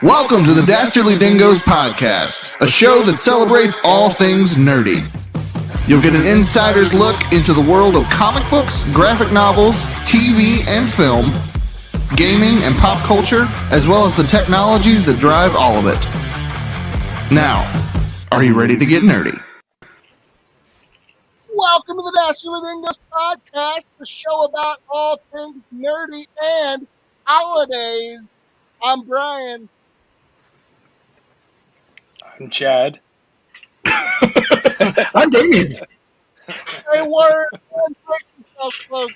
Welcome to the Dastardly Dingoes podcast, a show that celebrates all things nerdy. You'll get an insider's look into the world of comic books, graphic novels, TV and film, gaming and pop culture, as well as the technologies that drive all of it. Now, are you ready to get nerdy? Welcome to the Dastardly Dingoes podcast, the show about all things nerdy and holidays. I'm Brian. I'm Chad. I'm Damien. Hey, word, and break yourself close.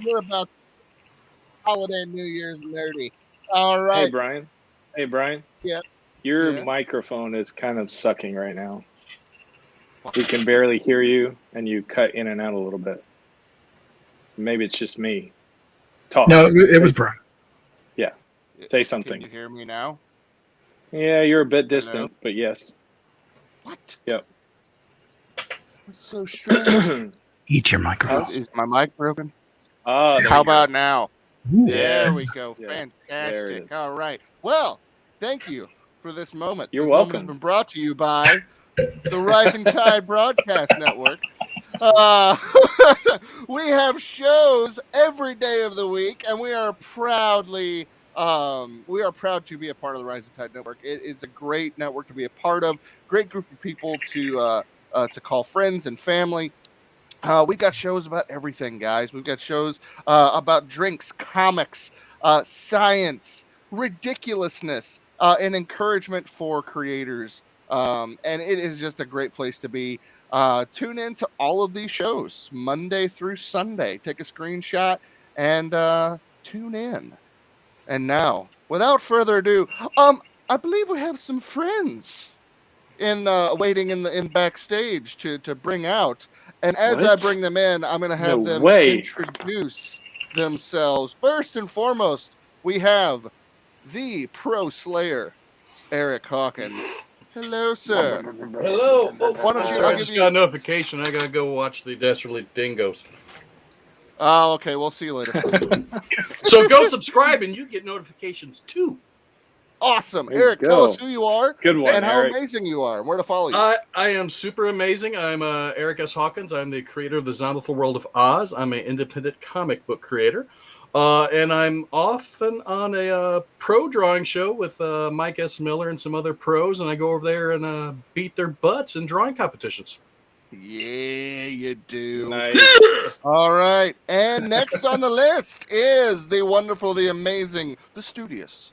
We're about holiday, New Year's nerdy. All right. Hey, Brian. Yeah. Your Yes. microphone is kind of sucking right now. We can barely hear you, and you cut in and out a little bit. Maybe it's just me. Talk. No, it was Brian. Yeah. Say something. Can you hear me now? Yeah, you're a bit distant, but yes. What? Yep. That's so strange. Eat your microphone. Is my mic broken? There How you about now? Ooh. There Yes. we go. Yeah. There it Fantastic. is. All right. Well, thank you for this moment. You're this welcome. Moment has been brought to you by the Rising Tide Broadcast Network. We have shows every day of the week, and we are proud to be a part of the Rising Tide Network. It's a great network to be a part of. Great group of people to call friends and family. We got shows about everything, guys. We've got shows about drinks, comics, science, ridiculousness, and encouragement for creators. And it is just a great place to be. Tune in to all of these shows Monday through Sunday. Take a screenshot and tune in. And now, without further ado, I believe we have some friends waiting in backstage to bring out. And as I What? bring them in, I'm going to have No them way. introduce themselves. First and foremost, we have the Pro Slayer, Eric Hawkins. Hello, sir. Hello. Why don't you- Sorry, I'll I give just you- got a notification. I gotta go watch the Dastardly Dingoes. Oh, okay. We'll see you later. So go subscribe and you get notifications too. Awesome. There you Eric, tell go. us who you are Good one, and how Eric. amazing you are and where to follow you. I am super amazing. I'm Eric S. Hawkins. I'm the creator of the Zombieful World of Oz. I'm an independent comic book creator. And I'm often on a pro drawing show with Mike S. Miller and some other pros, and I go over there and beat their butts in drawing competitions. Yeah, you do. Nice. All right. And next on the list is the wonderful, the amazing, the studious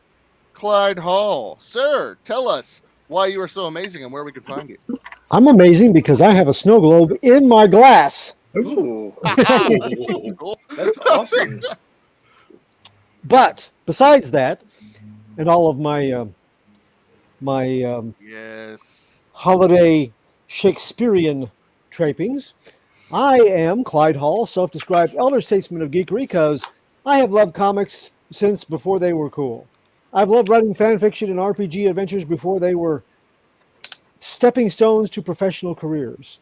Clyde Hall. Sir, tell us why you are so amazing and where we can find you. I'm amazing because I have a snow globe in my glass. Ooh, That's so cool. that's awesome. But besides that, and all of my Yes. holiday Shakespearean trappings, I am Clyde Hall, self-described elder statesman of geekery, because I have loved comics since before they were cool. I've loved writing fan fiction and RPG adventures before they were stepping stones to professional careers.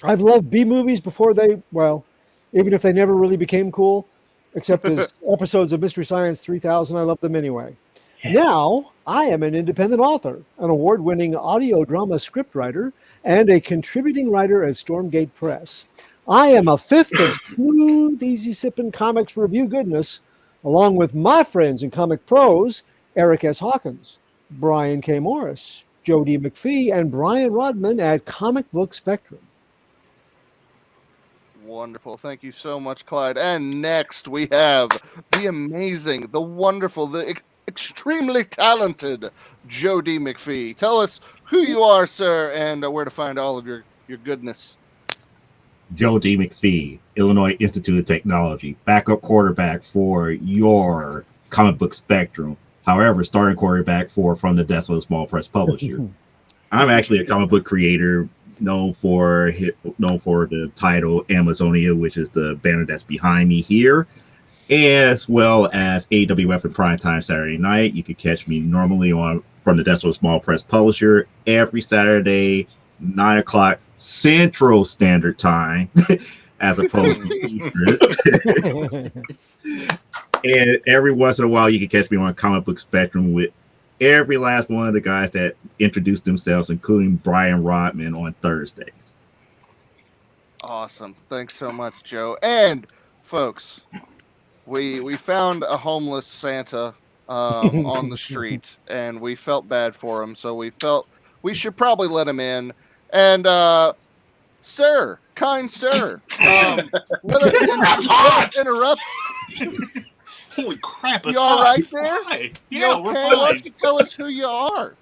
I've loved B-movies before they, well, even if they never really became cool, except as episodes of Mystery Science 3000, I love them anyway. Yes. Now, I am an independent author, an award-winning audio drama scriptwriter, and a contributing writer at Stormgate Press. I am a fifth of smooth, easy-sipping comics review goodness, along with my friends and comic pros, Eric S. Hawkins, Brian K. Morris, Joe D Mcphee, and Brian Rodman at Comic Book Spectrum. Wonderful. Thank you so much, Clyde. And next we have the amazing, the wonderful, the extremely talented Joe D Mcphee. Tell us who you are, sir, and where to find all of your goodness. Joe D Mcphee, Illinois Institute of Technology, backup quarterback for your Comic Book Spectrum. However, starting quarterback from the Dastardly Small Press Publisher. I'm actually a comic book creator known for the title Amazonia, which is the banner that's behind me here, as well as AWF and Primetime Saturday Night. You can catch me normally from the Dastardly Small Press Publisher every Saturday, 9 o'clock Central Standard Time, as opposed to And every once in a while, you can catch me on Comic Book Spectrum with every last one of the guys that introduced themselves, including Brian Rodman on Thursdays. Awesome. Thanks so much, Joe. And folks, we found a homeless Santa on the street, and we felt bad for him, so we felt we should probably let him in. And sir, kind sir, let us interrupt. Holy crap! You all right there? Hi. You Yeah, okay? we're Why fine. don't you tell us who you are?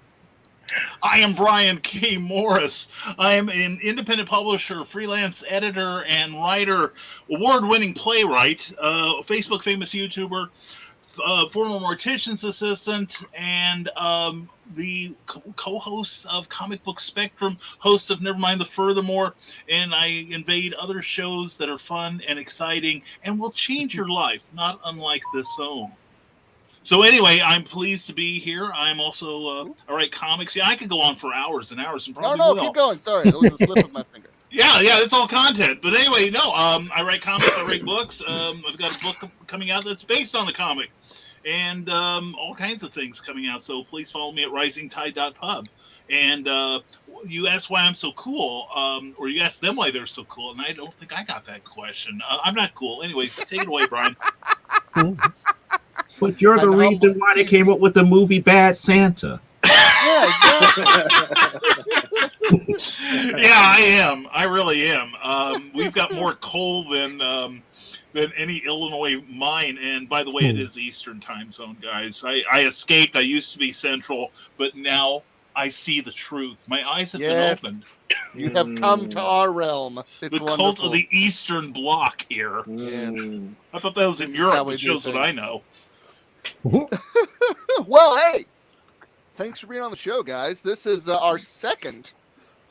I am Brian K. Morris. I am an independent publisher, freelance editor, and writer, award-winning playwright, Facebook famous YouTuber, former mortician's assistant, and the co-host of Comic Book Spectrum, host of Nevermind the Furthermore, and I invade other shows that are fun and exciting and will change your life, not unlike this own. So anyway, I'm pleased to be here. I'm also I write comics. Yeah, I could go on for hours and hours and probably will. Keep going. Sorry, it was a slip of my finger. Yeah, it's all content. But anyway, no, I write comics, I write books. I've got a book coming out that's based on the comic. And all kinds of things coming out. So please follow me at risingtide.pub. And you asked why I'm so cool, or you asked them why they're so cool, and I don't think I got that question. I'm not cool. Anyways, take it away, Brian. But you're the reason why they came up with the movie Bad Santa. Yeah, exactly. Yeah, I am. I really am. We've got more coal than any Illinois mine. And by the way, it is Eastern time zone, guys. I escaped. I used to be Central, but now I see the truth. My eyes have been opened. You have come to our realm. It's the wonderful. cult of the Eastern Bloc here. I thought that was in This is how Europe. we It do shows what things. I know. Well, hey, thanks for being on the show, guys. This is our second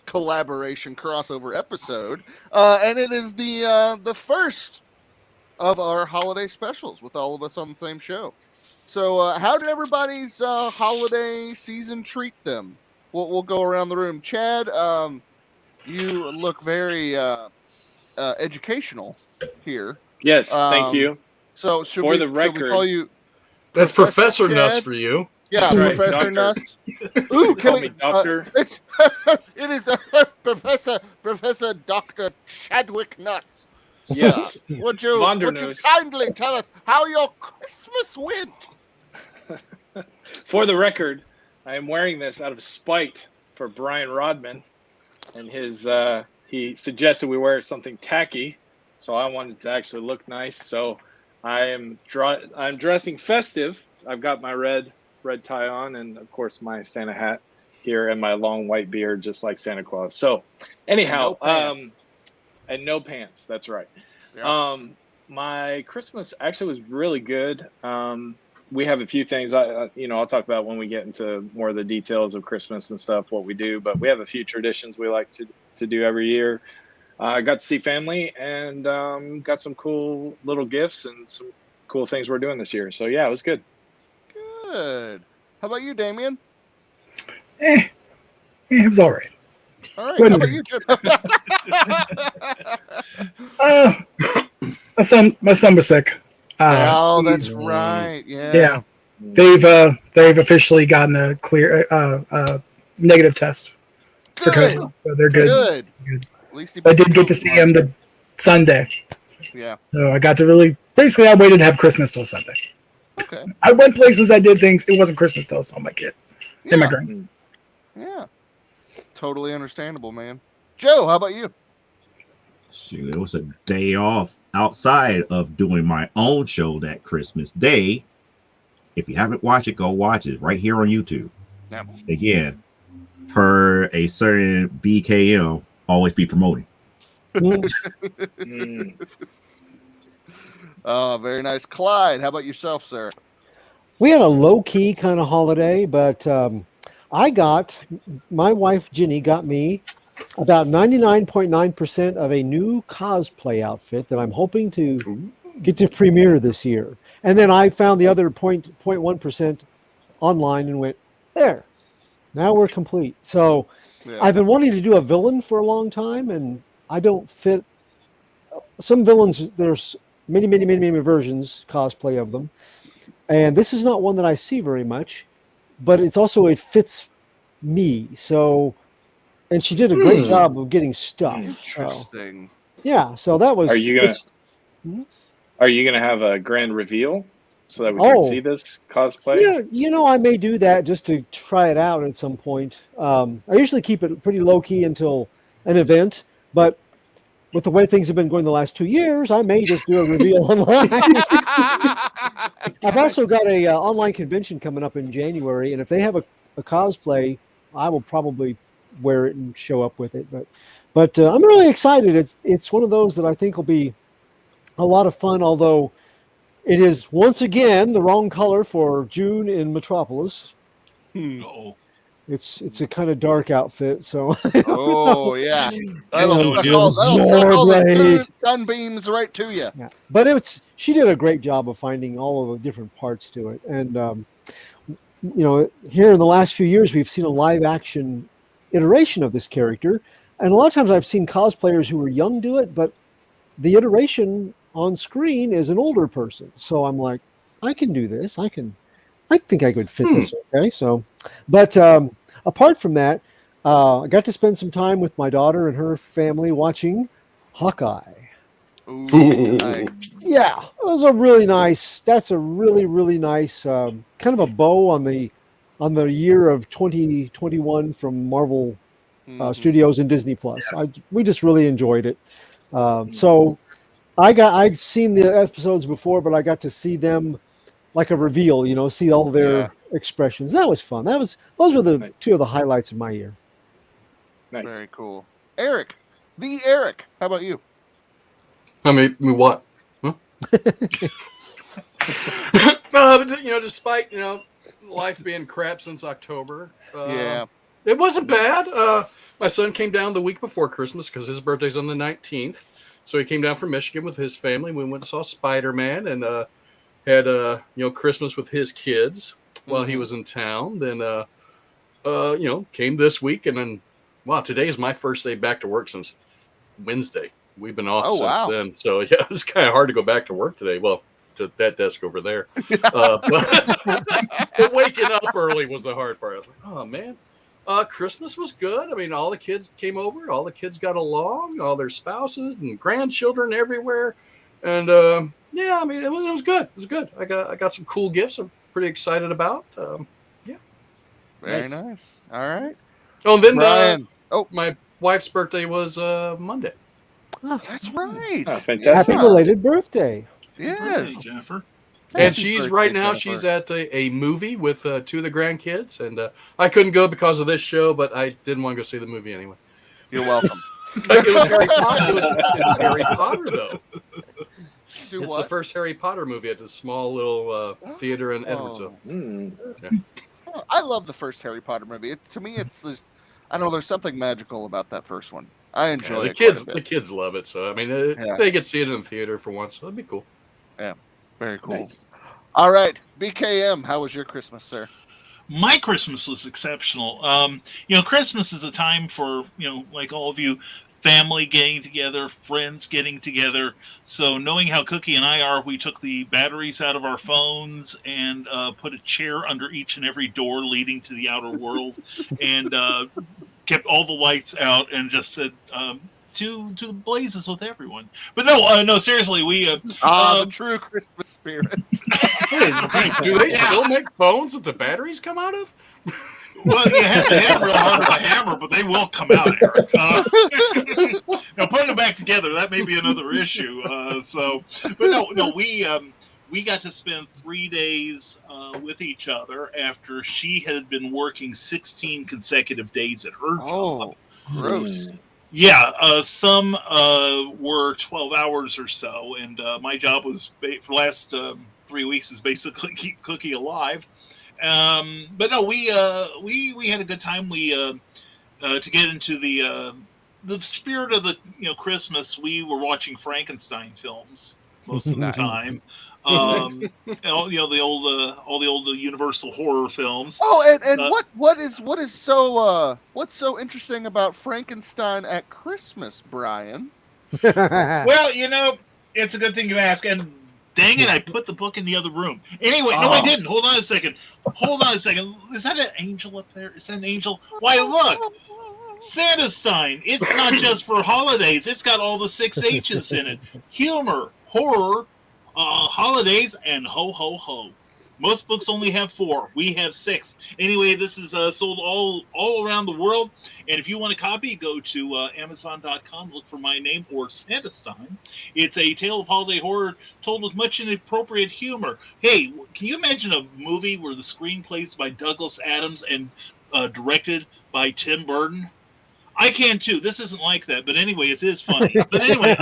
collaboration crossover episode, and it is the first of our holiday specials with all of us on the same show. So, how did everybody's holiday season treat them? We'll go around the room. Chad, you look very educational here. Yes, thank you. So, should For we the record, call you? That's Professor Chad? Nuss for you. Yeah, Right, Professor doctor. Nuss. Ooh, can Call we? me doctor. It is Professor Dr. Chadwick Nuss. Yes. Would you Vondernuss. kindly tell us how your Christmas went? For the record, I am wearing this out of spite for Brian Rodman, and his he suggested we wear something tacky, so I wanted to actually look nice. So I'm dressing festive. I've got my red tie on, and of course my Santa hat here, and my long white beard, just like Santa Claus. So anyhow, and no pants. That's right. Yeah. My Christmas actually was really good. We have a few things I'll talk about when we get into more of the details of Christmas and stuff, what we do, but we have a few traditions we like to do every year. I got to see family and got some cool little gifts and some cool things we're doing this year. So yeah, it was good. Good. How about you, Damien? It was all right. All right. Wouldn't How about you, Jim? My son was sick. Oh, that's right. Yeah. Yeah. They've officially gotten a clear negative test for Good. COVID. So they're good. Good. At least I did get to see him the Sunday. Yeah. So I got to I waited to have Christmas till Sunday. Okay. I went places, I did things. It wasn't Christmas till I saw my kid and my grand. Yeah. Totally understandable, man. Joe, how about you? Shoot, it was a day off outside of doing my own show that Christmas Day. If you haven't watched it, go watch it right here on YouTube. Yeah. Again, per a certain BKM, always be promoting. Oh, very nice. Clyde, how about yourself, sir? We had a low-key kind of holiday, but my wife, Ginny, got me about 99.9% of a new cosplay outfit that I'm hoping to get to premiere this year. And then I found the other 0.1% online and went, there, now we're complete. So I've been wanting to do a villain for a long time, and I don't fit. Some villains, there's many versions, cosplay of them. And this is not one that I see very much. but it fits me. So, and she did a great job of getting stuff. Interesting. Yeah, so that was. Are you gonna have a grand reveal so that we can see this cosplay? Yeah, I may do that just to try it out at some point. I usually keep it pretty low key until an event, but with the way things have been going the last 2 years, I may just do a reveal online. I've also got a online convention coming up in January, and if they have a cosplay, I will probably wear it and show up with it. But I'm really excited. It's one of those that I think will be a lot of fun, although it is once again the wrong color for June in Metropolis. Uh-oh. It's a kind of dark outfit, so Oh yeah, that'll No, suck dude. all the Zorblade. sunbeams right to you. yeah. But she did a great job of finding all of the different parts to it, and here in the last few years we've seen a live action iteration of this character, and a lot of times I've seen cosplayers who were young do it, but the iteration on screen is an older person. So I'm like, I can do this. I think I could fit this. Okay. So, but apart from that, I got to spend some time with my daughter and her family watching Hawkeye. Ooh, nice. Yeah, it was that's a really, really nice kind of a bow on the year of 2021 from Marvel Studios and Disney Plus. We just really enjoyed it. So I'd seen the episodes before, but I got to see them like a reveal, see all their expressions. That was fun. Those were the two of the highlights of my year. Nice. Very cool. Eric, how about you? I mean, what? Huh? Despite life being crap since October, it wasn't bad. My son came down the week before Christmas because his birthday's on the 19th, so he came down from Michigan with his family. We went and saw Spider-Man and had Christmas with his kids while he was in town. Then came this week, and then today is my first day back to work since Wednesday. We've been off since then, so yeah, it's kind of hard to go back to work today. Well, to that desk over there, but waking up early was the hard part. I was like, oh man. Christmas was good. I mean, all the kids came over. All the kids got along. All their spouses and grandchildren everywhere, and it was good. It was good. I got some cool gifts. I'm pretty excited about. Very nice. All right. Oh, and then Brian. my wife's birthday was Monday. That's right. Oh, fantastic. Happy belated birthday. Yes. Hey, Jennifer. And she's she's at a movie with two of the grandkids, and I couldn't go because of this show, but I didn't want to go see the movie anyway. You're welcome. It was Harry Potter. It's Harry Potter, though. It's the first Harry Potter movie at this small little theater in Edwardsville. I love the first Harry Potter movie. To me, it's just, I don't know, there's something magical about that first one. I enjoy it. The kids love it, so I mean, they get to see it in the theater for once, so it'd be cool. Yeah, very cool. Nice. All right, BKM, how was your Christmas, sir? My Christmas was exceptional. Christmas is a time for, like all of you, family getting together, friends getting together. So knowing how Cookie and I are, we took the batteries out of our phones and put a chair under each and every door leading to the outer world and kept all the lights out and just said to the blazes with everyone. But no, seriously, we the true Christmas spirit. Do they still make phones that the batteries come out of? Well, you have to hit real hard with a hammer, but they will come out, Eric. Now, putting them back together, that may be another issue. We got to spend 3 days with each other after she had been working 16 consecutive days at her job. Gross. Yeah, some were 12 hours or so, and my job was for the last 3 weeks is basically keep Cookie alive. But no, we had a good time. We to get into the spirit of the Christmas, we were watching Frankenstein films most of the time. All the old Universal horror films. Oh, and what's so interesting about Frankenstein at Christmas, Brian? Well, it's a good thing you ask, and Dang it, I put the book in the other room. Anyway, no, I didn't. Hold on a second. Is that an angel up there? Is that an angel? Why, look. Santa's sign. It's not just for holidays. It's got all the 6 H's in it. Humor, horror, holidays, and ho, ho, ho. Most books only have 4. We have 6. Anyway, this is sold all around the world. And if you want a copy, go to Amazon.com, look for my name or Santa's sign. It's a tale of holiday horror told with much inappropriate humor. Hey, can you imagine a movie where the screenplay is by Douglas Adams and directed by Tim Burton? I can too. This isn't like that, but anyway, it is funny. But anyway,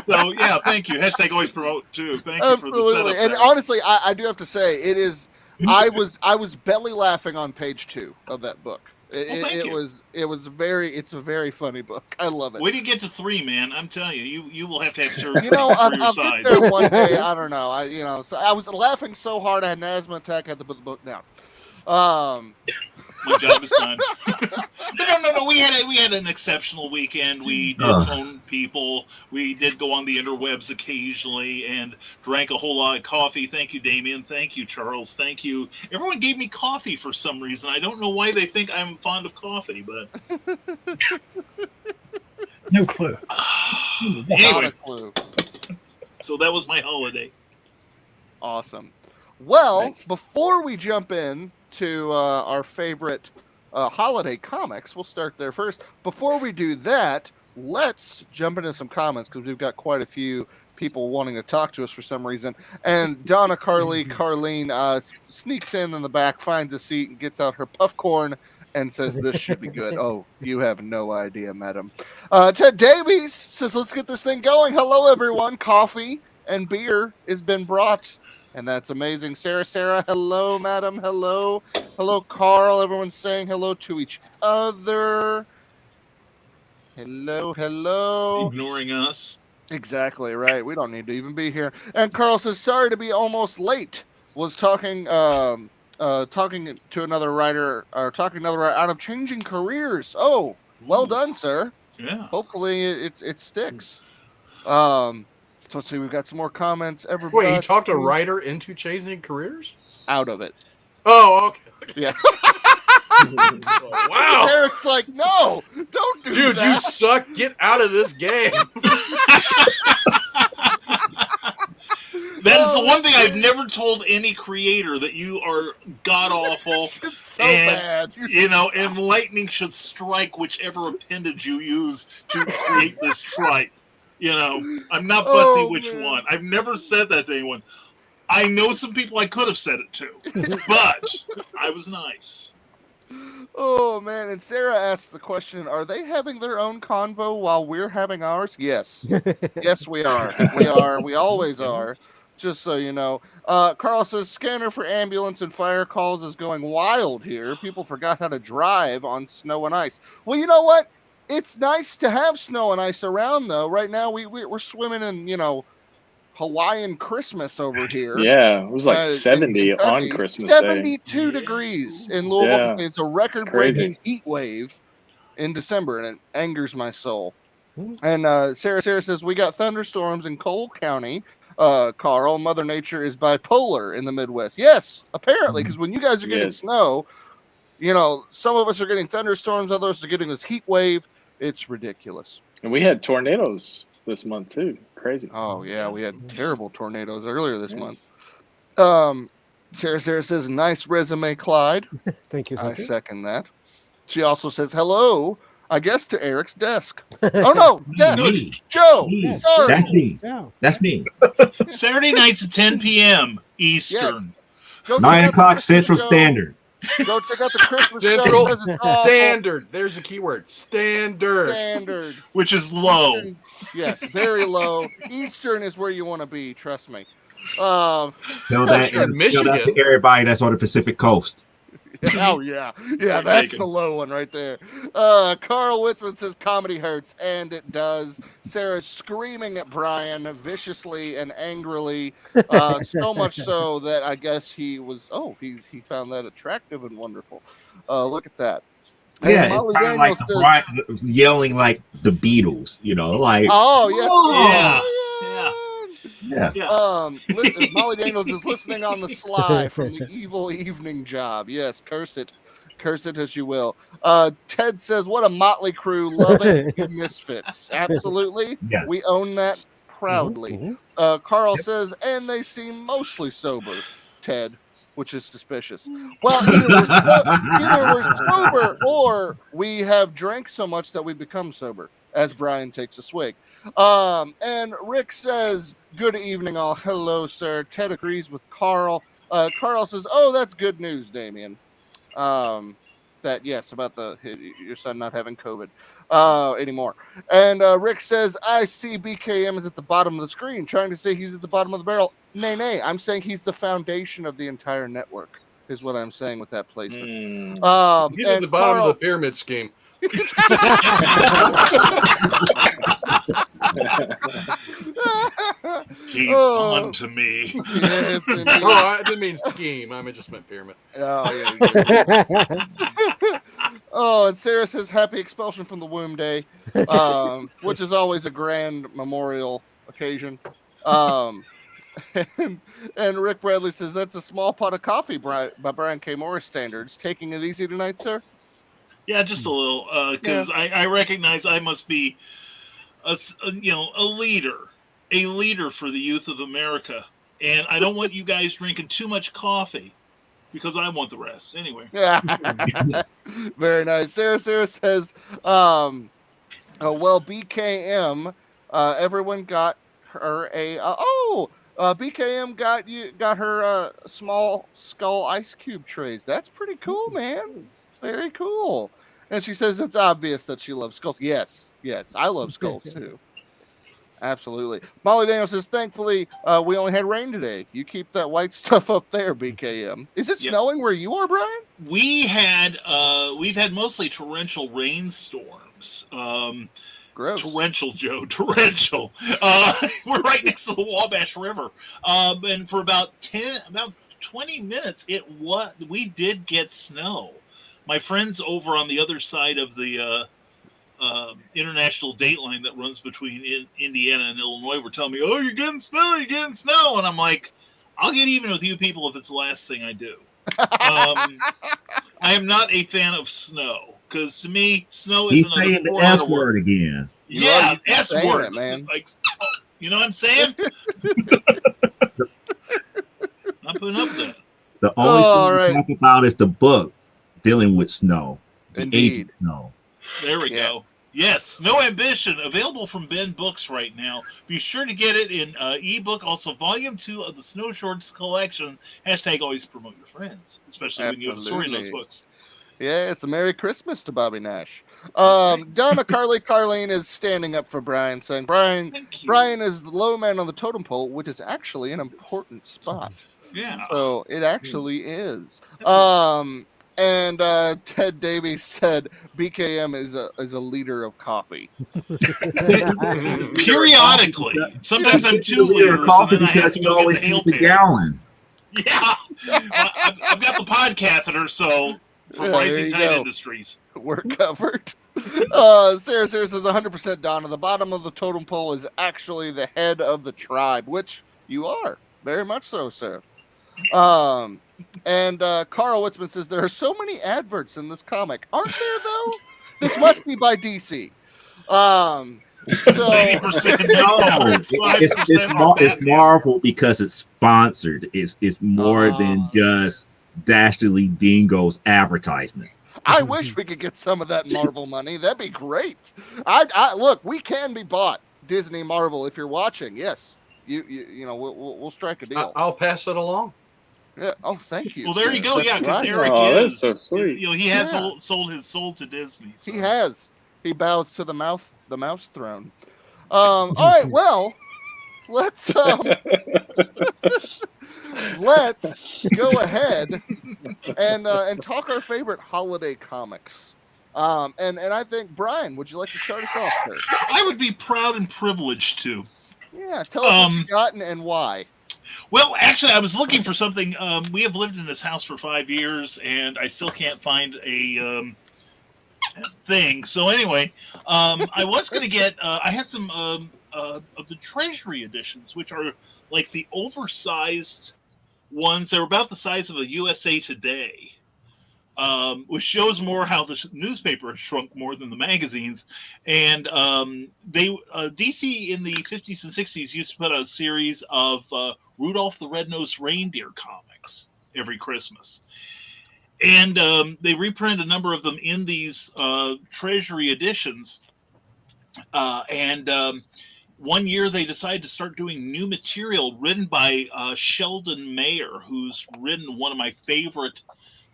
so yeah, thank you. Hashtag always promote too. Thank you for the setup. And honestly, I do have to say, it is. I was belly laughing on page 2 of that book. It's a very funny book. I love it. Wait till you get to 3, man. I'm telling you, you will have to have surgery. I'll get there one day. I don't know. So I was laughing so hard I had an asthma attack. I had to put the book down. My job is done. No. We had an exceptional weekend. We did phone people. We did go on the interwebs occasionally and drank a whole lot of coffee. Thank you, Damien. Thank you, Charles. Thank you. Everyone gave me coffee for some reason. I don't know why they think I'm fond of coffee, but no clue. Anyway, Not a clue. So that was my holiday. Awesome. Well, Nice. Before we jump in to our favorite holiday comics, we'll start there first. Before we do that, let's jump into some comments because we've got quite a few people wanting to talk to us for some reason. And Donna Carlene sneaks in the back, finds a seat, and gets out her puff corn and says, "This should be good." Oh, you have no idea, madam. Ted Davies says, "Let's get this thing going." Hello, everyone. Coffee and beer has been brought. And that's amazing. Sarah, hello, madam. Hello, Carl. Everyone's saying hello to each other. Hello. Ignoring us. Exactly right. We don't need to even be here. And Carl says, "Sorry to be almost late. Was talking to another writer, out of changing careers." Oh, well done, sir. Yeah. Hopefully it sticks. So let's see, we've got some more comments. Everybody, Wait, he talked a writer into changing careers? out of it. Oh, okay. Yeah. Wow. Eric's like, "No, don't do Dude, that." you suck. Get out of this game. That is the one thing I've never told any creator, that you are god awful. It's so bad. And lightning should strike whichever appendage you use to create this tripe. I'm not fussy which one. I've never said that to anyone. I know some people I could have said it to, but I was nice. Oh, man. And Sarah asks the question, are they having their own convo while we're having ours? Yes. Yes, we are. We always are. Just so you know. Carl says, "Scanner for ambulance and fire calls is going wild here. People forgot how to drive on snow and ice." Well, you know what? It's nice to have snow and ice around, though. Right now, we're swimming in, Hawaiian Christmas over here. Yeah, it was like 70 on Christmas Day. 72 degrees in Louisville. Yeah. It's a record-breaking heat wave in December, and it angers my soul. And Sarah says, "We got thunderstorms in Cole County. Carl, Mother Nature is bipolar in the Midwest." Yes, apparently, because when you guys are getting snow, some of us are getting thunderstorms, others are getting this heat wave. It's ridiculous. And we had tornadoes this month too. Crazy. Oh yeah, we had terrible tornadoes earlier this month. Sarah says, "Nice resume, Clyde." Thank you. I second that. She also says, "Hello, I guess, to Eric's desk." Oh no, desk. Joe. Sorry. That's me. Yeah. That's me. Saturday nights at 10 p.m. Eastern. Yes. Go 9 check out o'clock the Central show. Standard. Go check out the Christmas show. Central because it's awful. Standard. There's the keyword. Standard. Standard. Which is low. Eastern, yes, very low. Eastern is where you want to be. Trust me. Tell that to everybody that's on the Pacific Coast. Oh yeah, that's the low one right there. Carl Witzman says comedy hurts, and it does. Sarah's screaming at Brian viciously and angrily, so much so that I guess he found that attractive and wonderful. Look at that. And Yeah, Molly it's kind of Daniels like says, yelling like the Beatles, like. "Oh yeah, Yeah. Yeah. Molly Daniels is listening on the sly from the evil evening job. Yes, curse it as you will. Ted says, "What a motley crew, loving misfits." Absolutely, Yes. we own that proudly. Mhm. Carl says, "And they seem mostly sober." Ted, which is suspicious. Well, either we're sober or we have drank so much that we become sober. As Brian takes a swig. And Rick says, "Good evening, all." Hello, sir. Ted agrees with Carl. Carl says, "Oh, that's good news, Damien." That yes, about your son not having COVID anymore. And Rick says, "I see BKM is at the bottom of the screen, trying to say he's at the bottom of the barrel." Nay, I'm saying he's the foundation of the entire network. Is what I'm saying with that placement. He's at the bottom of the pyramid scheme. He's on to me. Yes, I didn't mean scheme. I just meant pyramid. Oh, yeah. Oh, and Sarah says, "Happy expulsion from the womb day," which is always a grand memorial occasion. And Rick Bradley says, "That's a small pot of coffee by Brian K. Morris standards. Taking it easy tonight, sir?" Yeah, just a little, because I recognize I must be a leader for the youth of America, and I don't want you guys drinking too much coffee because I want the rest anyway. Very nice. Sarah says, well, BKM, everyone got her a BKM got her small skull ice cube trays. That's pretty cool, man. Very cool. And she says it's obvious that she loves skulls. Yes, I love skulls too. Absolutely. Molly Daniels says, "Thankfully, we only had rain today. You keep that white stuff up there, BKM." Is it snowing where you are, Brian? We've had mostly torrential rainstorms. Gross. Torrential, Joe. Torrential. We're right next to the Wabash River. And for about 20 minutes, we did get snow. My friends over on the other side of the international date line that runs between Indiana and Illinois were telling me, "Oh, you're getting snow, and I'm like, "I'll get even with you people if it's the last thing I do." I am not a fan of snow because to me, snow is He's another saying the S word again. Yeah, S word, it, man. Like, you know what I'm saying? I'm putting up with that. The only story we talk about is the book dealing with snow. Indeed. Snow. There we go. Yes, No Ambition, available from Ben Books right now. Be sure to get it in ebook. Also, Volume 2 of the Snow Shorts collection. # always promote your friends, especially when you have a story in those books. Yeah, it's a Merry Christmas to Bobby Nash. Donna Carlene is standing up for Brian, saying, Brian is the low man on the totem pole, which is actually an important spot. Yeah. So it actually is. And Ted Davies said BKM is a leader of coffee. Periodically. Sometimes I'm too leader of coffee because he always needs needs a gallon. Yeah. I've got the pod catheter, so for Rising Tide Industries. We're covered. Sarah says 100% Donna. The bottom of the totem pole is actually the head of the tribe, which you are. Very much so, sir. And Carl Witzman says there are so many adverts in this comic. Aren't there, though? This must be by DC. So 80% no. It's Marvel because it's sponsored. It's more than just Dastardly Dingo's advertisement. I wish we could get some of that Marvel money. That'd be great. I look, we can be bought, Disney, Marvel. If you're watching, yes, you know we'll strike a deal. I'll pass it along. Yeah. Oh, thank you. Well, there you go. That's Yeah, because right. Eric that's so sweet. he has sold his soul to Disney. So. He has. He bows to the mouse throne. All right. Well, let's go ahead and talk our favorite holiday comics. And I think, Brian, would you like to start us off, sir? I would be proud and privileged to. Yeah, tell us what you got and why. Well, actually, I was looking for something. We have lived in this house for 5 years, and I still can't find a thing. So anyway, I was going to get. I had some of the Treasury editions, which are like the oversized ones that are about the size of a USA Today, which shows more how the newspaper has shrunk more than the magazines. And DC in the 50s and 60s used to put out a series of Rudolph the Red-Nosed Reindeer comics every Christmas. And they reprinted a number of them in these Treasury editions. One year they decided to start doing new material written by Sheldon Mayer, who's written one of my favorite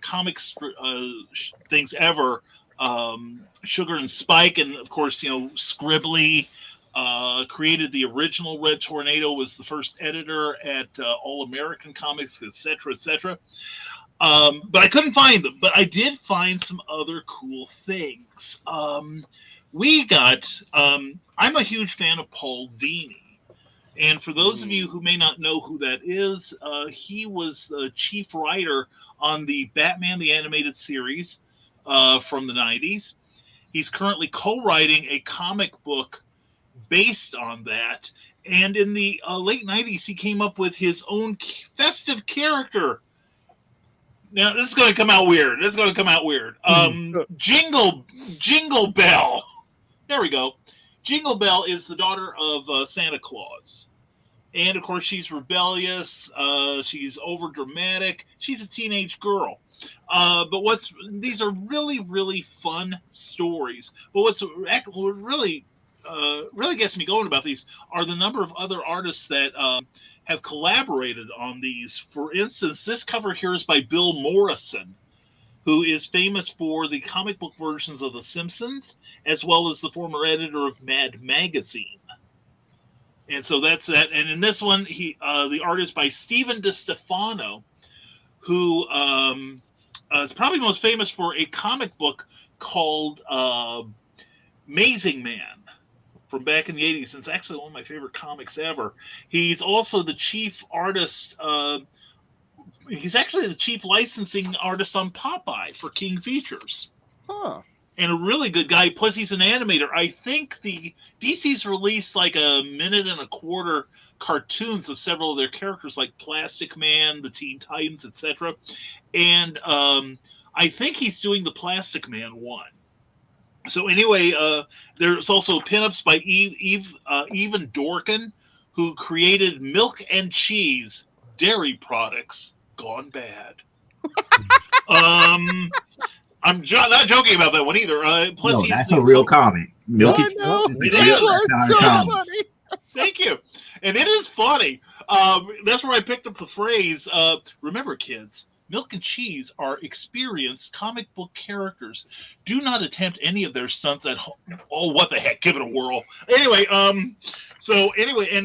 comics things ever, Sugar and Spike, and of course, Scribbly. Created the original Red Tornado, was the first editor at All American Comics, etc., etc. But I couldn't find them. But I did find some other cool things. I'm a huge fan of Paul Deeney. And for those of you who may not know who that is, he was the chief writer on the Batman the Animated Series from the 90s. He's currently co-writing a comic book based on that. And in the late 90s, he came up with his own festive character. Now, this is going to come out weird. Jingle Bell. There we go. Jingle Bell is the daughter of Santa Claus. And, of course, she's rebellious. She's overdramatic. She's a teenage girl. But these are really, really fun stories. But what really gets me going about these are the number of other artists that have collaborated on these. For instance, this cover here is by Bill Morrison, who is famous for the comic book versions of The Simpsons, as well as the former editor of Mad Magazine. And so that's that. And in this one, the art is by Stephen Stefano, who is probably most famous for a comic book called Amazing Man from back in the 80s. And it's actually one of my favorite comics ever. He's also the chief artist. He's actually the chief licensing artist on Popeye for King Features. Huh. And a really good guy. Plus, he's an animator. I think the DC's released like a minute and a quarter cartoons of several of their characters, like Plastic Man, the Teen Titans, etc. And I think he's doing the Plastic Man one. So anyway, there's also pinups by Evan Dorkin, who created Milk and Cheese dairy products gone bad. I'm not joking about that one either. Plus, no, that's a real comic. Milky. I know. It It's so funny. Thank you. And it is funny. That's where I picked up the phrase. Remember, kids, Milk and Cheese are experienced comic book characters. Do not attempt any of their stunts at home. Oh, what the heck? Give it a whirl. Anyway, and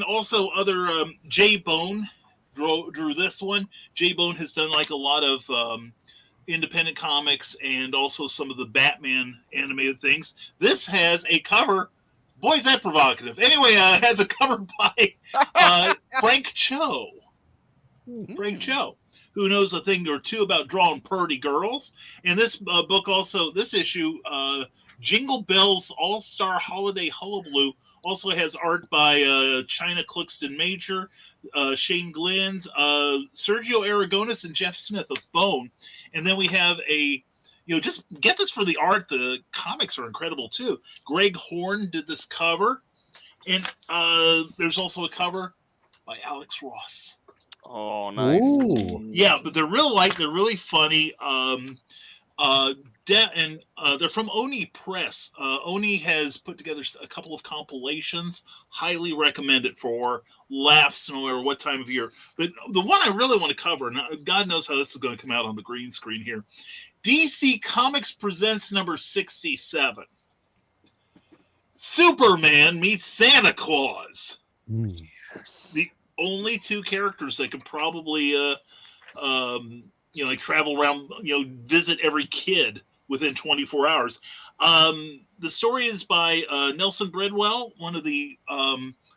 also other Jay Bone drew this one. Jay Bone has done like a lot of independent comics and also some of the Batman animated things. This has a cover. Boy, is that provocative. Anyway, it has a cover by Frank Cho. Frank Cho, who knows a thing or two about drawing purty girls. And this book also, this issue, Jingle Bells All-Star Holiday Hullabaloo, also has art by China Cluxton Major, Shane Glynns, Sergio Aragonis, and Jeff Smith of Bone. And then we have just get this for the art. The comics are incredible too. Greg Horn did this cover. And there's also a cover by Alex Ross. Oh, nice. Ooh. Yeah, but they're real light. They're really funny. They're from Oni Press. Oni has put together a couple of compilations. Highly recommend it for laughs no matter what time of year. But the one I really want to cover, now, God knows how this is going to come out on the green screen here. DC Comics presents number 67. Superman meets Santa Claus. The only two characters that can probably travel around, visit every kid within 24 hours. The story is by Nelson Bridwell, one of the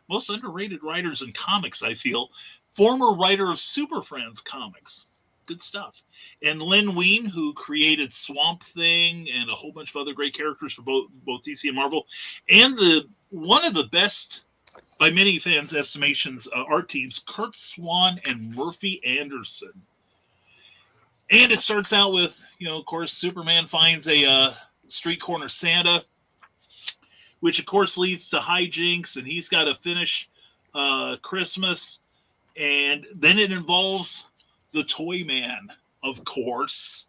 most underrated writers in comics, I feel. Former writer of Super Friends comics. Good stuff. And Len Wein, who created Swamp Thing and a whole bunch of other great characters for both DC and Marvel. And one of the best by many fans' estimations, art teams Kurt Swan and Murphy Anderson. And it starts out with, of course, Superman finds a street corner Santa, which of course leads to hijinks, and he's got to finish Christmas, and then it involves the Toy Man, of course,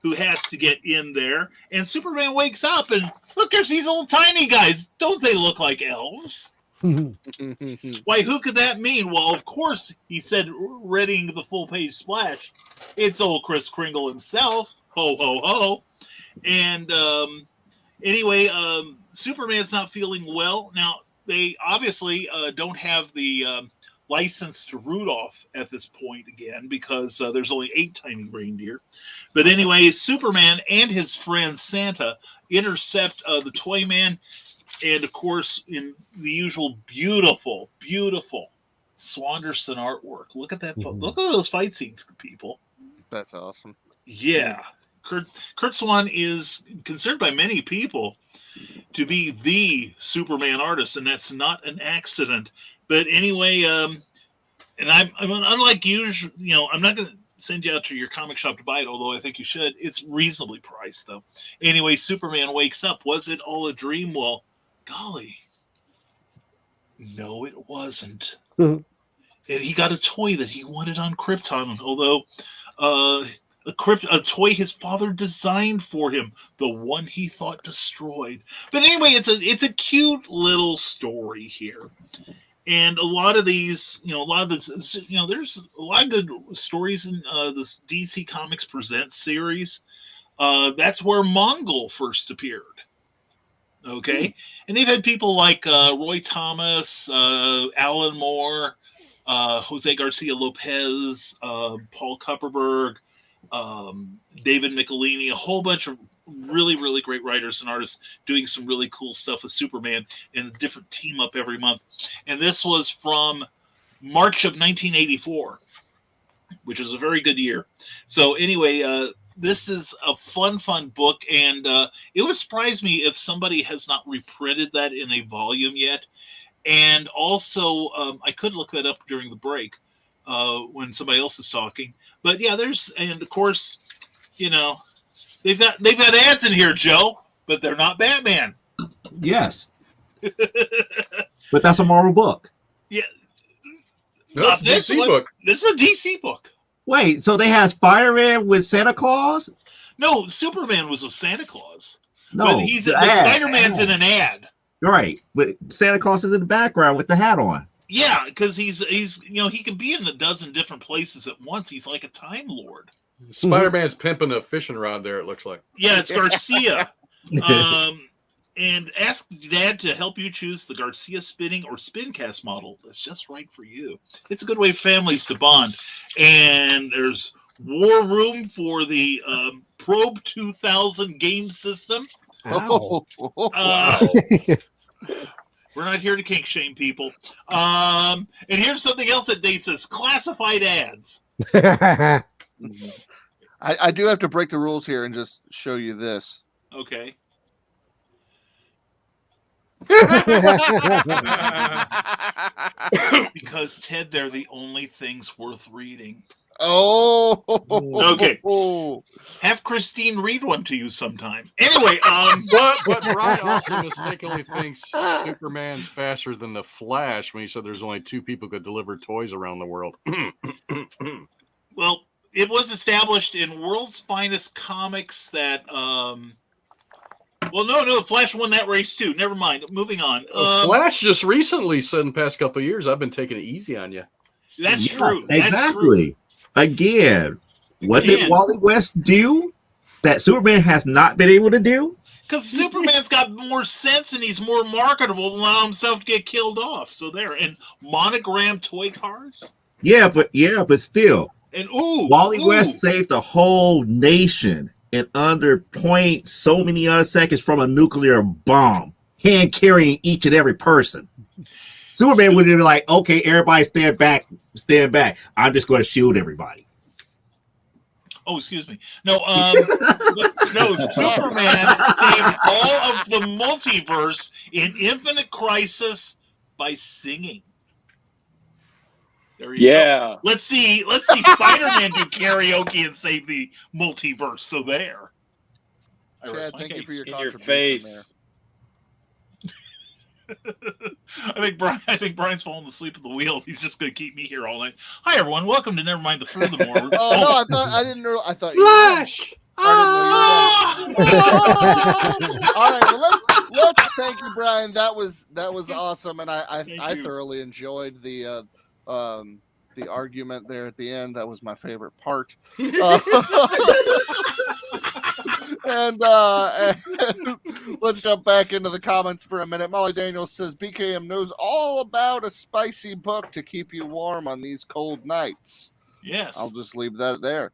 who has to get in there. And Superman wakes up, and look, there's these little tiny guys. Don't they look like elves? Why, who could that mean? Well, of course, he said, reading the full-page splash, it's old Kris Kringle himself. Ho, ho, ho. And anyway, Superman's not feeling well. Now, they obviously don't have the license to Rudolph at this point again, because there's only 8 tiny reindeer. But anyway, Superman and his friend Santa intercept the Toy Man, and of course, in the usual beautiful, beautiful Swanderson artwork. Look at that. Look at those fight scenes, people. That's awesome. Yeah. Kurt Swan is considered by many people to be the Superman artist, and that's not an accident. But anyway, and I'm unlike usual, I'm not going to send you out to your comic shop to buy it, although I think you should. It's reasonably priced, though. Anyway, Superman wakes up. Was it all a dream? Well, golly, no, it wasn't. And he got a toy that he wanted on Krypton, although a toy his father designed for him, the one he thought destroyed. But anyway, it's a cute little story here. And a lot of these, there's a lot of good stories in this DC Comics Presents series. That's where Mongol first appeared. Okay? And they've had people like Roy Thomas, Alan Moore, Jose Garcia Lopez, Paul Kupperberg, David Michelini, a whole bunch of really, really great writers and artists doing some really cool stuff with Superman and a different team up every month. And this was from March of 1984, which is a very good year. So anyway, this is a fun book, and it would surprise me if somebody has not reprinted that in a volume yet. And also, I could look that up during the break when somebody else is talking. But yeah, and of course, they've got ads in here, Joe, but they're not Batman. Yes. But that's a Marvel book. Yeah. No, it's a DC book. This is a DC book. Wait, so they had Spider-Man with Santa Claus? No, Superman was with Santa Claus. No, but Spider-Man's in an ad. Right, but Santa Claus is in the background with the hat on. Yeah, because he's he can be in a dozen different places at once. He's like a Time Lord. Spider-Man's pimping a fishing rod there, it looks like. Yeah, it's Garcia. And ask Dad to help you choose the Garcia spinning or Spincast model that's just right for you. It's a good way for families to bond. And there's War Room for the Probe 2000 game system. Ow. Wow. We're not here to kink shame people. And here's something else that dates us: classified ads. I do have to break the rules here and just show you this. Okay. Because Ted, they're the only things worth reading. Oh, okay. Have Christine read one to you sometime. Anyway, but Brian also mistakenly thinks Superman's faster than the Flash when he said there's only 2 people who could deliver toys around the world. Well, it was established in World's Finest Comics that well, no, Flash won that race too. Never mind. Moving on. Flash just recently said in the past couple of years, I've been taking it easy on you. That's true. Exactly. Again, what did Wally West do that Superman has not been able to do? Because Superman's got more sense and he's more marketable than allow himself to get killed off. So there. And monogrammed toy cars. Yeah, but still. And Wally West saved a whole nation in under point so many other seconds from a nuclear bomb, hand carrying each and every person. Superman would have been like, okay, everybody stand back. I'm just going to shield everybody. Oh, excuse me. No, Superman saved all of the multiverse in Infinite Crisis by singing. There you go. Let's see Spider-Man do karaoke and save the multiverse. So there. Chad, thank you for your contribution face. there. I think Brian's falling asleep at the wheel. He's just going to keep me here all night. Hi everyone, welcome to Nevermind the Furthermore. No, I didn't know. I thought Flash. I didn't know you were done. All right, well, let's thank you, Brian. That was awesome, and I thoroughly enjoyed the argument there at the end. That was my favorite part. And let's jump back into the comments for a minute. Molly Daniels says BKM knows all about a spicy book to keep you warm on these cold nights. Yes, I'll just leave that there.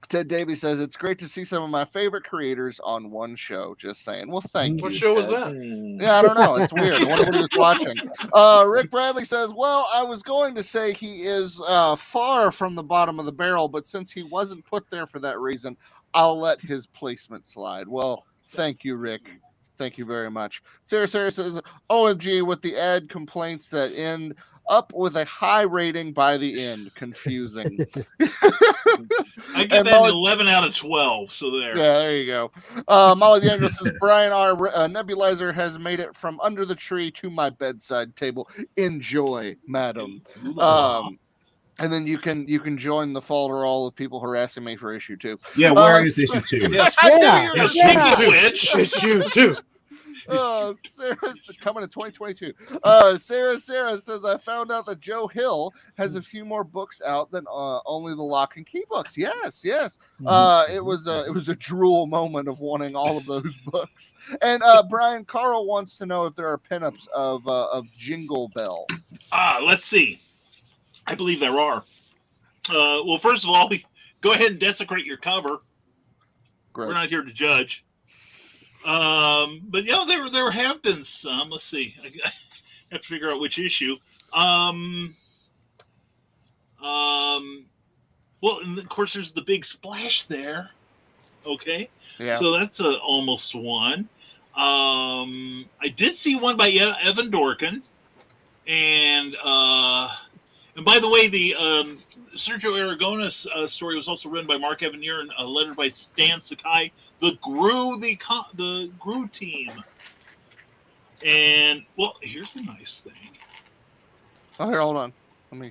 Ted Davies says it's great to see some of my favorite creators on one show. Just saying. Well, thank you. What show was that? Yeah, I don't know. It's weird. I wonder what he was watching. Rick Bradley says, well, I was going to say he is far from the bottom of the barrel, but since he wasn't put there for that reason, I'll let his placement slide. Well, thank you, Rick. Thank you very much. Sarah says, OMG, with the ad complaints that end up with a high rating by the end. Confusing. I get that 11 out of 12, so there. Yeah, there you go. Molly Daniels says, Brian R. Nebulizer has made it from under the tree to my bedside table. Enjoy, madam. And then you can join the folderol of people harassing me for issue 2. Yeah, where is issue 2? Yes, Issue 2. Sarah's coming in 2022. Sarah says, I found out that Joe Hill has a few more books out than only the Lock and Key books. Yes. It was a drool moment of wanting all of those books. And Brian Carl wants to know if there are pinups of Jingle Bell. Let's see. I believe there are. Well, first of all, go ahead and desecrate your cover. Gross. We're not here to judge. But yeah, there have been some. Let's see. I have to figure out which issue. Well, and of course, there's the big splash there. Okay. Yeah. So that's almost one. I did see one by Evan Dorkin, and by the way, the Sergio Aragonis story was also written by Mark Evanier and lettered by Stan Sakai. The Gru team. And, well, here's the nice thing. Oh, here, hold on. Let me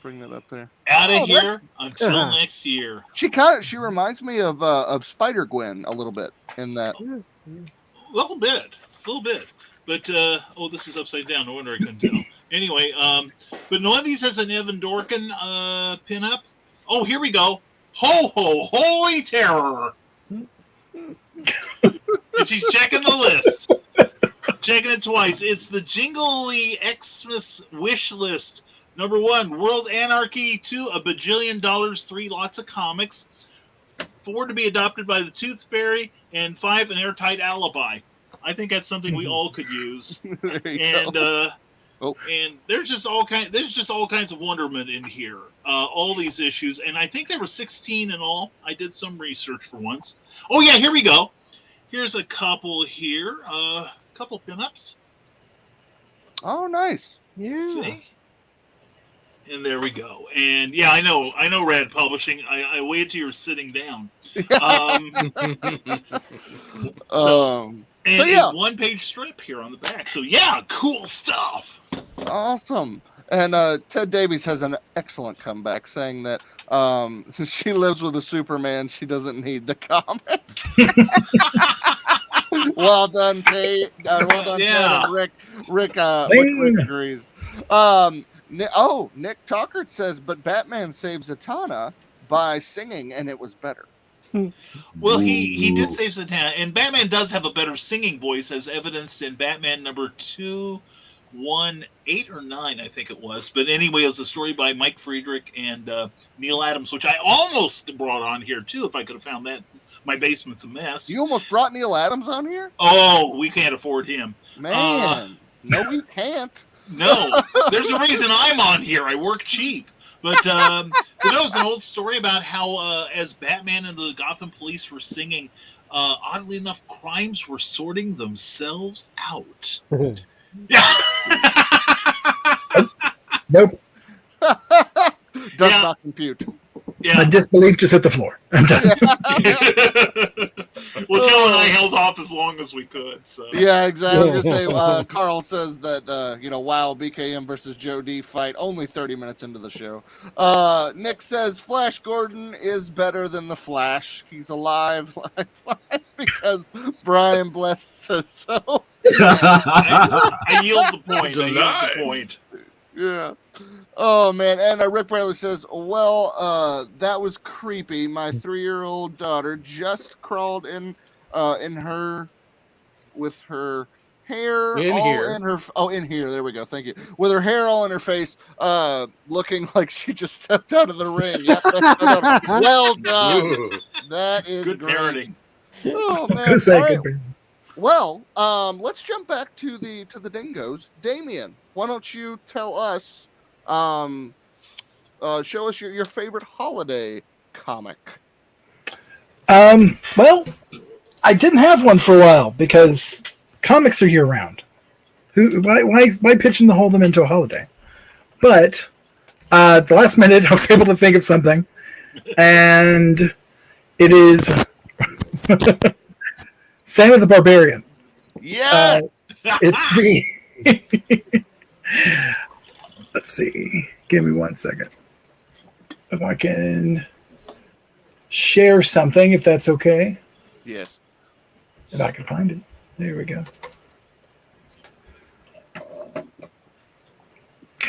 bring that up there. Out of here until next year. She reminds me of Spider-Gwen a little bit in that. A little bit. But, this is upside down. No wonder I couldn't tell. Anyway, but one of these has an Evan Dorkin pinup. Oh, here we go. Ho, ho, holy terror. And she's checking the list. Checking it twice. It's the Jingley Xmas wish list. Number 1, World Anarchy. 2, $1 bajillion. 3, lots of comics. 4, to be adopted by the Tooth Fairy. And 5, an airtight alibi. I think that's something we all could use. And there's just all kinds of wonderment in here. All these issues, and I think there were 16 in all. I did some research for once. Oh yeah, here we go. Here's a couple here. Couple pinups. Oh, nice. Yeah. See? And there we go. And yeah, I know. Rad Publishing. I waited till you were sitting down. And a one-page strip here on the back. So yeah, cool stuff. Awesome. And Ted Davies has an excellent comeback saying that she lives with a Superman. She doesn't need the comic. Well done, Tate. Well done, yeah. Ted. Rick agrees. Nick Talkert says, but Batman saves Zatanna by singing, and it was better. Well, he did save Zatanna, and Batman does have a better singing voice, as evidenced in Batman number 218 or 9, I think it was. But anyway, it was a story by Mike Friedrich and Neil Adams, which I almost brought on here too, if I could have found that. My basement's a mess. You almost brought Neil Adams on here? Oh, we can't afford him, man. No, we can't. No, there's a reason I'm on here. I work cheap. But it was an old story about how, as Batman and the Gotham police were singing, oddly enough, crimes were sorting themselves out. Yeah. Nope. Does Yeah. not compute. My disbelief just hit the floor. I'm done. Well, Joe and I held off as long as we could. So. Yeah, exactly. I was gonna say, Carl says that wow, BKM versus Joe D fight only 30 minutes into the show. Nick says Flash Gordon is better than the Flash. He's alive, because Brian Bless says so. I yield the point. Yeah. Oh man, and Rick Bradley says, "Well, that was creepy. My 3-year-old daughter just crawled in her with her hair In all here. in her. Oh, in here. There we go. Thank you. With her hair all in her face, looking like she just stepped out of the ring. Yep, well done. Ooh. That is Good great. parenting. Oh I was man. gonna say, All right. good. Well, let's jump back to the dingoes. Damien, why don't you tell us, show us your favorite holiday comic? Well, I didn't have one for a while because comics are year round. Why pitch and hold them into a holiday? But at the last minute, I was able to think of something, and it is Santa the Barbarian. Yeah. It's the let's see. Give me 1 second. If I can share something, if that's okay. Yes. If I can find it. There we go.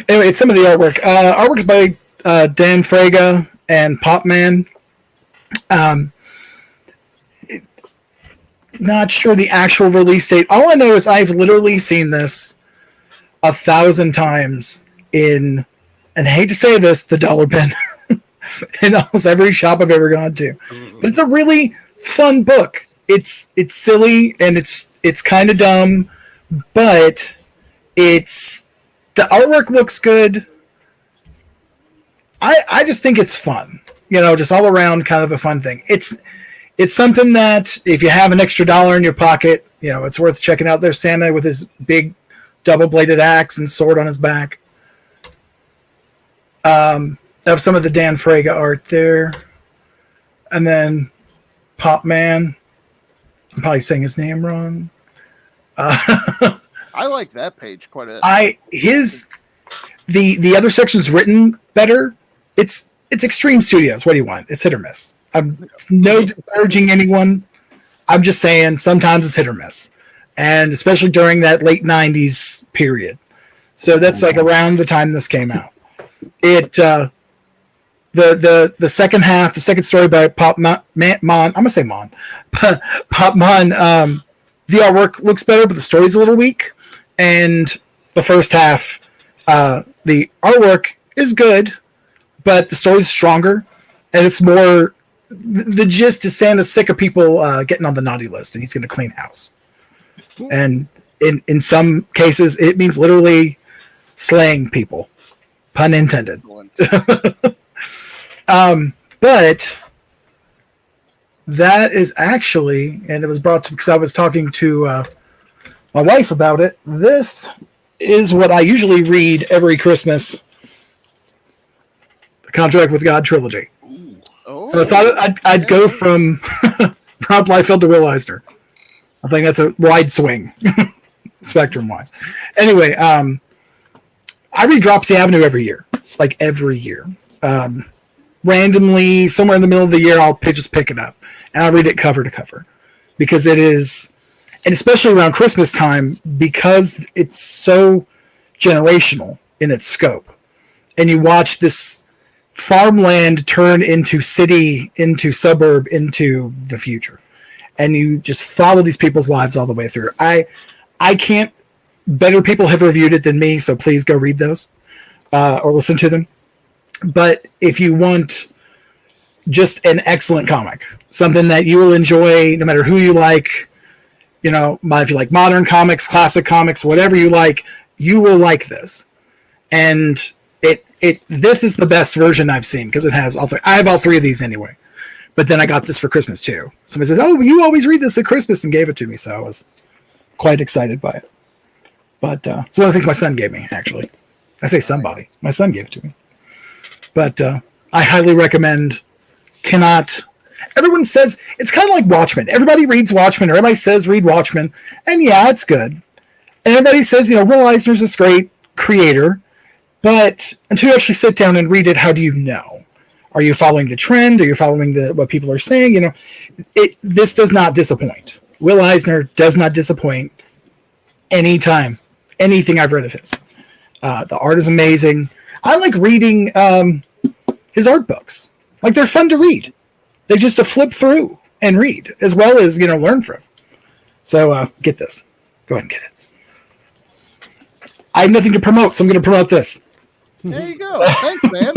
Anyway, it's some of the artwork. Artwork's by Dan Fraga and Popman. Not sure the actual release date. All I know is I've literally seen this 1,000 times in, and I hate to say this, the dollar bin. In almost every shop I've ever gone to. But it's a really fun book. It's silly and it's kind of dumb, but the artwork looks good. I just think it's fun. Just all around kind of a fun thing. It's something that if you have an extra $1 in your pocket, it's worth checking out. There's Santa with his big double-bladed axe and sword on his back. Have some of the Dan Fraga art there. And then Popman. I'm probably saying his name wrong. I like that page quite a the other section's written better. It's Extreme Studios. What do you want? It's hit or miss. I'm no disparaging anyone. I'm just saying sometimes it's hit or miss. And especially during that late 90s period. So that's like around the time this came out. The second half, the second story by Popman, I'm gonna say Mon, Popman. The artwork looks better, but the story's a little weak. And the first half, the artwork is good, but the story's stronger, and it's more. The gist is Santa's sick of people getting on the naughty list, and he's going to clean house. And in some cases, it means literally slaying people, pun intended. But that is actually, and it was brought to because I was talking to my wife about it. This is what I usually read every Christmas. The Contract with God trilogy. Oh, So I thought I'd go from Rob Liefeld to Will Eisner. I think that's a wide swing, spectrum-wise. Anyway, I read Dropsy Avenue every year. Like every year. Randomly, somewhere in the middle of the year, I'll just pick it up. And I'll read it cover to cover. Because it is, and especially around Christmas time, because it's so generational in its scope. And you watch this farmland turn into city, into suburb, into the future. And you just follow these people's lives all the way through. I can't, better people have reviewed it than me, so please go read those or listen to them. But if you want just an excellent comic, something that you will enjoy no matter who you like, if you like modern comics, classic comics, whatever you like, you will like this. And this is the best version I've seen because it has all three. I have all three of these anyway. But then I got this for Christmas too. Somebody says, "Oh, you always read this at Christmas," and gave it to me, so I was quite excited by it. But it's one of the things my son gave me, actually. I say somebody. My son gave it to me. But I highly recommend. Everyone says it's kind of like Watchmen. Everybody reads Watchmen, or everybody says read Watchmen, and yeah, it's good. And everybody says, Will Eisner's this great creator, but until you actually sit down and read it, how do you know? Are you following the trend? Are you following what people are saying? This does not disappoint. Will Eisner does not disappoint anytime. Anything I've read of his. The art is amazing. I like reading his art books. Like, they're fun to read. They just to flip through and read, as well as, learn from. So get this. Go ahead and get it. I have nothing to promote, so I'm going to promote this. There you go. Thanks, man.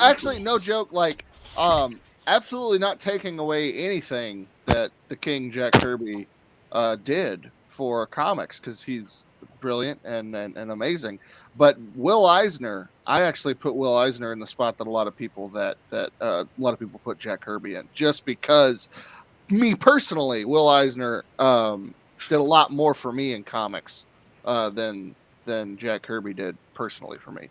Actually, no joke. Like, absolutely not taking away anything that the King Jack Kirby did for comics, because he's brilliant and amazing. But Will Eisner, I actually put Will Eisner in the spot that a lot of people put Jack Kirby in, just because me personally, Will Eisner did a lot more for me in comics than Jack Kirby did personally for me.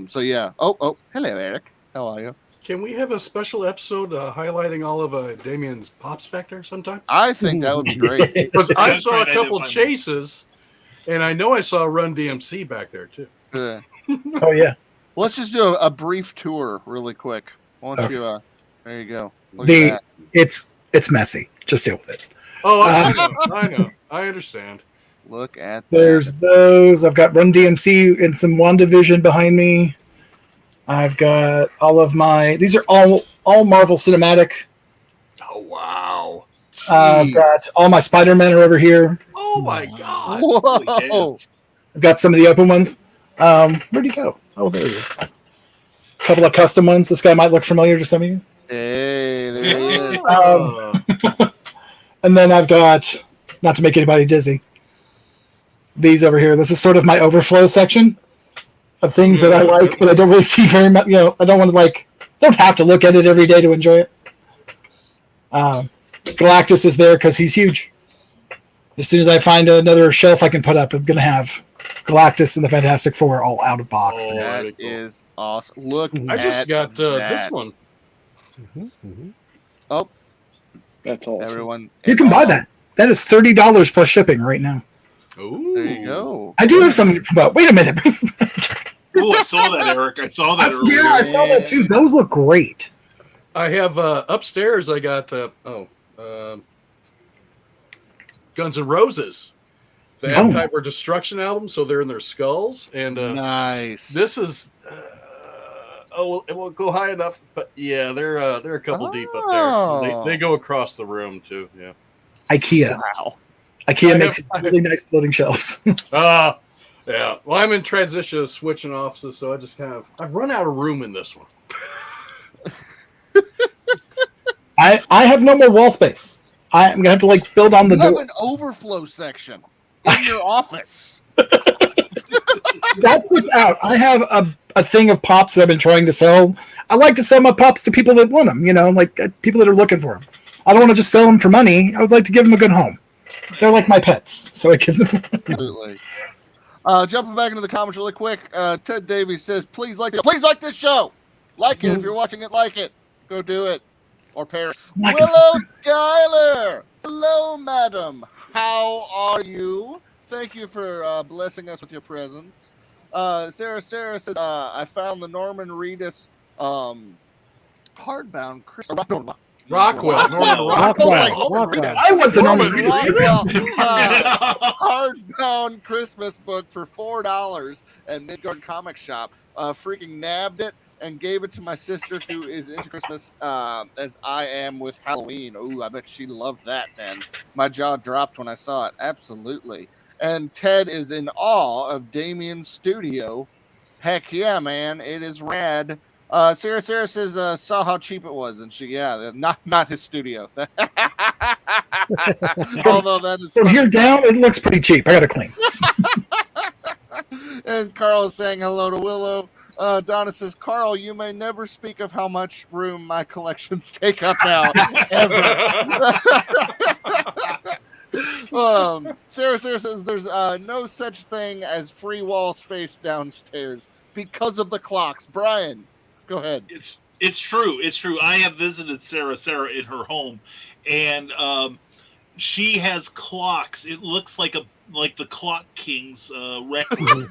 So yeah. Oh, hello, Eric. How are you? Can we have a special episode highlighting all of Damien's pops back there sometime? I think that would be great. Because I saw a couple chases, and I know I saw Run DMC back there too. Oh yeah. Let's just do a brief tour really quick. Why don't you? There you go. It's messy. Just deal with it. Oh, I know. I understand. Look at There's those. I've got Run DMC and some WandaVision behind me. I've got all of my. These are all Marvel Cinematic. Oh wow! I've got all my Spider-Man are over here. Oh my god! Whoa! I've got some of the open ones. Where'd he go? Oh, there he is. A couple of custom ones. This guy might look familiar to some of you. Hey, there he is. And then I've got, not to make anybody dizzy, these over here. This is sort of my overflow section of things that I like, but I don't really see very much. I don't want to don't have to look at it every day to enjoy it. Galactus is there because he's huge. As soon as I find another shelf I can put up, I'm going to have Galactus and the Fantastic Four all out of box. Oh, that is awesome. Look, I just got this one. Oh, that's awesome. Everyone, you can buy that. That is $30 plus shipping right now. Ooh. There you go. I do have something to promote. Wait a minute. Oh, I saw that, Eric. I saw that earlier. Yeah, I saw that too. Those look great. I have upstairs. I got Guns N' Roses, the Appetite for Destruction album. So they're in their skulls, and nice. This is it won't go high enough, but yeah, they're a couple deep up there. They go across the room too. Yeah. IKEA. Wow. IKEA makes really nice floating shelves. Yeah. Well, I'm in transition of switching offices, so I've run out of room in this one. I have no more wall space. I'm gonna have to build on the door. You have an overflow section in your office. That's what's out. I have a thing of pops that I've been trying to sell. I like to sell my pops to people that want them. People that are looking for them. I don't want to just sell them for money. I would like to give them a good home. They're like my pets, so I give them. Absolutely. Jumping back into the comments really quick. Ted Davies says, "Please like this show. Like it if you're watching it. Like it. Go do it, or perish." Willow Schuyler. Hello, madam. How are you? Thank you for blessing us with your presence. Sarah says, "I found the Norman Reedus hardbound Rockwell. I want the Norman Reedus hardbound Christmas book for $4 at Midgard Comic Shop. Freaking nabbed it and gave it to my sister, who is into Christmas as I am with Halloween. Ooh, I bet she loved that, man. My jaw dropped when I saw it. Absolutely. And Ted is in awe of Damien's studio. Heck yeah, man. It is rad. Sarah says, saw how cheap it was, and not his studio. Although that is from here down, it looks pretty cheap. I got to clean. And Carl is saying hello to Willow. Donna says, Carl, you may never speak of how much room my collections take up now, ever. Sarah says, there's no such thing as free wall space downstairs because of the clocks. Brian, go ahead. It's true. It's true. I have visited Sarah in her home, and she has clocks. It looks like the Clock King's record.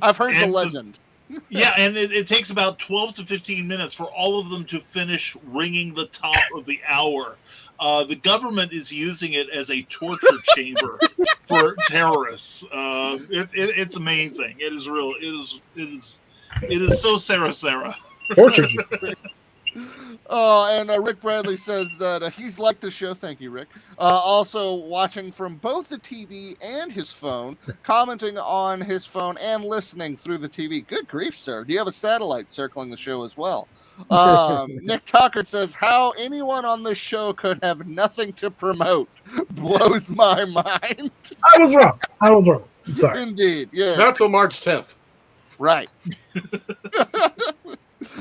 I've heard the legend. Yeah, and it takes about 12 to 15 minutes for all of them to finish ringing the top of the hour. The government is using it as a torture chamber for terrorists. It's amazing. It is real. It is so Sarah. Torture. And Rick Bradley says that he's liked the show. Thank you, Rick. Also watching from both the TV and his phone, commenting on his phone and listening through the TV. Good grief, sir. Do you have a satellite circling the show as well? Nick Tucker says, how anyone on this show could have nothing to promote blows my mind. I was wrong. I'm sorry. Indeed, yeah. Not till March 10th. Right.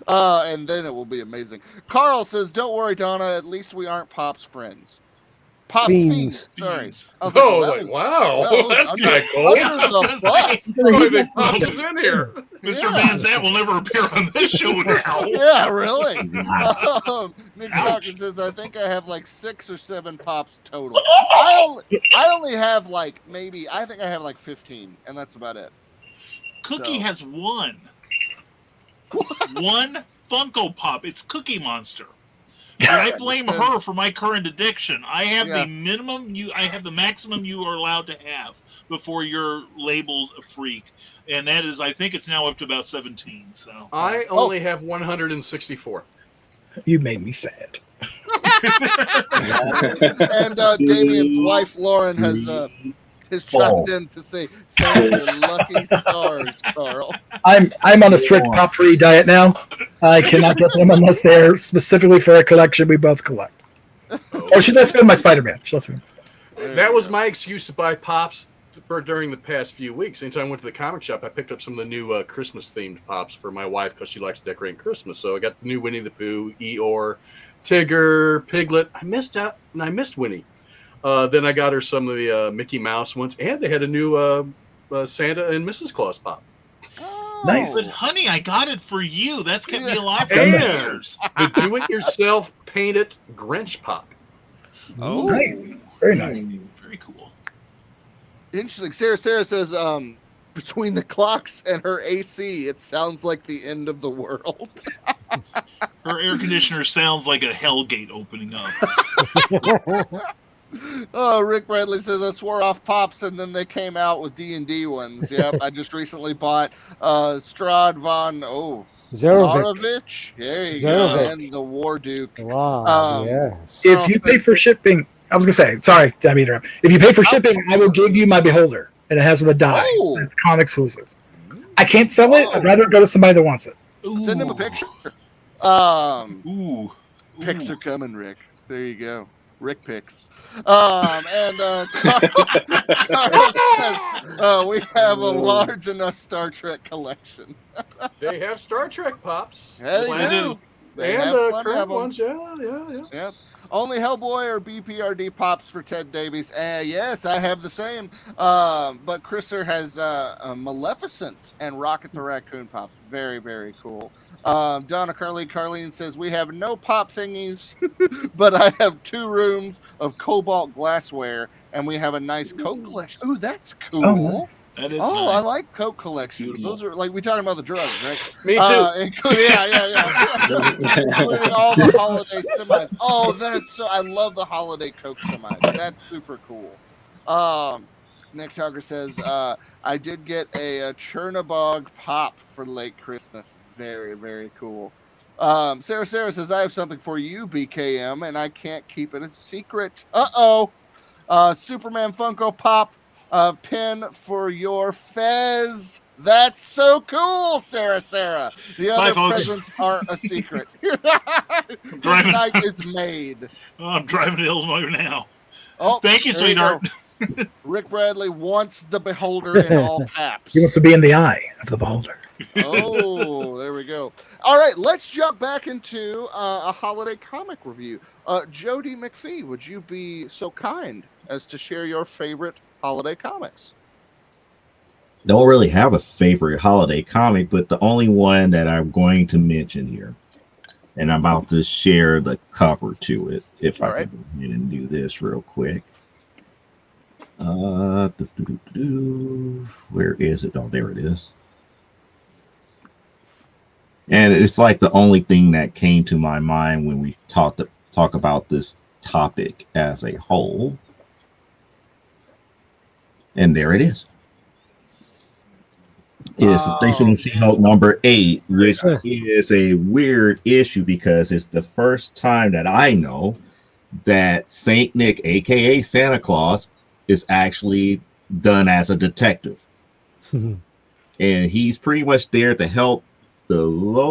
And then it will be amazing. Carl says, don't worry, Donna. At least we aren't Pop's friends. Pop's fiends. Sorry. Wow. That's kind of cool. The bus. Pops is in here. Mr. Van Zandt will never appear on this show now. Yeah, really? Nick Dawkins says, I think I have like 6 or 7 Pops total. I only have I think I have like 15, and that's about it. Cookie has one. One Funko Pop. It's Cookie Monster. And I blame her for my current addiction. I have the minimum I have the maximum you are allowed to have before you're labeled a freak. And that is, I think it's now up to about 17. So I only have 164. You made me sad. And Damien's wife Lauren has chimed in to say, thank your lucky stars, Carl. I'm on a strict pop-free diet now. I cannot get them unless they're specifically for a collection we both collect. Or she lets me in my Spider-Man. That was my excuse to buy Pops during the past few weeks. Anytime I went to the comic shop, I picked up some of the new Christmas-themed Pops for my wife because she likes to decorate Christmas. So I got the new Winnie the Pooh, Eeyore, Tigger, Piglet. I missed Winnie. Then I got her some of the Mickey Mouse ones, and they had a new Santa and Mrs. Claus Pop. Nice. But honey, I got it for you. That's kept me alive for And years. the do-it-yourself painted Grinch Pop. Oh, nice. Very nice. Very cool. Interesting. Sarah says, between the clocks and her AC, it sounds like the end of the world. Her air conditioner sounds like a Hellgate opening up. Oh, Rick Bradley says, I swore off Pops, and then they came out with D&D ones. Yep, I just recently bought Strad von Zarovich. There you go. And the War Duke. Wow, yes. If you pay for shipping, I was going to say, sorry, I mean, if you pay for shipping, I will give you my Beholder, and it has with a die. Oh. It's con exclusive. I can't sell it. I'd rather go to somebody that wants it. Send him a picture. Pics are coming, Rick. There you go. Rick picks. And Carl says, we have a large enough Star Trek collection. They have Star Trek Pops. Yeah, they do. They have plenty of current them. ones, yeah. Yep. Only Hellboy or BPRD Pops for Ted Davies. Yes, I have the same. But Chriser has Maleficent and Rocket the Raccoon Pops. Very, very cool. Donna Carleen says, we have no pop thingies, but I have 2 rooms of cobalt glassware, and we have a nice Coke collection. Ooh, that's cool. Oh, nice. That is Oh, nice. I like Coke collections. Beautiful. Those are like we talking about the drugs, right? Me too. Including all the holiday semis. Oh, that's so. I love the holiday Coke semis. That's super cool. Nick Tucker says, I did get a Chernobog Pop for late Christmas. Very, very cool. Sarah says, I have something for you, BKM, and I can't keep it a secret. Superman Funko Pop pin for your Fez. That's so cool, Sarah. The other presents aren't a secret. This night is made. Oh, I'm driving to Illinois now. Oh, thank you, there sweetheart. Rick Bradley wants the Beholder in all caps. He wants to be in the eye of the Beholder. Oh, there we go. All right, let's jump back into a holiday comic review. D Mcphee, would you be so kind as to share your favorite holiday comics? Don't really have a favorite holiday comic, but the only one that I'm going to mention here, and I'm about to share the cover to it, if I can go ahead and do this real quick. Where is it? Oh, there it is. And it's like the only thing that came to my mind when we talk about this topic as a whole. And there it is. It is Sensational She-Hulk number 8, which is a weird issue because it's the first time that I know that Saint Nick, aka Santa Claus, is actually done as a detective. And he's pretty much there to help the lowly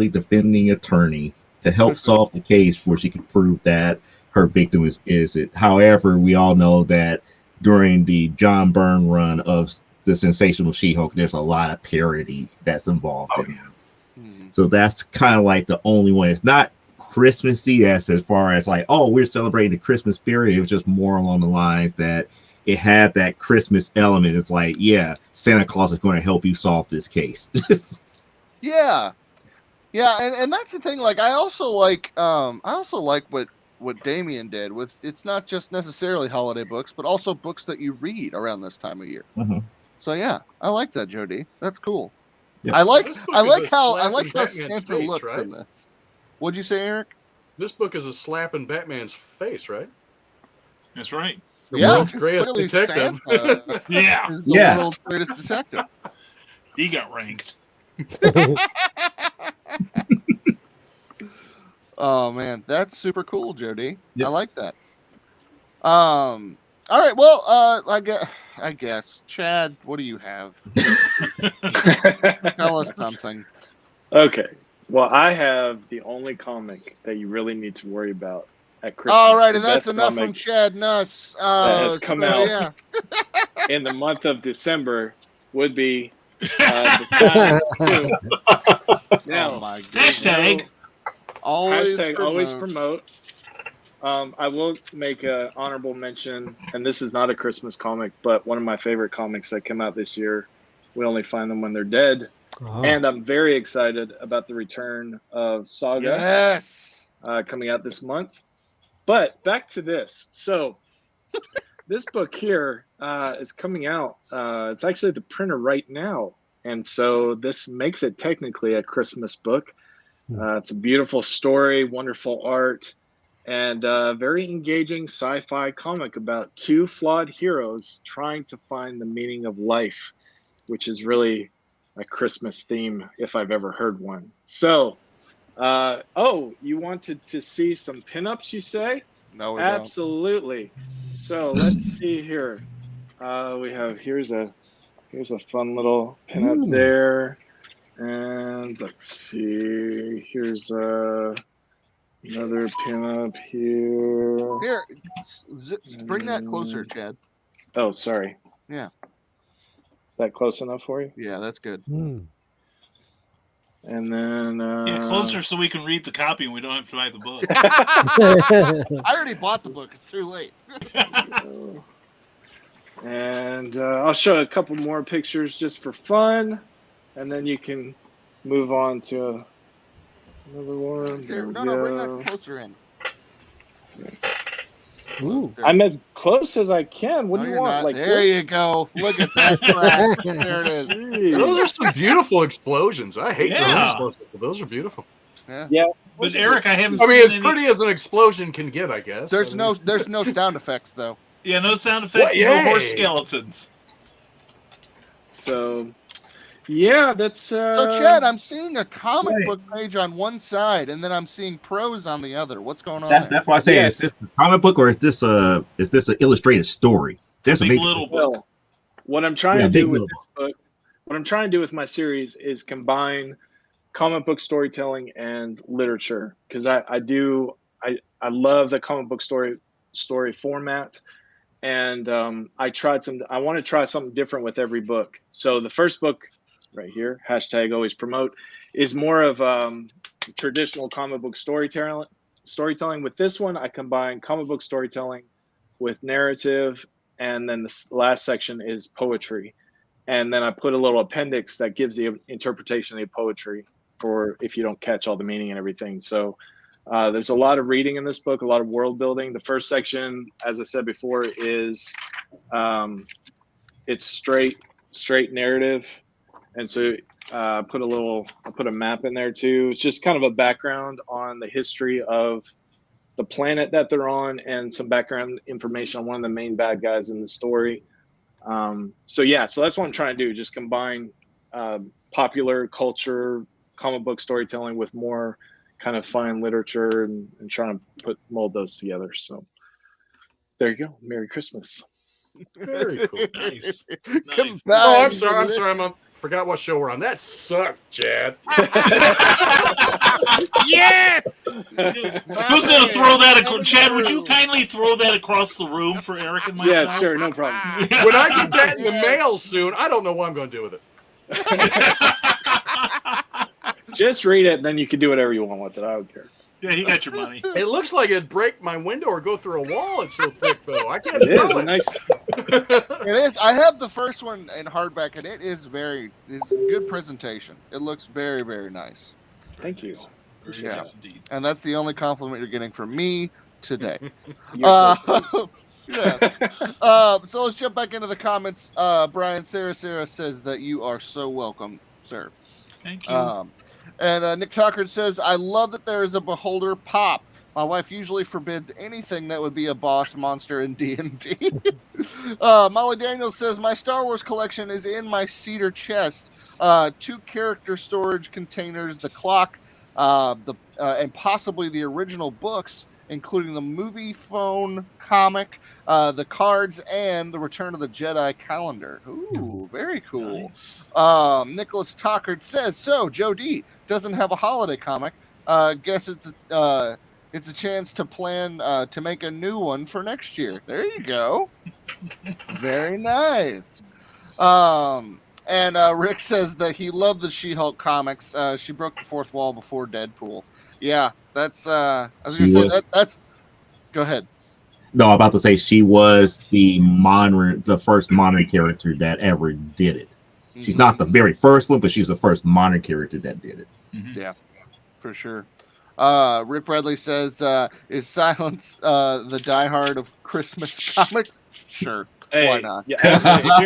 defending attorney to help solve the case before she can prove that her victim is innocent. However, we all know that during the John Byrne run of the Sensational She-Hulk, there's a lot of parody that's involved in it. So that's kind of like the only one. It's not Christmassy as far as like, oh, we're celebrating the Christmas spirit. It was just more along the lines that it had that Christmas element. It's like, yeah, Santa Claus is going to help you solve this case. Yeah, and that's the thing. Like, I also like what Damien did with. It's not just necessarily holiday books, but also books that you read around this time of year. So yeah, I like that, Jody. That's cool. Yep. I like how Batman's Santa face, looks right? in this. What'd you say, Eric? This book is a slap in Batman's face, right? That's right. The Yeah, world's greatest clearly detective. Santa Yeah. is the Yes. world's greatest detective. He got ranked. Oh man, that's super cool, Jody. Yep. I like that. All right, well, I guess, Chad, what do you have? Tell us something. Okay. Well, I have the only comic that you really need to worry about at Christmas. All right, The and that's best enough from comic Chad Nuss. that has come out Yeah. in the month of December would be the Silent Clue. Now, Oh my goodness. Hashtag. always promote. I will make an honorable mention, and this is not a Christmas comic, but one of my favorite comics that came out this year. We only find them when they're dead. And I'm very excited about the return of Saga. Yes. Coming out this month. But back to this. So this book here is coming out. It's actually at the printer right now. And so this makes it technically a Christmas book. It's a beautiful story, wonderful art, and very engaging sci-fi comic about two flawed heroes trying to find the meaning of life, which is really a Christmas theme if I've ever heard one. So, you wanted to see some pinups, you say? No, we Absolutely. So let's see here. We have here's a fun little pinup there, and let's see. Here's another pinup here. Here, bring that closer, Chad. Oh, sorry. Yeah. Is that close enough for you? Yeah, that's good. And then Yeah, closer so we can read the copy and we don't have to buy the book. I already bought the book. It's too late. And I'll show a couple more pictures just for fun, and then you can move on to another one. Here, no, bring that closer in. Ooh. I'm as close as I can. What do you you're want? not. Like there this? you go. Look at that crack. There it is. Jeez. Those are some beautiful explosions. I hate Yeah. those explosives, but those are beautiful. Yeah. But Eric, I haven't I mean, seen as any... pretty as an explosion can get, I guess. There's I mean, no sound effects though. Yeah, no sound effects, What? no Yay. horse skeletons. So, yeah, that's. So Chad, I'm seeing a comic book page on one side, and then I'm seeing prose on the other. What's going on there? That's why I say, Yes. is this a comic book or is this an illustrated story? There's a Big big little book. Well, what I'm trying Yeah, to big do with little this book, what I'm trying to do with my series is combine comic book storytelling and literature, because I love the comic book story format, and I want to try something different with every book. So the first book right here, hashtag always promote, is more of traditional comic book storytelling. With this one, I combine comic book storytelling with narrative, and then the last section is poetry. And then I put a little appendix that gives the interpretation of the poetry for if you don't catch all the meaning and everything. So there's a lot of reading in this book, a lot of world building. The first section, as I said before, is it's straight narrative. And so I put a map in there too. It's just kind of a background on the history of the planet that they're on and some background information on one of the main bad guys in the story. So that's what I'm trying to do. Just combine popular culture, comic book storytelling with more kind of fine literature and trying to mold those together. So there you go. Merry Christmas. Very cool. Nice. Oh, I'm sorry. I forgot what show we're on. That sucked, Chad. Yes! Who's going to throw that? Chad, would you kindly throw that across the room for Eric and myself? Yeah, sure. No problem. When I get that in the mail soon, I don't know what I'm going to do with it. Just read it, and then you can do whatever you want with it. I don't care. Yeah, he got your money. It looks like it'd break my window or go through a wall. It's so thick, though. I can't It throw is it. nice. It is. I have the first one in hardback, and it's a good presentation. It looks very, very nice. Thank you. Very Yeah. nice indeed. And that's the only compliment you're getting from me today. You're so sweet. Yeah. So let's jump back into the comments. Brian, Sarah says that you are so welcome, sir. Thank you. And Nick Tucker says, I love that there is a beholder pop. My wife usually forbids anything that would be a boss monster in D&D. Molly Daniels says, my Star Wars collection is in my cedar chest. 2 character storage containers, the clock, and possibly the original books, including the movie phone comic, the cards, and the Return of the Jedi calendar. Ooh, very cool. Nice. Nicholas Tockard says, so Joe D doesn't have a holiday comic. Guess it's a chance to plan to make a new one for next year. There you go. Very nice. And Rick says that he loved the She-Hulk comics. She broke the fourth wall before Deadpool. Yeah, that's I was gonna say that's go ahead. No, I'm about to say she was the first modern character that ever did it. She's not the very first one, but she's the first modern character that did it. Mm-hmm. Yeah, for sure. Rick Bradley says, is Silence the diehard of Christmas comics? Sure. Hey, Why not? Yeah, absolutely.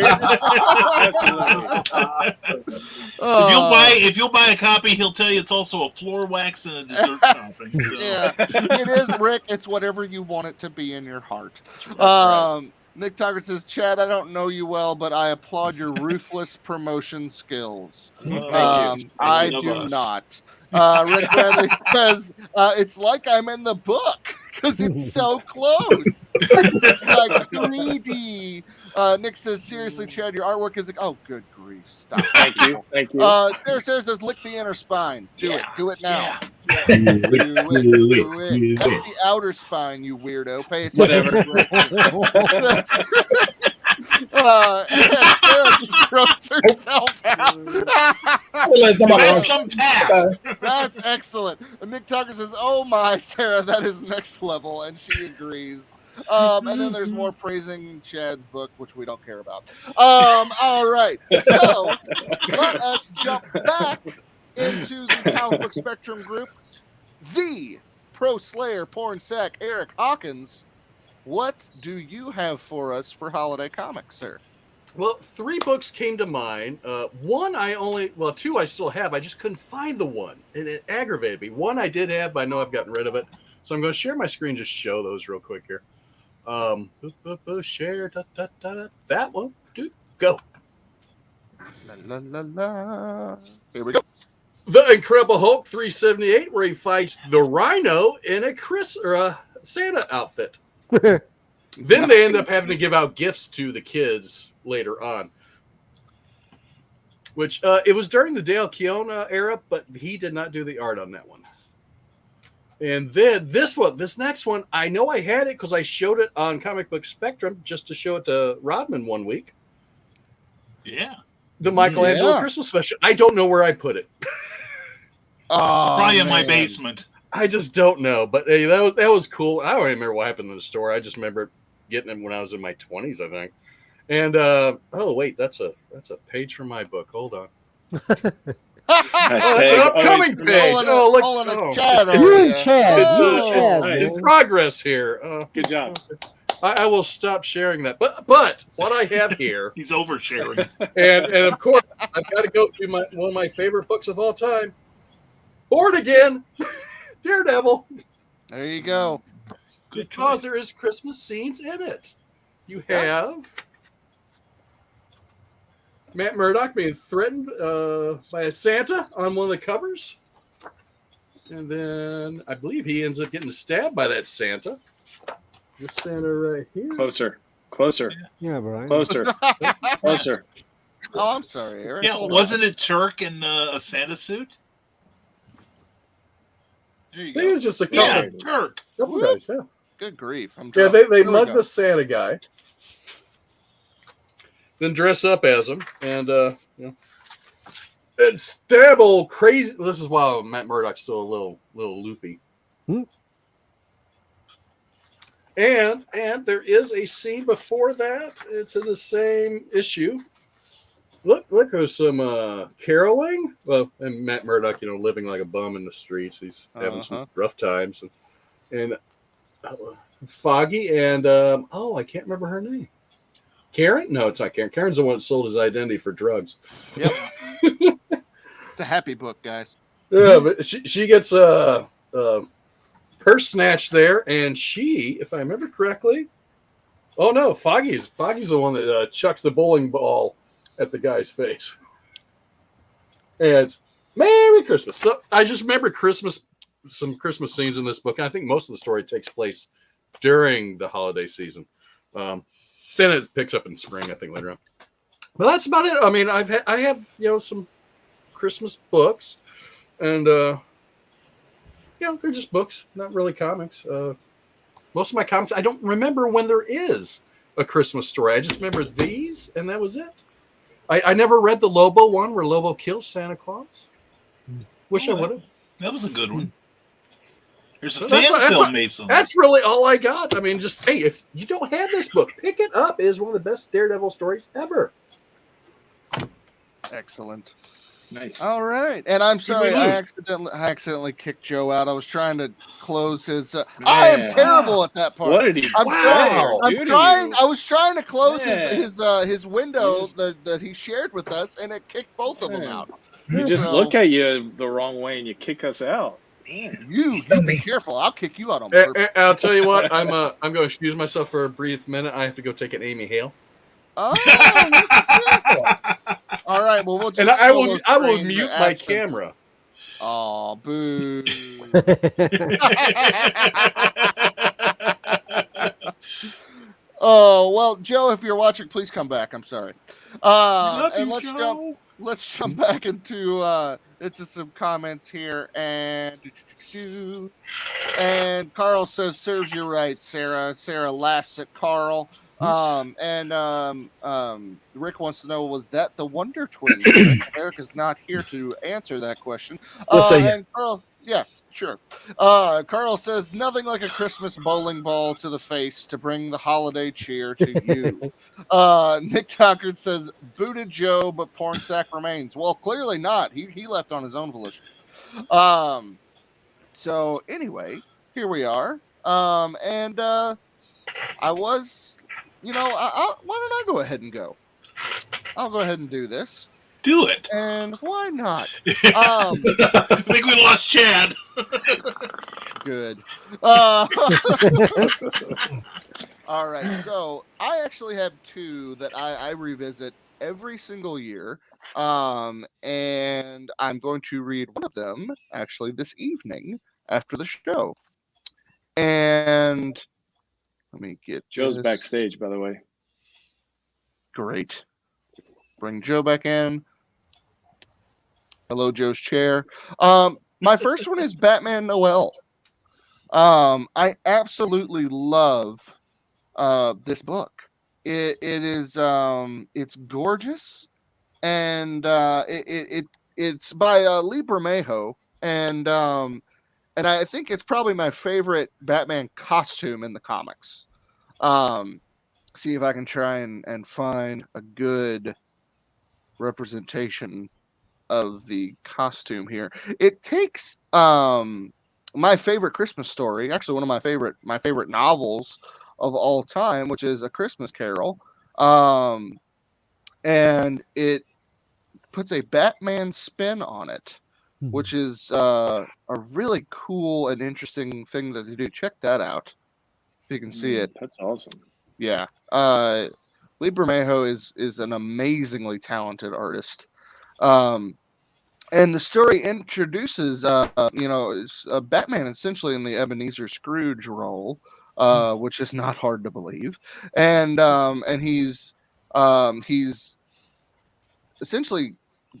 If you'll buy a copy, he'll tell you it's also a floor wax and a dessert topping. So. Yeah, it is, Rick. It's whatever you want it to be in your heart. Right. Nick Tucker says, Chad, I don't know you well, but I applaud your ruthless promotion skills. I do not. Rick Bradley says, it's like I'm in the book because it's so close. It's like 3D. Nick says, seriously, Chad, your artwork is like, oh, good grief. Stop. Thank you. Sarah says, lick the inner spine. Do it now. Do Do it. it. That's the outer spine, you weirdo. Pay attention. Whatever. Sarah just grows herself out. That's some tap. That's excellent. Nick Tucker says, oh my, Sarah, that is next level. And she agrees. And then there's more praising Chad's book, which we don't care about. All right. So let us jump back into the comic book spectrum group. The Pro Slayer Porn Sack, Eric Hawkins. What do you have for us for holiday comics, sir? Well, 3 books came to mind. Two I still have. I just couldn't find the one, and it aggravated me. One I did have, but I know I've gotten rid of it. So I'm going to share my screen, just show those real quick here. Share, that one. Dude, go. La, la, la, la. Here we go. The Incredible Hulk 378, where he fights the Rhino in a Santa outfit. Then they end up having to give out gifts to the kids later on. Which, it was during the Dale Keown era, but he did not do the art on that one. And then this next one, I know I had it because I showed it on Comic Book Spectrum just to show it to Rodman one week. Yeah. The Michelangelo Christmas special. I don't know where I put it. Probably in my basement. I just don't know. But hey, that was cool. I don't even remember what happened in the store. I just remember getting it when I was in my 20s, I think. And oh wait, that's a page from my book. Hold on. That's an upcoming page. Oh, look. Oh, You're in Chad. It's in progress here. Good job. I will stop sharing that. But what I have here. He's oversharing. And of course, I've got to go through one of my favorite books of all time. Born Again. Daredevil. There you go. Because there is Christmas scenes in it. You have Matt Murdock being threatened by a Santa on one of the covers. And then I believe he ends up getting stabbed by that Santa. This Santa right here. Closer. Yeah, Brian. Closer. Oh, I'm sorry, Eric. Yeah, wasn't it Turk in a Santa suit? There you I think it go. was just a Yeah, couple. Turk. Couple guys, yeah. Good grief. I'm Yeah, drunk. they mug the Santa guy. Then dress up as him and and stab old crazy. This is why Matt Murdock's still a little loopy. And there is a scene before that. It's in the same issue. Look, there's some caroling. Well, and Matt Murdock, living like a bum in the streets. He's having some rough times. And Foggy and I can't remember her name. Karen? No, it's not Karen. Karen's the one that sold his identity for drugs. Yep. It's a happy book, guys. Yeah, but she gets purse snatched there, and she, if I remember correctly, oh no, Foggy's the one that chucks the bowling ball at the guy's face. And it's Merry Christmas. So I just remember some Christmas scenes in this book. And I think most of the story takes place during the holiday season. Then it picks up in spring, I think, later on. But that's about it. I mean, I have some Christmas books, and they're just books, not really comics. Most of my comics, I don't remember when there is a Christmas story. I just remember these, and that was it. I never read the Lobo one where Lobo kills Santa Claus. Wish I would have. That was a good one. There's a That's fan film made some. That's really all I got. I mean, just, hey, if you don't have this book, pick it up. It is one of the best Daredevil stories ever. Excellent. Nice. All right. And I'm sorry, I accidentally kicked Joe out. I was trying to close his. I am terrible at that part. What did he I'm say? trying. I was trying to close his window that he shared with us, and it kicked both of them out. We just look at you the wrong way, and you kick us out. Man. You be careful. I'll kick you out on purpose. I'll tell you what. I'm going to excuse myself for a brief minute. I have to go take an Amy Hale. Oh, look at this. All right. Well, we'll just. And I will mute my camera. Oh, boo. Oh, well, Joe, if you're watching, please come back. I'm sorry. And let's jump back into some comments here. And Carl says, serves you right, Sarah. Sarah laughs at Carl. Rick wants to know, was that the Wonder Twins? Eric is not here to answer that question. And Carl, yeah, sure. Carl says, nothing like a Christmas bowling ball to the face to bring the holiday cheer to you. Nick Tucker says, booted Joe, but porn sack remains. Well, clearly not. He left on his own volition. So anyway, here we are. I was, why don't I go ahead and go? I'll go ahead and do this. Do it. And why not? I think we lost Chad. Good. All right. So I actually have two that I revisit every single year. And I'm going to read one of them actually this evening after the show. And let me get Joe's this. backstage, by the way. Great. Bring Joe back in. Hello, Joe's chair. My first one is Batman Noel. I absolutely love this book. It's gorgeous, and it's by Lee Bermejo, and I think it's probably my favorite Batman costume in the comics. See if I can try and find a good representation of the costume here. It takes my favorite Christmas story, actually one of my favorite novels of all time, which is A Christmas Carol, and it puts a Batman spin on it, which is a really cool and interesting thing that they do. Check that out if you can see it. That's awesome. Yeah. Lee Bermejo is an amazingly talented artist. And the story introduces, Batman essentially in the Ebenezer Scrooge role, which is not hard to believe, and he's essentially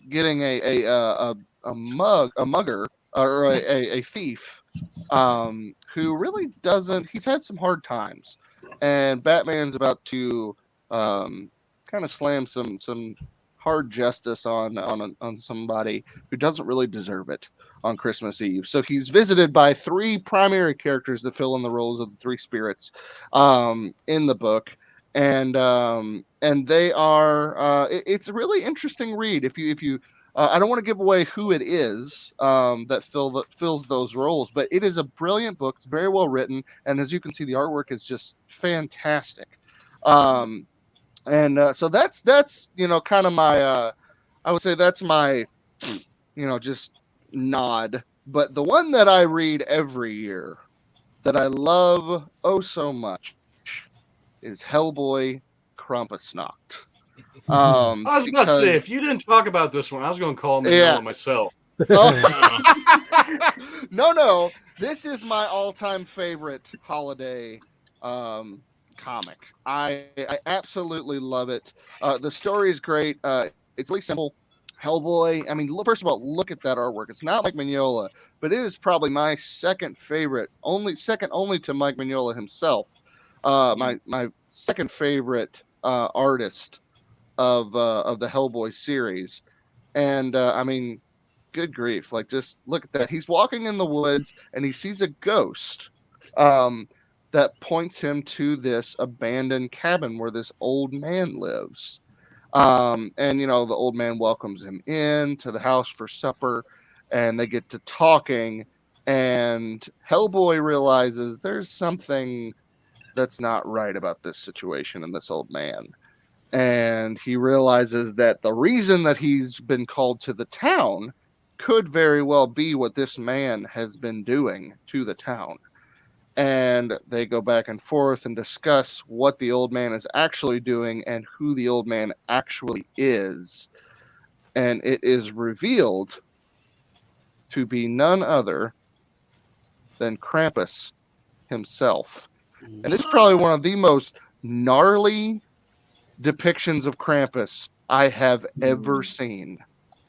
getting a mugger or a thief, who really doesn't. He's had some hard times, and Batman's about to kind of slam some hard justice on somebody who doesn't really deserve it on Christmas Eve. So he's visited by three primary characters that fill in the roles of the three spirits in the book, and they are it's a really interesting read. If you I don't want to give away who it is that fills those roles, but it is a brilliant book. It's very well written, and as you can see, the artwork is just fantastic. So that's kind of my I would say that's my just nod. But the one that I read every year that I love so much is Hellboy Krampusnacht. I was about to say, if you didn't talk about this one, I was going to call Mignola myself. No, this is my all-time favorite holiday comic. I absolutely love it. The story is great. It's really simple. Hellboy. I mean, first of all, look at that artwork. It's not like Mignola, but it is probably my second favorite, second only to Mike Mignola himself. My second favorite artist of the Hellboy series, and I mean, good grief! Like, just look at that. He's walking in the woods and he sees a ghost. That points him to this abandoned cabin where this old man lives. And the old man welcomes him in to the house for supper, and they get to talking, and Hellboy realizes there's something that's not right about this situation and this old man. And he realizes that the reason that he's been called to the town could very well be what this man has been doing to the town. And they go back and forth and discuss what the old man is actually doing and who the old man actually is. And it is revealed to be none other than Krampus himself. And this is probably one of the most gnarly depictions of Krampus I have ever seen.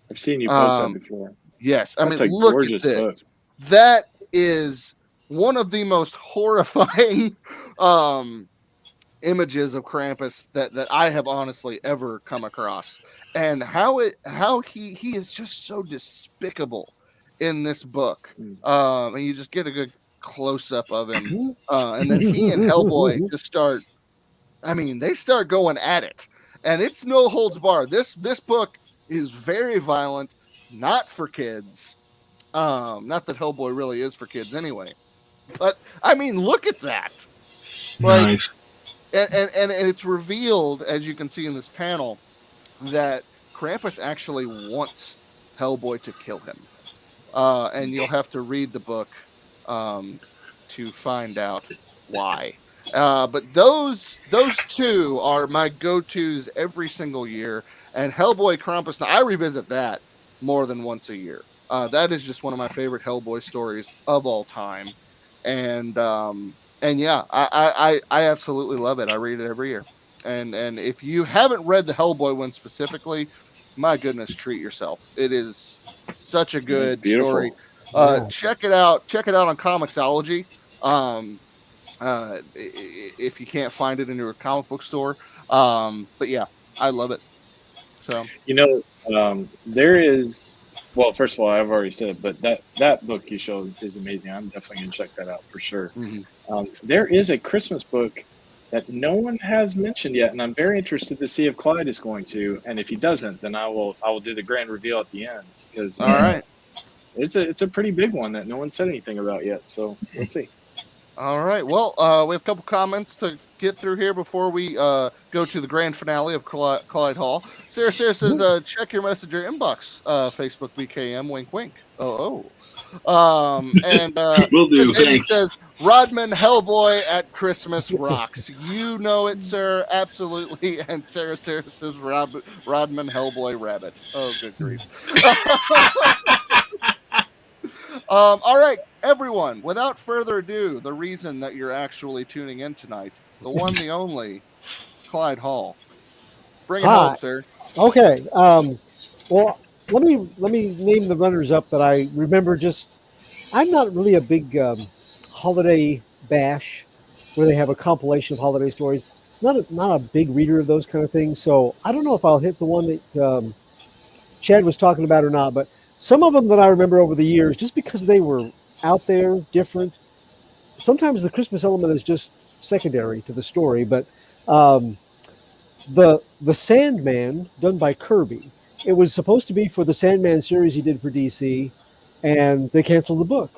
I've seen you post that before. Yes. I That's mean, a look gorgeous at this. book. That is one of the most horrifying images of Krampus that I have honestly ever come across. And how he is just so despicable in this book. And you just get a good close-up of him. And then he and Hellboy just start going at it. And it's no holds barred. This book is very violent, not for kids. Not that Hellboy really is for kids anyway. But I mean, look at that. Like, Nice. And it's revealed, as you can see in this panel, that Krampus actually wants Hellboy to kill him. And you'll have to read the book to find out why. But those two are my go-tos every single year. And Hellboy Krampus, now I revisit that more than once a year. That is just one of my favorite Hellboy stories of all time. And yeah, I absolutely love it. I read it every year. And if you haven't read the Hellboy one specifically, my goodness, treat yourself. It is such a good story. Check it out. Check it out on Comixology. If you can't find it in your comic book store. But yeah, I love it. So There is. Well, first of all, I've already said it, but that book you showed is amazing. I'm definitely going to check that out for sure. There is a Christmas book that no one has mentioned yet, and I'm very interested to see if Clyde is going to. And if he doesn't, then I will do the grand reveal at the end, because all right. It's a pretty big one that no one said anything about yet. So we'll see. All right. Well, we have a couple comments to get through here before we go to the grand finale of Clyde Hall. Sarah says, check your messenger inbox, Facebook BKM, wink, wink. And Will do. and he Thanks. says, Rodman Hellboy at Christmas rocks. You know it, sir. Absolutely. And Sarah says, Rodman Hellboy Rabbit. Oh, good grief. All right, everyone, without further ado, the reason that you're actually tuning in tonight, the one, the only, Clyde Hall. Bring it home, sir. Okay. Well, let me name the runners up that I remember. I'm not really a big holiday bash where they have a compilation of holiday stories. Not a big reader of those kind of things. So I don't know if I'll hit the one that Chad was talking about or not, but some of them that I remember over the years, just because they were out there, different. Sometimes the Christmas element is just secondary to the story, but the Sandman, done by Kirby, it was supposed to be for the Sandman series he did for DC, and they canceled the book.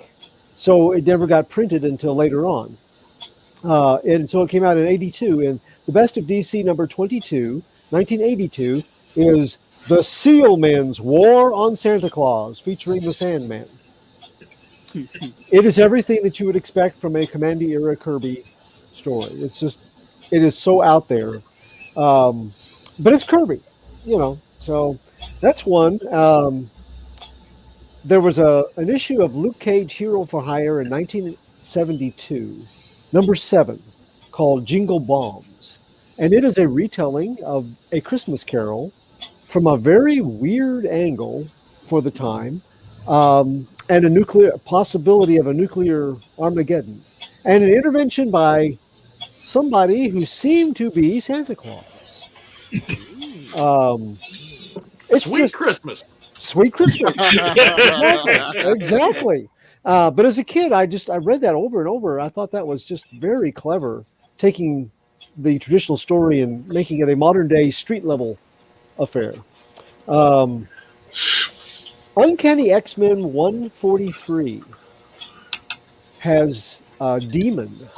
So it never got printed until later on. And so it came out in 82, and the Best of DC number 22, 1982, is The Sealman's War on Santa Claus, featuring the Sandman. It is everything that you would expect from a Commandy-era Kirby story. It is so out there. But it's Kirby, so that's one. There was an issue of Luke Cage Hero for Hire in 1972, number 7, called Jingle Bombs. And it is a retelling of A Christmas Carol from a very weird angle for the time, and a possibility of a nuclear Armageddon, and an intervention by somebody who seemed to be Santa Claus. It's Sweet Christmas. Sweet Christmas. Exactly. But as a kid, I read that over and over. I thought that was just very clever, taking the traditional story and making it a modern day street level affair. Uncanny X-Men 143 has Demon,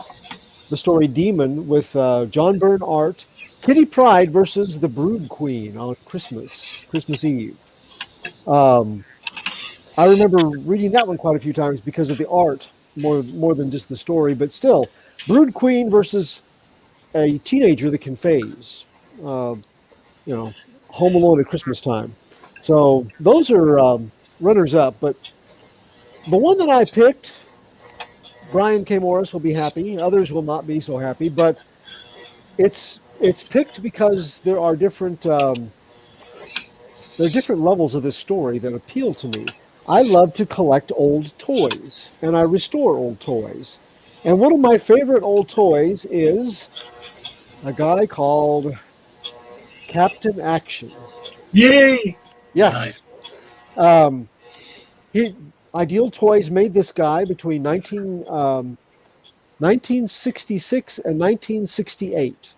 the story Demon, with John Byrne art, Kitty Pryde versus the Brood Queen on Christmas Eve. I remember reading that one quite a few times because of the art more than just the story, but still, Brood Queen versus a teenager that can phase, home alone at Christmas time. So those are runners up, but the one that I picked, Brian K. Morris will be happy, others will not be so happy, but it's picked because there are different levels of this story that appeal to me. I love to collect old toys, and I restore old toys. And one of my favorite old toys is a guy called Captain Action. Yay! Yes. Ideal Toys made this guy between 1966 and 1968.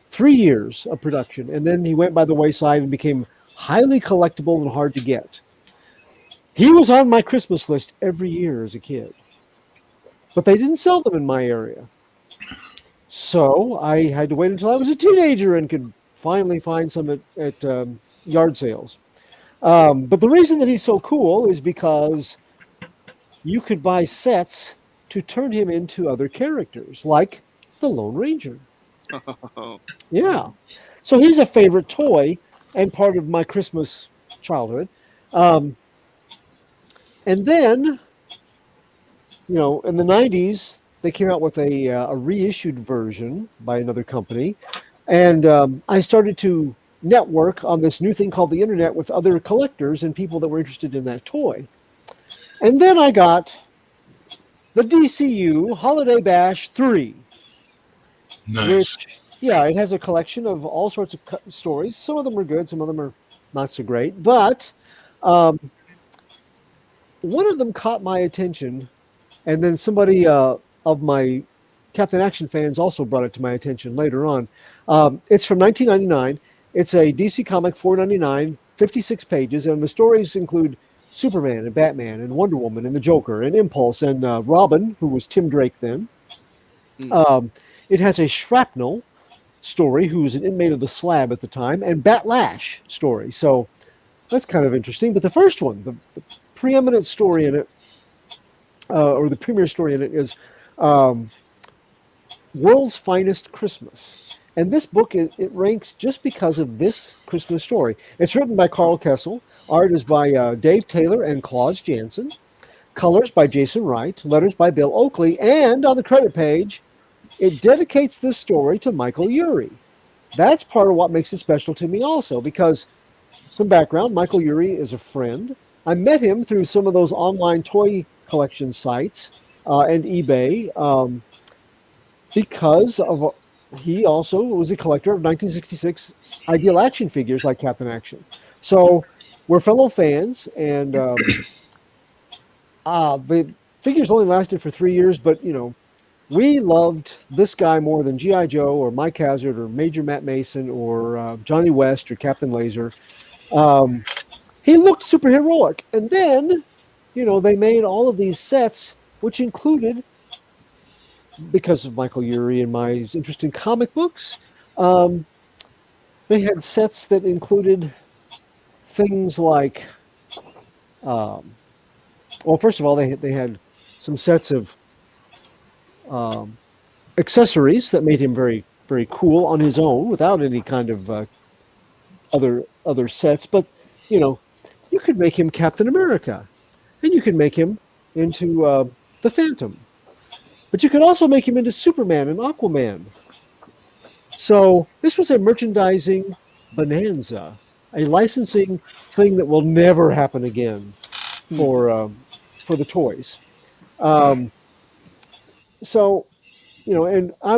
3 years of production, and then he went by the wayside and became highly collectible and hard to get. He was on my Christmas list every year as a kid, but they didn't sell them in my area. So I had to wait until I was a teenager and could finally find some at yard sales. But the reason that he's so cool is because you could buy sets to turn him into other characters, like the Lone Ranger. Yeah. So he's a favorite toy and part of my Christmas childhood. And then, in the 90s, they came out with a reissued version by another company. And I started to network on this new thing called the internet with other collectors and people that were interested in that toy. And then I got the DCU Holiday Bash 3. Nice. Which, yeah, it has a collection of all sorts of stories. Some of them are good, some of them are not so great. But one of them caught my attention, and then somebody of my Captain Action fans also brought it to my attention later on. It's from 1999. It's a DC comic, $4.99, 56 pages, and the stories include Superman and Batman and Wonder Woman and the Joker and Impulse and Robin, who was Tim Drake then. It has a Shrapnel story, who was an inmate of the Slab at the time, and Batlash story. So that's kind of interesting. But the first one, the preeminent story in it, or the premier story in it, is World's Finest Christmas. And this book, it ranks just because of this Christmas story. It's written by Carl Kessel. Art is by Dave Taylor and Claus Janson. Colors by Jason Wright. Letters by Bill Oakley. And on the credit page, it dedicates this story to Michael Urie. That's part of what makes it special to me also, because some background, Michael Urie is a friend. I met him through some of those online toy collection sites and eBay because of... He also was a collector of 1966 Ideal Action figures like Captain Action. So we're fellow fans, and the figures only lasted for 3 years, but, you know, we loved this guy more than G.I. Joe or Mike Hazard or Major Matt Mason or Johnny West or Captain Laser. He looked super heroic. And then, you know, they made all of these sets, which included... because of Michael Urie and my interest in comic books, they had sets that included things like, well, first of all, they had some sets of accessories that made him very, very cool on his own without any kind of other sets. But, you know, you could make him Captain America, and you could make him into the Phantom. But you could also make him into Superman and Aquaman. So this was a merchandising bonanza, a licensing thing that will never happen again for the toys. So, you know, and I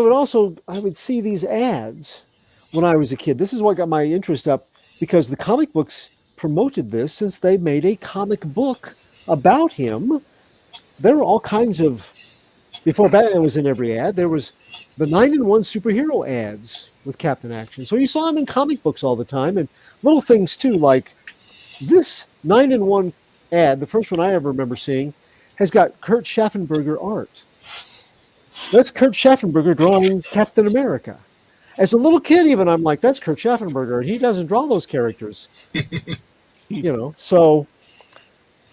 would see these ads when I was a kid. This is what got my interest up, because the comic books promoted this since they made a comic book about him. There were all kinds of... Before Batman was in every ad, there was the 9-in-1 superhero ads with Captain Action. So you saw him in comic books all the time, and little things too, like this 9-in-1 ad, the first one I ever remember seeing, has got Kurt Schaffenberger art. That's Kurt Schaffenberger drawing Captain America. As a little kid even, I'm like, that's Kurt Schaffenberger, and he doesn't draw those characters. You know, so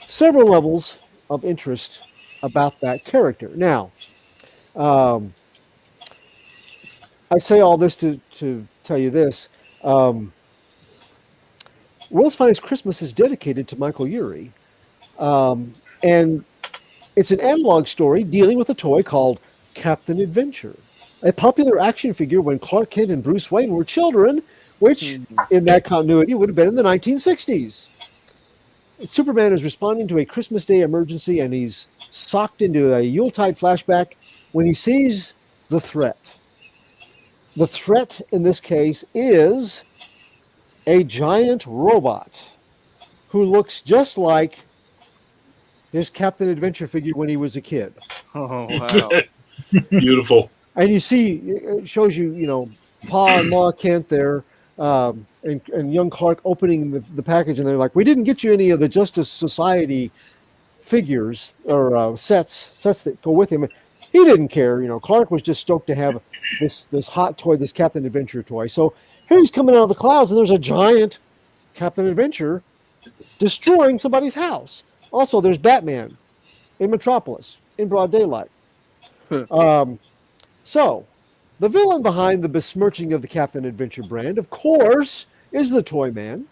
several levels of interest about that character. Now, I say all this to tell you this. World's Finest Christmas is dedicated to Michael Urie. And it's an analog story dealing with a toy called Captain Adventure, a popular action figure when Clark Kent and Bruce Wayne were children, which in that continuity would have been in the 1960s. Superman is responding to a Christmas Day emergency, and he's socked into a Yuletide flashback when he sees the threat. The threat in this case is a giant robot who looks just like his Captain Adventure figure when he was a kid. Oh, wow. Beautiful. And you see, it shows you, you know, Pa and Ma Kent there, and young Clark opening the package, and they're like, we didn't get you any of the Justice Society figures or sets that go with him. He didn't care. You know, Clark was just stoked to have this hot toy, this Captain Adventure toy. So here he's coming out of the clouds, and there's a giant Captain Adventure destroying somebody's house. Also, there's Batman in Metropolis in broad daylight. So the villain behind the besmirching of the Captain Adventure brand, of course, is the Toy Man,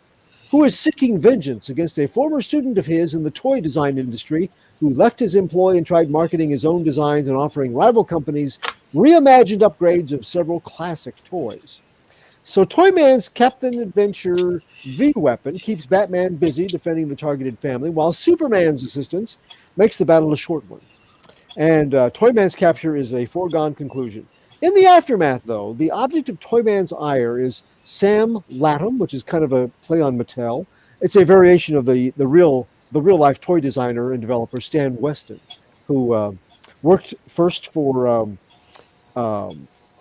who is seeking vengeance against a former student of his in the toy design industry who left his employ and tried marketing his own designs and offering rival companies reimagined upgrades of several classic toys. So Toyman's Captain Adventure V-Weapon keeps Batman busy defending the targeted family, while Superman's assistance makes the battle a short one. And Toyman's capture is a foregone conclusion. In the aftermath, though, the object of Toyman's ire is Sam Latham, which is kind of a play on Mattel. It's a variation of the real life toy designer and developer Stan Weston, who worked first for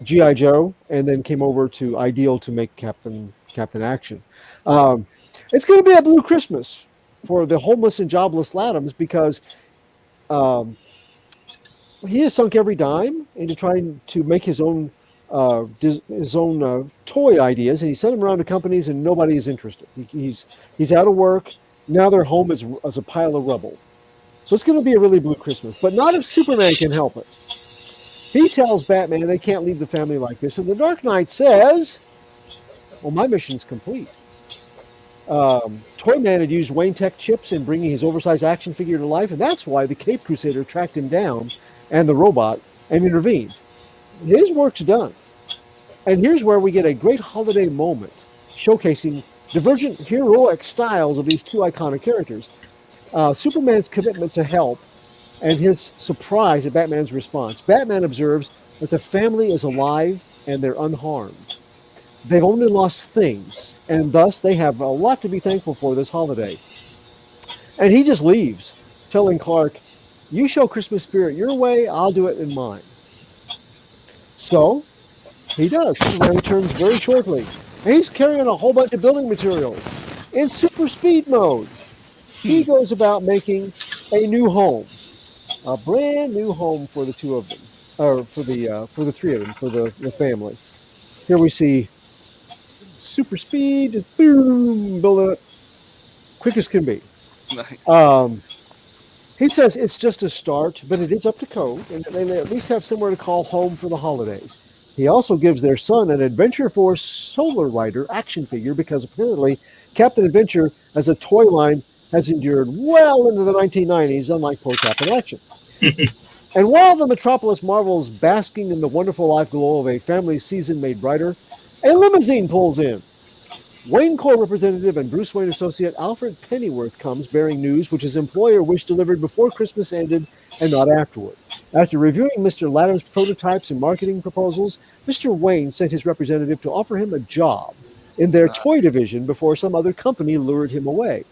G.I. Joe and then came over to Ideal to make Captain Action. It's going to be a blue Christmas for the homeless and jobless Lathams because he has sunk every dime into trying to make his own toy ideas, and he sent them around to companies, and nobody is interested. He's out of work now. Their home is a pile of rubble. So it's going to be a really blue Christmas, but not if Superman can help it. He tells Batman they can't leave the family like this, and the Dark Knight says, "Well, my mission's complete." Toyman had used Wayne Tech chips in bringing his oversized action figure to life, and that's why the Cape Crusader tracked him down and the robot and intervened. His work's done. And here's where we get a great holiday moment showcasing divergent heroic styles of these two iconic characters. Superman's commitment to help and his surprise at Batman's response. Batman observes that the family is alive and they're unharmed. They've only lost things, and thus they have a lot to be thankful for this holiday. And he just leaves, telling Clark, "You show Christmas spirit your way, I'll do it in mine." So he does. Superman returns very shortly, and he's carrying a whole bunch of building materials in super speed mode. He goes about making a new home, a brand new home for the two of them, or for the three of them, for the family. Here we see super speed, boom, building it quick as can be. Nice. He says it's just a start, but it is up to code, and they at least have somewhere to call home for the holidays. He also gives their son an Adventure Force Solar Rider action figure because apparently Captain Adventure as a toy line has endured well into the 1990s, unlike poor Captain Action. And while the Metropolis marvels basking in the wonderful life glow of a family season made brighter, a limousine pulls in. Wayne Corps representative and Bruce Wayne associate Alfred Pennyworth comes bearing news which his employer wished delivered before Christmas ended and not afterward. After reviewing Mr. Latham's prototypes and marketing proposals, Mr. Wayne sent his representative to offer him a job in their toy division before some other company lured him away.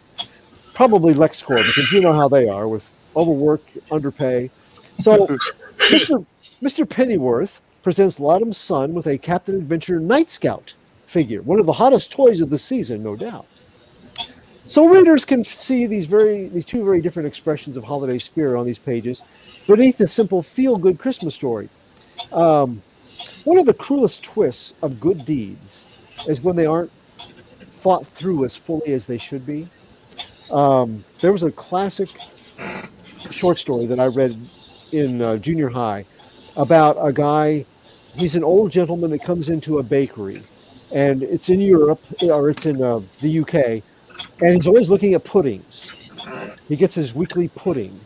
Probably LexCorp, because you know how they are with overwork, underpay. So Mr. Pennyworth presents Latham's son with a Captain Adventure Night Scout figure, one of the hottest toys of the season, no doubt. So readers can see these two very different expressions of holiday spirit on these pages beneath the simple feel-good Christmas story. One of the cruelest twists of good deeds is when they aren't thought through as fully as they should be. There was a classic short story that I read in junior high about a guy. He's an old gentleman that comes into a bakery, and it's in Europe, or it's in the UK, and he's always looking at puddings. He gets his weekly pudding.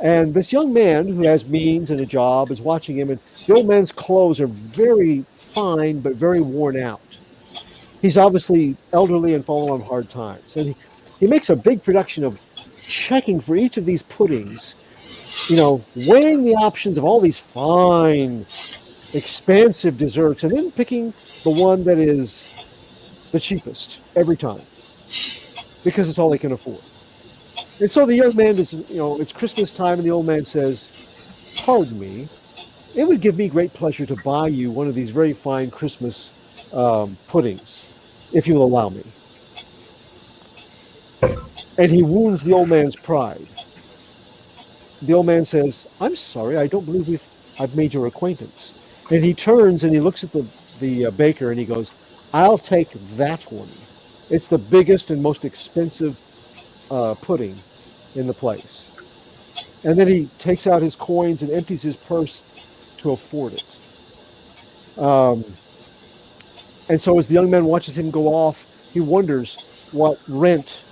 And this young man who has means and a job is watching him, and the old man's clothes are very fine but very worn out. He's obviously elderly and fallen on hard times. And he makes a big production of checking for each of these puddings, weighing the options of all these fine, expansive desserts, and then picking the one that is the cheapest every time, because it's all they can afford. And so the young man is, it's Christmas time, and the old man says, "Pardon me, it would give me great pleasure to buy you one of these very fine Christmas puddings, if you'll allow me." And he wounds the old man's pride. The old man says, "I'm sorry, I don't believe I've made your acquaintance." And he turns and he looks at the baker and he goes, "I'll take that one. It's the biggest and most expensive pudding in the place." And then he takes out his coins and empties his purse to afford it. And so as the young man watches him go off, he wonders what rent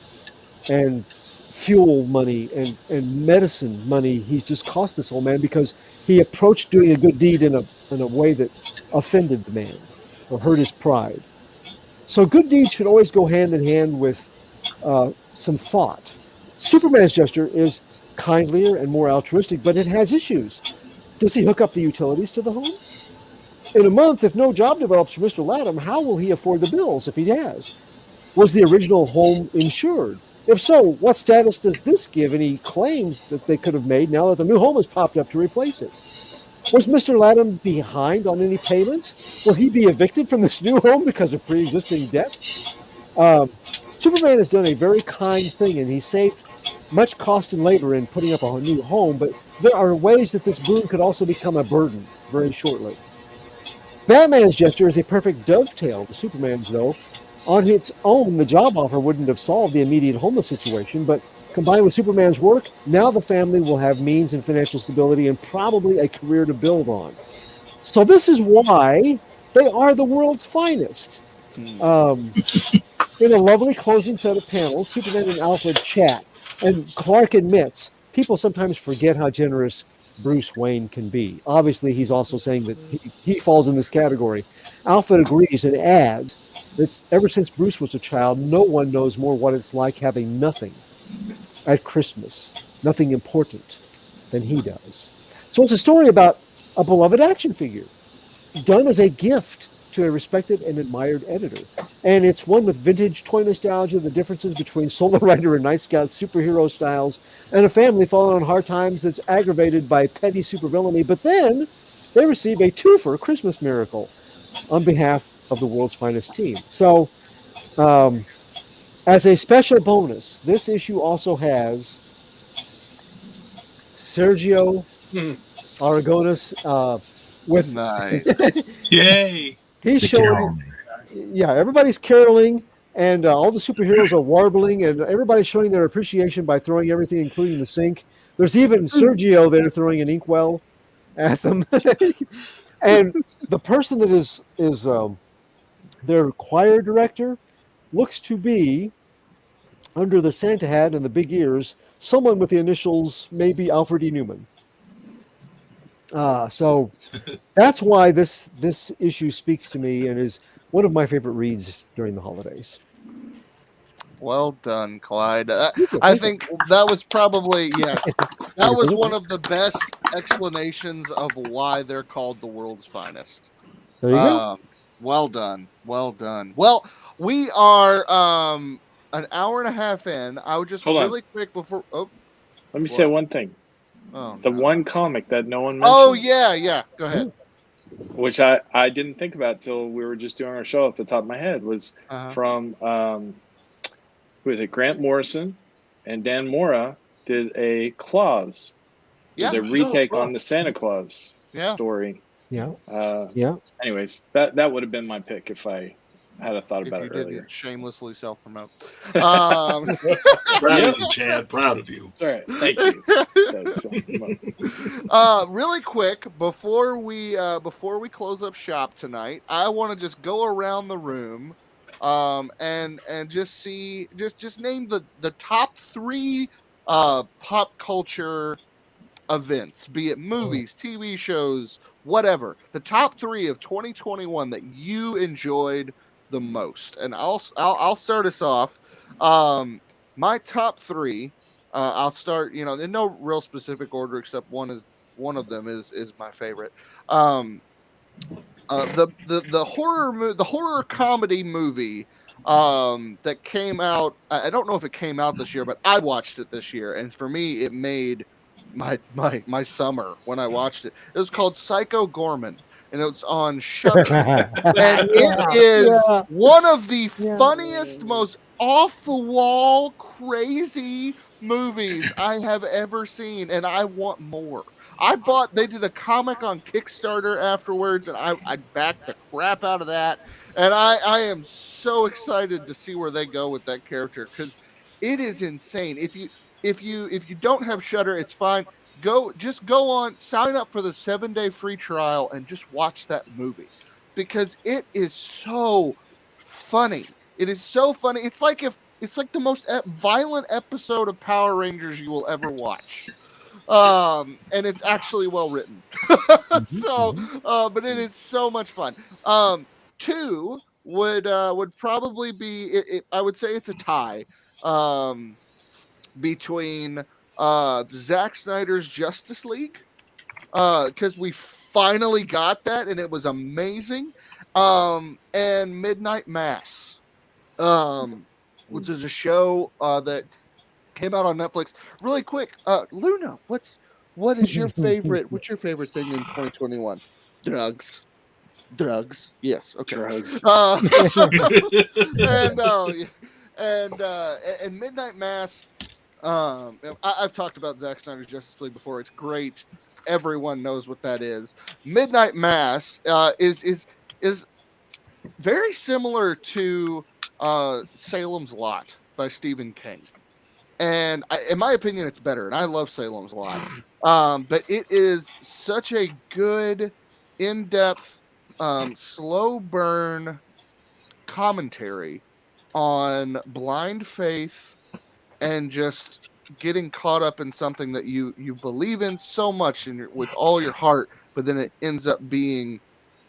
and fuel money and medicine money he's just cost this old man, because he approached doing a good deed in a way that offended the man or hurt his pride. So good deeds should always go hand in hand with some thought. Superman's gesture is kindlier and more altruistic, but it has issues. Does he hook up the utilities to the home? In a month, if no job develops for Mr. Latham, how will he afford the bills if he has? Was the original home insured? If so, what status does this give any claims that they could have made now that the new home has popped up to replace it? Was Mr. Latham behind on any payments? Will he be evicted from this new home because of pre-existing debt? Superman has done a very kind thing, and he saved much cost and labor in putting up a new home, but there are ways that this boon could also become a burden very shortly. Batman's gesture is a perfect dovetail to Superman's, though. On its own, the job offer wouldn't have solved the immediate homeless situation, but combined with Superman's work, now the family will have means and financial stability and probably a career to build on. So this is why they are the world's finest. In a lovely closing set of panels, Superman and Alfred chat, and Clark admits people sometimes forget how generous Bruce Wayne can be. Obviously, he's also saying that he falls in this category. Alfred agrees and adds that ever since Bruce was a child, no one knows more what it's like having nothing at Christmas, nothing important, than he does. So it's a story about a beloved action figure done as a gift to a respected and admired editor. And it's one with vintage toy nostalgia, the differences between Solar Rider and Night Scout superhero styles, and a family falling on hard times that's aggravated by petty supervillainy. But then they receive a twofer Christmas miracle on behalf of the world's finest team. So, as a special bonus, this issue also has Sergio Aragonis with Nice. Yay! He's showing, everybody's caroling, and all the superheroes are warbling, and everybody's showing their appreciation by throwing everything, including the sink. There's even Sergio there throwing an inkwell at them. And the person that is their choir director looks to be, under the Santa hat and the big ears, someone with the initials maybe Alfred E. Newman. So that's why this issue speaks to me and is one of my favorite reads during the holidays. Well done, Clyde. I think that was probably, yes, that was one of the best explanations of why they're called the world's finest. There you go. Well done. Well done. Well, we are an hour and a half in. I would just Hold quick before. Oh, Let me say one thing. oh The no. one comic that no one mentioned. Oh, yeah. Go ahead. Which I didn't think about till we were just doing our show off the top of my head was from who is it? Grant Morrison and Dan Mora did a Claus. Yeah. It was a retake on the Santa Claus story. Yeah. Anyways, that would have been my pick if I had a thought about it earlier. Didn't shamelessly self-promote. Proud of you, Chad. Proud of you. All right. Thank you. Really quick before we close up shop tonight, I want to just go around the room, and just name the top 3 pop culture events, be it movies, TV shows, whatever. The top 3 of 2021 that you enjoyed the most, and I'll start us off. My top 3. I'll start, in no real specific order, except one of them is my favorite. The horror comedy movie that came out. I don't know if it came out this year, but I watched it this year, and for me, it made my summer when I watched it. It was called Psycho Gorman, and it's on Shudder, and it is one of the funniest, most off the wall, crazy movies I have ever seen, and I want more. They did a comic on Kickstarter afterwards, and I backed the crap out of that, and I am so excited to see where they go with that character, because it is insane. If you don't have Shudder, it's fine. Go on, sign up for the 7-day free trial and just watch that movie, because it is so funny. It is so funny. It's like the most violent episode of Power Rangers you will ever watch. And it's actually well written. So, but it is so much fun. 2 would probably be, I would say it's a tie between Zack Snyder's Justice League, because we finally got that and it was amazing. And Midnight Mass, which is a show that came out on Netflix. Really quick, Luna, what is your favorite? What's your favorite thing in 2021? Drugs. Yes. Okay. Drugs. And Midnight Mass. I've talked about Zack Snyder's Justice League before. It's great. Everyone knows what that is. Midnight Mass is very similar to Salem's Lot by Stephen King. And in my opinion, it's better. And I love Salem's Lot. But it is such a good, in-depth, slow burn commentary on blind faith and just getting caught up in something that you believe in so much with all your heart, but then it ends up being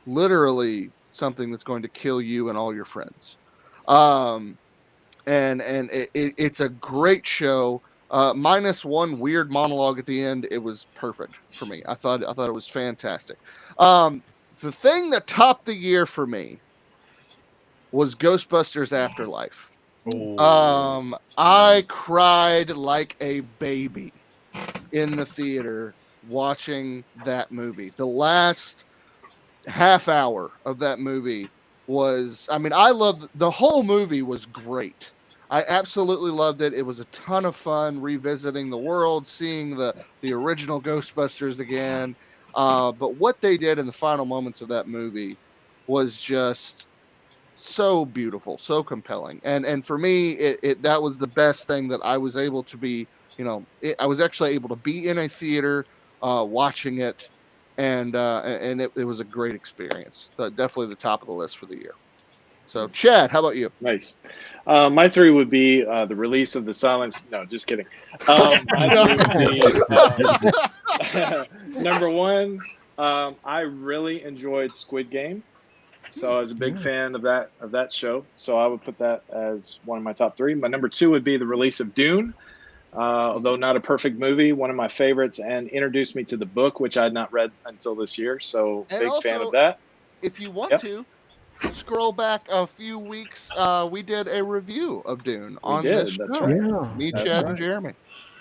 literally something that's going to kill you and all your friends. And it's a great show. Minus one weird monologue at the end, it was perfect for me. I thought it was fantastic. The thing that topped the year for me was Ghostbusters Afterlife. I cried like a baby in the theater watching that movie. The last half hour of that movie was, I loved the whole movie was great. I absolutely loved it. It was a ton of fun revisiting the world, seeing the original Ghostbusters again. But what they did in the final moments of that movie was just so beautiful, so compelling. And for me, that was the best thing that I was able to be, I was actually able to be in a theater watching it. And it was a great experience. Definitely the top of the list for the year. So, Chad, how about you? Nice. My three would be the release of the Silence. No, just kidding. My three would be, number one, I really enjoyed Squid Game. So I was a big fan of that show. So I would put that as one of my top three. My number two would be the release of Dune. Although not a perfect movie, one of my favorites, and introduced me to the book, which I had not read until this year. So and big also, fan of that. If you want to, scroll back a few weeks. We did a review of Dune on this show. That's right. Yeah. Me, Chad, and Jeremy.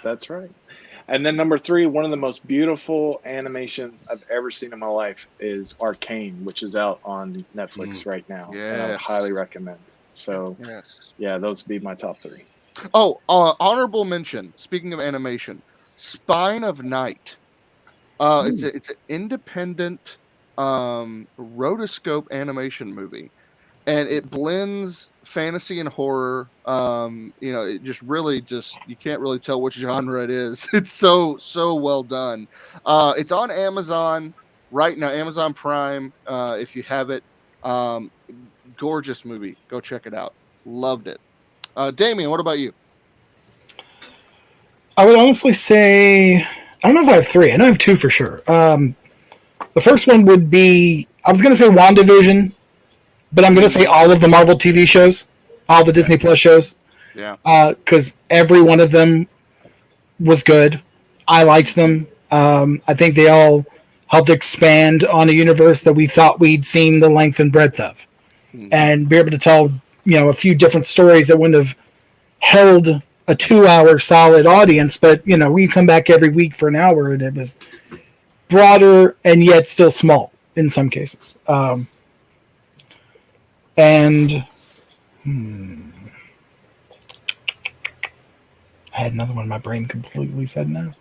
That's right. And then number three, one of the most beautiful animations I've ever seen in my life is Arcane, which is out on Netflix right now. Yes. And I would highly recommend. So, yeah, those would be my top three. Oh, honorable mention. Speaking of animation, Spine of Night. It's an independent rotoscope animation movie, and it blends fantasy and horror. It just really you can't really tell which genre it is. It's so well done. It's on Amazon right now, Amazon Prime. If you have it, gorgeous movie. Go check it out. Loved it. Damien, what about you? I would honestly say, I don't know if I have three. I know I have two for sure. The first one would be, I was going to say WandaVision, but I'm going to say all of the Marvel TV shows, all the Disney Plus shows. Yeah. Because every one of them was good. I liked them. I think they all helped expand on a universe that we thought we'd seen the length and breadth of. And be able to tell a few different stories that wouldn't have held a 2-hour solid audience, but we come back every week for an hour and it was broader and yet still small in some cases. I had another one in my brain completely said no.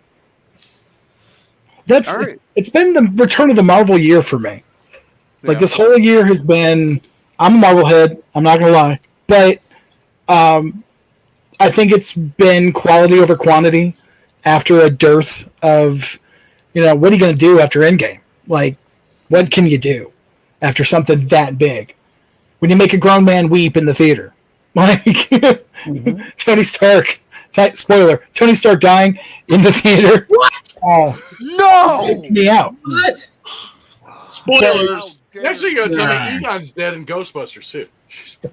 It's been the return of the Marvel year for me. Like this whole year has been, I'm a Marvel head, I'm not going to lie, but I think it's been quality over quantity after a dearth of, what are you going to do after Endgame? Like, what can you do after something that big? When you make a grown man weep in the theater. Like, Tony Stark, spoiler, Tony Stark dying in the theater. What? Oh, no! Me out. What? Spoilers. Next thing you're going to tell me, Egon's dead in Ghostbusters too.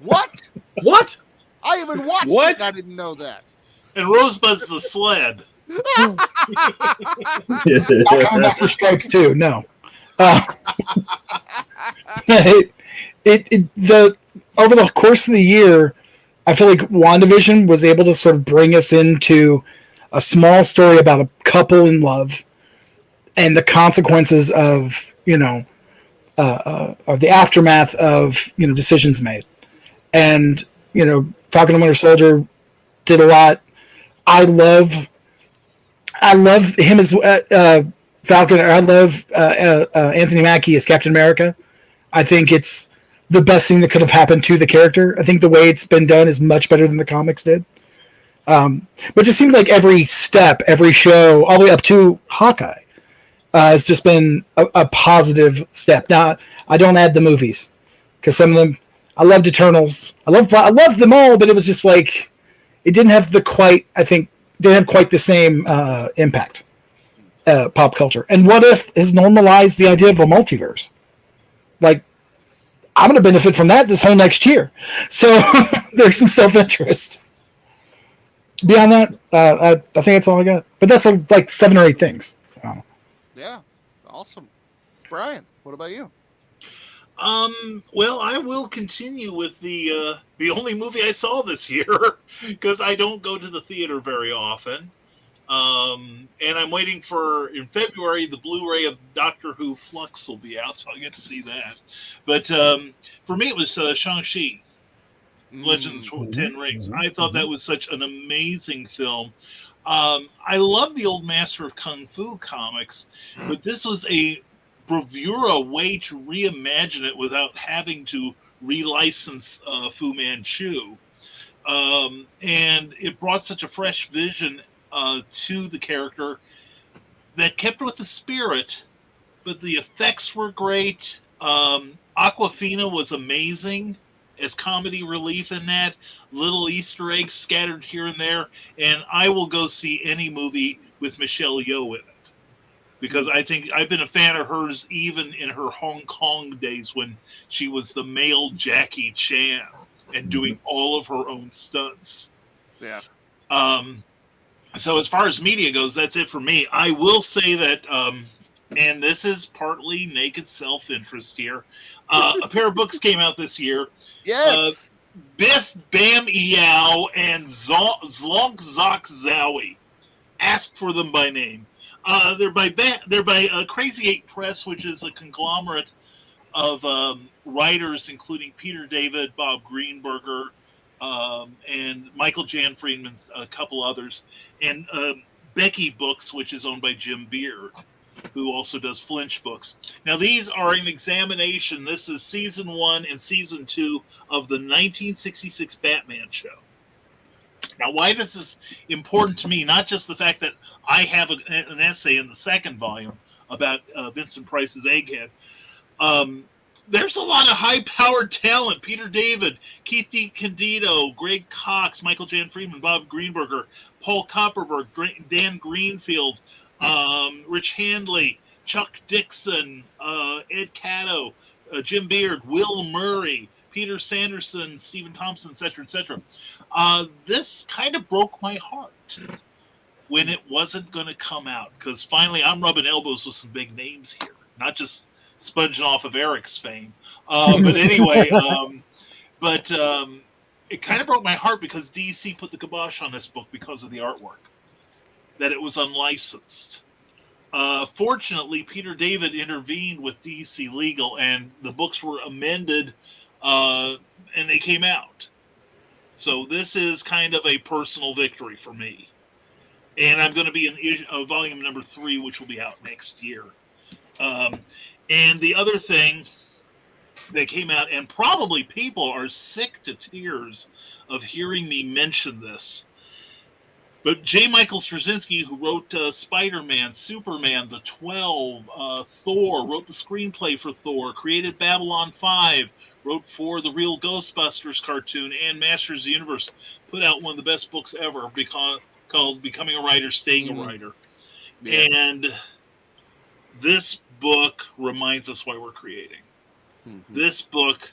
What? What? I even watched it and I didn't know that. And Rosebud's the sled. Not coming back for Stripes too. No. The over the course of the year, I feel like WandaVision was able to sort of bring us into a small story about a couple in love and the consequences of of the aftermath of decisions made. And Falcon and Winter Soldier did a lot. I love him as Falcon. I love Anthony Mackie as Captain America. I think it's the best thing that could have happened to the character. I think the way it's been done is much better than the comics did. But it just seems like every step, every show, all the way up to Hawkeye, has just been a positive step. Now, I don't add the movies because some of them, I loved Eternals. I loved them all, but it was just like it didn't have quite the same impact, pop culture. And What If has normalized the idea of a multiverse. Like, I'm going to benefit from that this whole next year. So there's some self-interest. Beyond that, I think that's all I got. But that's like 7 or 8 things. So. Yeah, awesome. Brian, what about you? Well, I will continue with the only movie I saw this year because I don't go to the theater very often. And I'm waiting for, in February, the Blu-ray of Doctor Who Flux will be out, so I'll get to see that. But for me, it was Shang-Chi, Legend of the Ten Rings. I thought that was such an amazing film. I love the old Master of Kung Fu comics, but this was a bravura way to reimagine it without having to relicense Fu Manchu. And it brought such a fresh vision to the character that kept with the spirit, but the effects were great. Aquafina was amazing as comedy relief in that. Little Easter eggs scattered here and there, and I will go see any movie with Michelle Yeoh in it because I think I've been a fan of hers even in her Hong Kong days when she was the male Jackie Chan and doing all of her own stunts. Yeah. So as far as media goes, that's it for me. I will say that, and this is partly naked self-interest here, a pair of books came out this year. Yes. Biff Bam Eow and Zlonk Zok Zowie. Ask for them by name. They're by Crazy 8 Press, which is a conglomerate of writers, including Peter David, Bob Greenberger, and Michael Jan Friedman, a couple others, and Becky Books, which is owned by Jim Beard, who also does Flinch books. Now, these are an examination. This is season 1 and season 2 of the 1966 Batman show. Now, why this is important to me, not just the fact that I have an essay in the second volume about Vincent Price's Egghead. There's a lot of high-powered talent. Peter David, Keith DiCandido, Greg Cox, Michael Jan Friedman, Bob Greenberger, Paul Kopperberg, Dan Greenfield, Rich Handley, Chuck Dixon, Ed Catto, Jim Beard, Will Murray, Peter Sanderson, Stephen Thompson, etc., etc. This kind of broke my heart when it wasn't going to come out because finally I'm rubbing elbows with some big names here, not just sponging off of Eric's fame. But anyway, it kind of broke my heart because DC put the kibosh on this book because of the artwork, that it was unlicensed. Fortunately, Peter David intervened with DC Legal, and the books were amended, and they came out. So this is kind of a personal victory for me. And I'm going to be in volume number 3, which will be out next year. And the other thing that came out, and probably people are sick to tears of hearing me mention this, but J. Michael Straczynski, who wrote Spider-Man, Superman, The 12, Thor, wrote the screenplay for Thor, created Babylon 5, wrote for the Real Ghostbusters cartoon, and Masters of the Universe, put out one of the best books ever called Becoming a Writer, Staying a Writer. Yes. And this book reminds us why we're creating. Mm-hmm. This book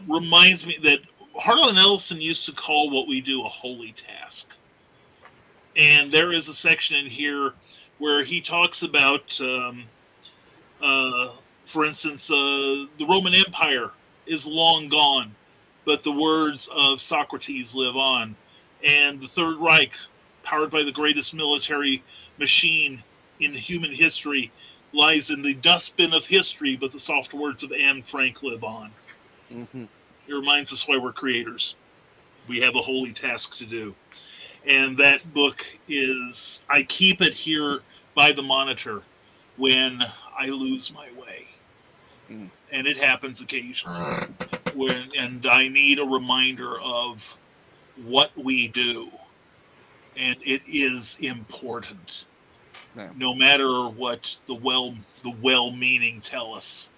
reminds me that Harlan Ellison used to call what we do a holy task. And there is a section in here where he talks about, for instance, the Roman Empire is long gone, but the words of Socrates live on. And the Third Reich, powered by the greatest military machine in human history, lies in the dustbin of history, but the soft words of Anne Frank live on. Mm-hmm. It reminds us why we're creators. We have a holy task to do. And that book is, I keep it here by the monitor when I lose my way. Mm. And it happens occasionally. And I need a reminder of what we do. And it is important. Yeah. No matter what the well-meaning tell us,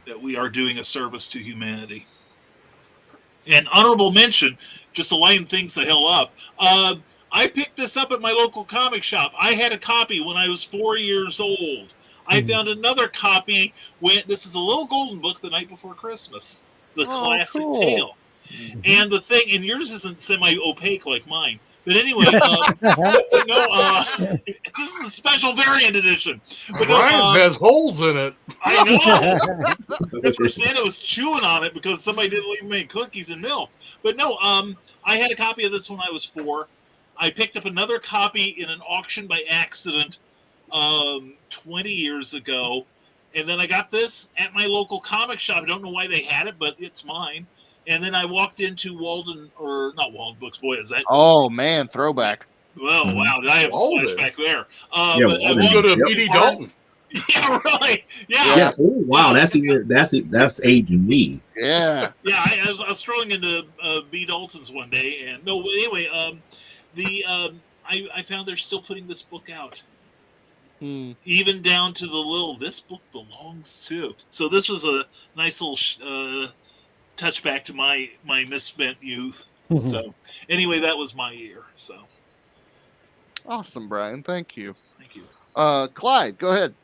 that we are doing a service to humanity. And honorable mention, just to line things the hell up, I picked this up at my local comic shop. I had a copy when I was 4 years old. I found another copy when, this is a little golden book, The Night Before Christmas. The classic tale. And the thing, and yours isn't semi-opaque like mine. But anyway, this is a special variant edition. But Brian's has holes in it. I know. That's where Santa was chewing on it because somebody didn't leave me cookies and milk. But no, I had a copy of this when I was 4. I picked up another copy in an auction by accident 20 years ago. And then I got this at my local comic shop. I don't know why they had it, but it's mine. And then I walked into Walden, or not Walden Books. Boy, is that... Oh, man, throwback. Well, wow, did I have a flashback there? Yeah, but I You go to B.D. Dalton. Yeah, really. Yeah. Oh, wow, that's aging me. Yeah. Yeah, I was strolling into B. Dalton's one day, and no, anyway, I found they're still putting this book out. Even down to the little, this book belongs to. So this was a nice little touchback to my misspent youth. So anyway, that was my year. So Awesome, Brian. Thank you. thank you. Clyde, go ahead.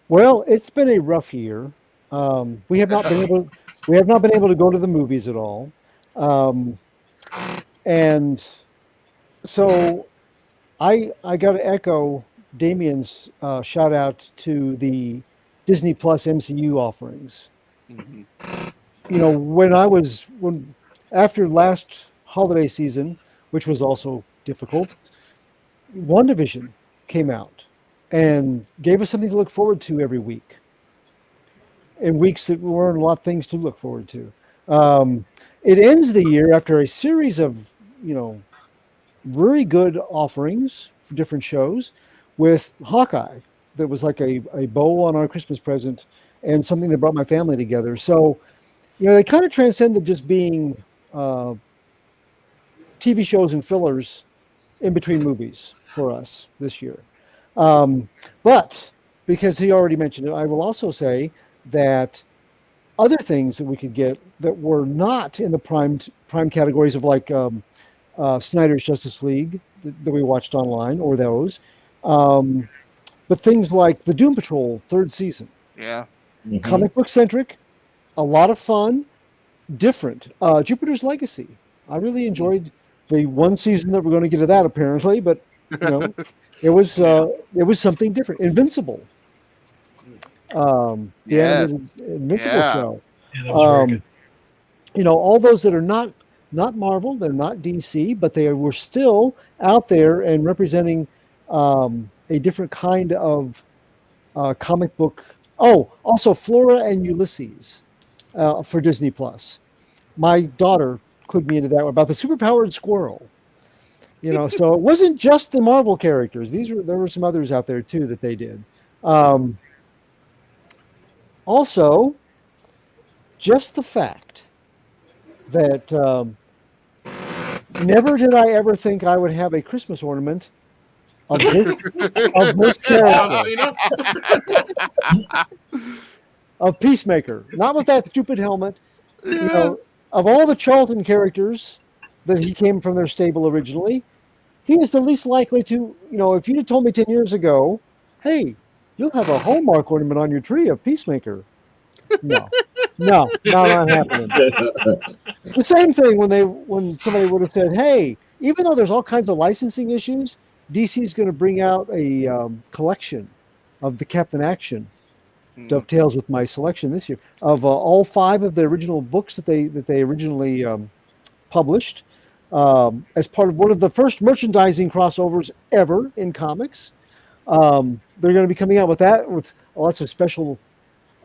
Well, it's been a rough year. We have not been able to go to the movies at all, and so I got to echo Damien's shout out to the Disney Plus MCU offerings. Mm-hmm. You know, when after last holiday season, which was also difficult, WandaVision came out and gave us something to look forward to every week. In weeks that weren't a lot of things to look forward to. It ends the year after a series of, very good offerings for different shows with Hawkeye that was like a bow on our Christmas present and something that brought my family together. So, they kind of transcended just being TV shows and fillers in between movies for us this year. But because he already mentioned it, I will also say that other things that we could get that were not in the prime categories of like Snyder's Justice League that we watched online or those, but things like the Doom Patrol 3rd season. Yeah. Mm-hmm. Comic book centric, a lot of fun, different. Jupiter's Legacy. I really enjoyed the one season that we're going to get to that apparently, but it was something different. Invincible. The animated Invincible show. Yeah, that was very good. All those that are not Marvel, they're not DC, but were still out there and representing a different kind of comic book. Oh, also Flora and Ulysses for Disney Plus. My daughter clued me into that one about the superpowered squirrel. So it wasn't just the Marvel characters. There were some others out there too that they did. Also, just the fact that never did I ever think I would have a Christmas ornament of this character. Of Peacemaker. Not with that stupid helmet. Of all the Charlton characters that he came from their stable originally, he is the least likely to, if you'd have told me 10 years ago, hey, you'll have a Hallmark ornament on your tree of Peacemaker. No, not happening. The same thing when somebody would have said, hey, even though there's all kinds of licensing issues, DC is going to bring out a collection of the Captain Action. Dovetails with my selection this year of all 5 of the original books that they originally published as part of one of the first merchandising crossovers ever in comics. They're going to be coming out with that with lots of special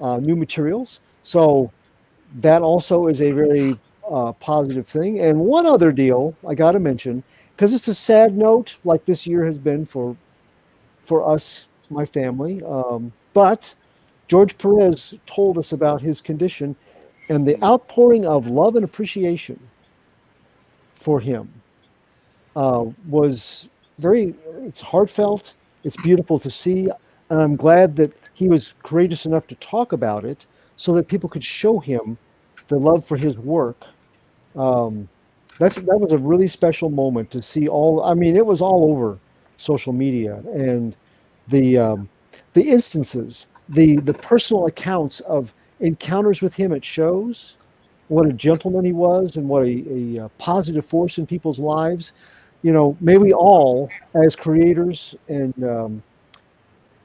new materials. So that also is a very positive thing. And one other deal I got to mention, because it's a sad note, like this year has been for us, my family, but George Perez told us about his condition and the outpouring of love and appreciation for him was it's heartfelt. It's beautiful to see. And I'm glad that he was courageous enough to talk about it so that people could show him the love for his work. That was a really special moment to see it was all over social media, and the instances, the personal accounts of encounters with him at shows, what a gentleman he was, and what a positive force in people's lives. May we all, as creators and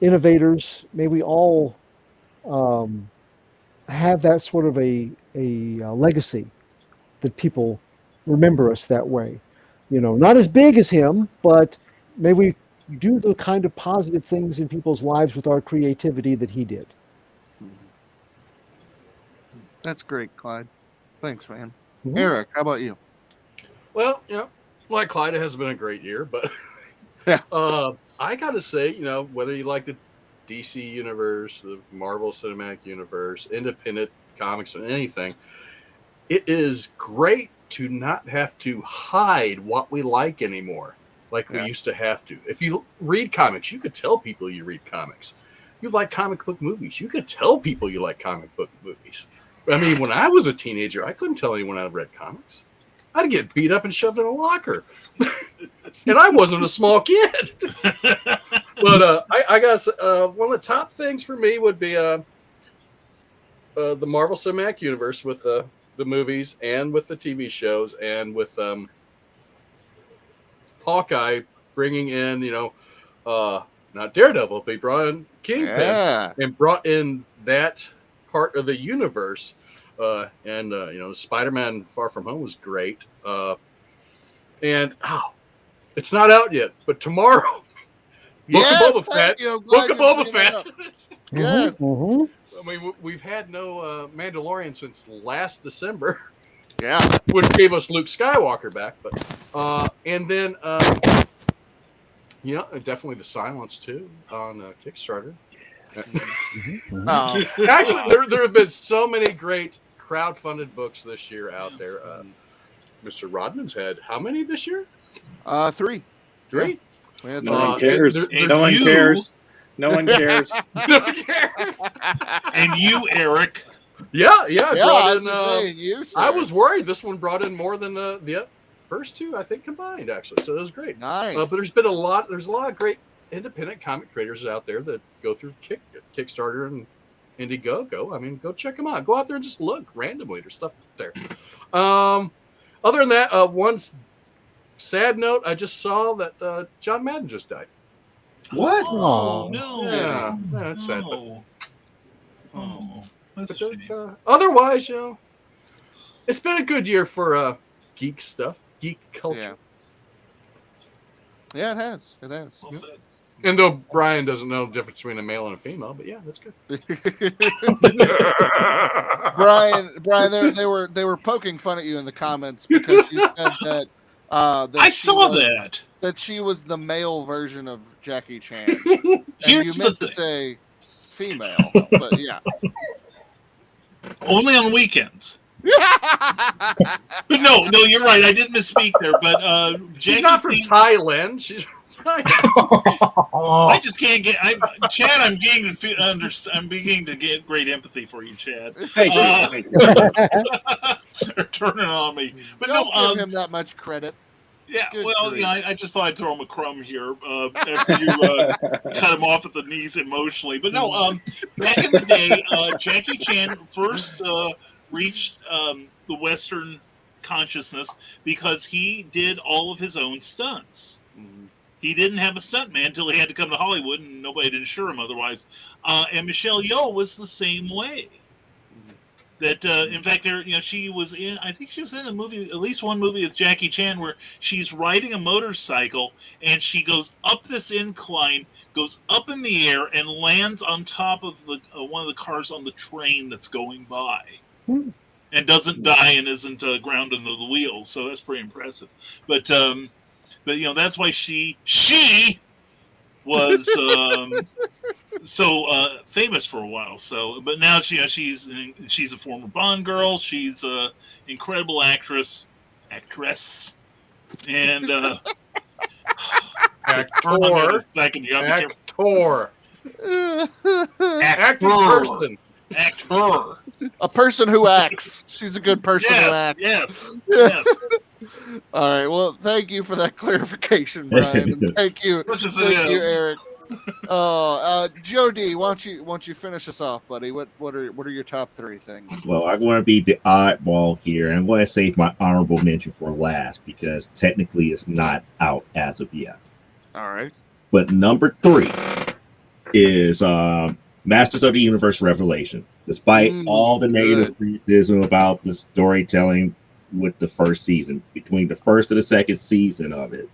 innovators, may we all have that sort of a legacy that people remember us that way. Not as big as him, but may we do the kind of positive things in people's lives with our creativity that he did. That's great, Clyde. Thanks, man. Eric, how about you? Well, like Clyde, it has been a great year, but yeah, I got to say, whether you like the DC universe, the Marvel Cinematic Universe, independent comics, or anything, it is great to not have to hide what we like anymore, like we used to have to. If you read comics, you could tell people you read comics. You like comic book movies, you could tell people you like comic book movies. I mean, when I was a teenager, I couldn't tell anyone I read comics. I'd get beat up and shoved in a locker. And I wasn't a small kid. But I guess one of the top things for me would be the Marvel Cinematic Universe with the movies and with the TV shows, and with Hawkeye bringing in, not Daredevil, but he brought in Kingpin and brought in that part of the universe. Spider-Man Far From Home was great. And it's not out yet, but tomorrow, Book of Boba Fett. Yes. Mm-hmm. I mean, we've had no Mandalorian since last December. Yeah. Which gave us Luke Skywalker back. But and then definitely the Silence too on Kickstarter. Actually, there have been so many great crowdfunded books this year out there. Mr. Rodman's had how many this year? 3. 3? Yeah. No one cares. No one cares. No one cares. No one cares. And you, Eric. Yeah. Brought in, I was worried this one brought in more than the first 2, I think, combined, actually. So it was great. Nice. But there's a lot of great independent comic creators out there that go through Kickstarter and Indiegogo. I mean, go check them out. Go out there and just look randomly. There's stuff there. Other than that, one sad note, I just saw that John Madden just died. What? Oh, no. Yeah, that's sad. That's otherwise, it's been a good year for geek stuff, geek culture. Yeah, it has. It has. Well said. And though Brian doesn't know the difference between a male and a female, but yeah, that's good. Brian, they were poking fun at you in the comments because you said that. I saw that she was the male version of Jackie Chan, and you meant to say female, but yeah, only on weekends. But no, you're right. I did misspeak there. But she's not from Thailand. She's from Thailand. I just can't get. Chad, I'm beginning to get great empathy for you, Chad. Thank you. They're turning on me. But don't give him that much credit. Yeah, Good well, grief. I just thought I'd throw him a crumb here after you cut him off at the knees emotionally. But no, back in the day, Jackie Chan first reached the Western consciousness because he did all of his own stunts. He didn't have a stuntman until he had to come to Hollywood, and nobody would insure him otherwise. And Michelle Yeoh was the same way. That in fact, she was in. I think she was in a movie, at least one movie with Jackie Chan, where she's riding a motorcycle and she goes up this incline, goes up in the air, and lands on top of the one of the cars on the train that's going by, and doesn't die and isn't ground into the wheels. So that's pretty impressive. But that's why she was so famous for a while. So, but now she's a former Bond girl. She's an incredible actress, and actor, second, you acting person, actor, a person who acts. She's a good person who acts. Yes. All right. Well, thank you for that clarification, Brian. And thank you, Eric. Joe D, why don't you finish us off, buddy? What are your top 3 things? Well, I'm going to be the oddball here, and I'm going to save my honorable mention for last because technically it's not out as of yet. All right. But number 3 is Masters of the Universe Revelation. Despite all the negative criticism about the storytelling with the first season, between the first and the second season of it,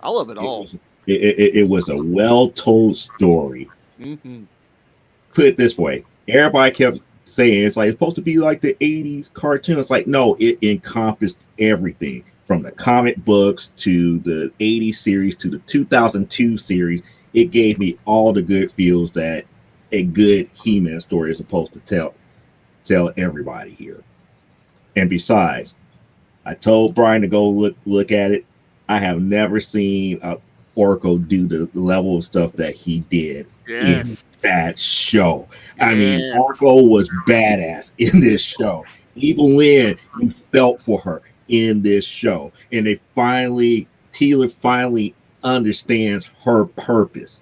I love it all. It was a well-told story. Put it this way, everybody kept saying it's supposed to be like the 80s cartoon. It's like, no, it encompassed everything from the comic books to the 80s series to the 2002 series. It gave me all the good feels that a good He-Man story is supposed to tell everybody here. And besides, I told Brian to go look at it. I have never seen Orko do the level of stuff that he did in that show. I mean, Orko was badass in this show. Even when you felt for her in this show, and Teela finally understands her purpose.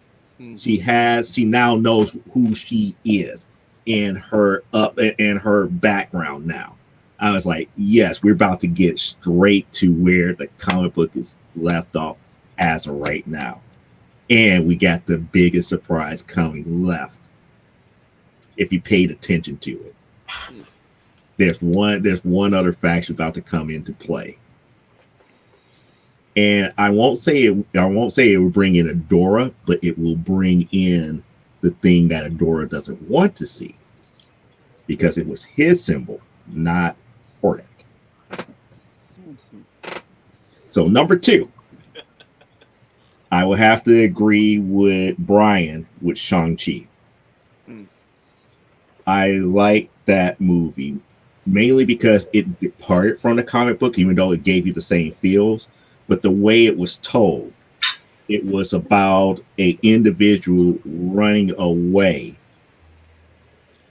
She now knows who she is and her background now. I was like, yes, we're about to get straight to where the comic book is left off as of right now. And we got the biggest surprise coming left. If you paid attention to it. There's one other faction about to come into play. And I won't say it will bring in Adora, but it will bring in the thing that Adora doesn't want to see. Because it was his symbol, not Hordak. So number 2, I will have to agree with Brian with Shang-Chi. I like that movie mainly because it departed from the comic book, even though it gave you the same feels. But the way it was told, it was about an individual running away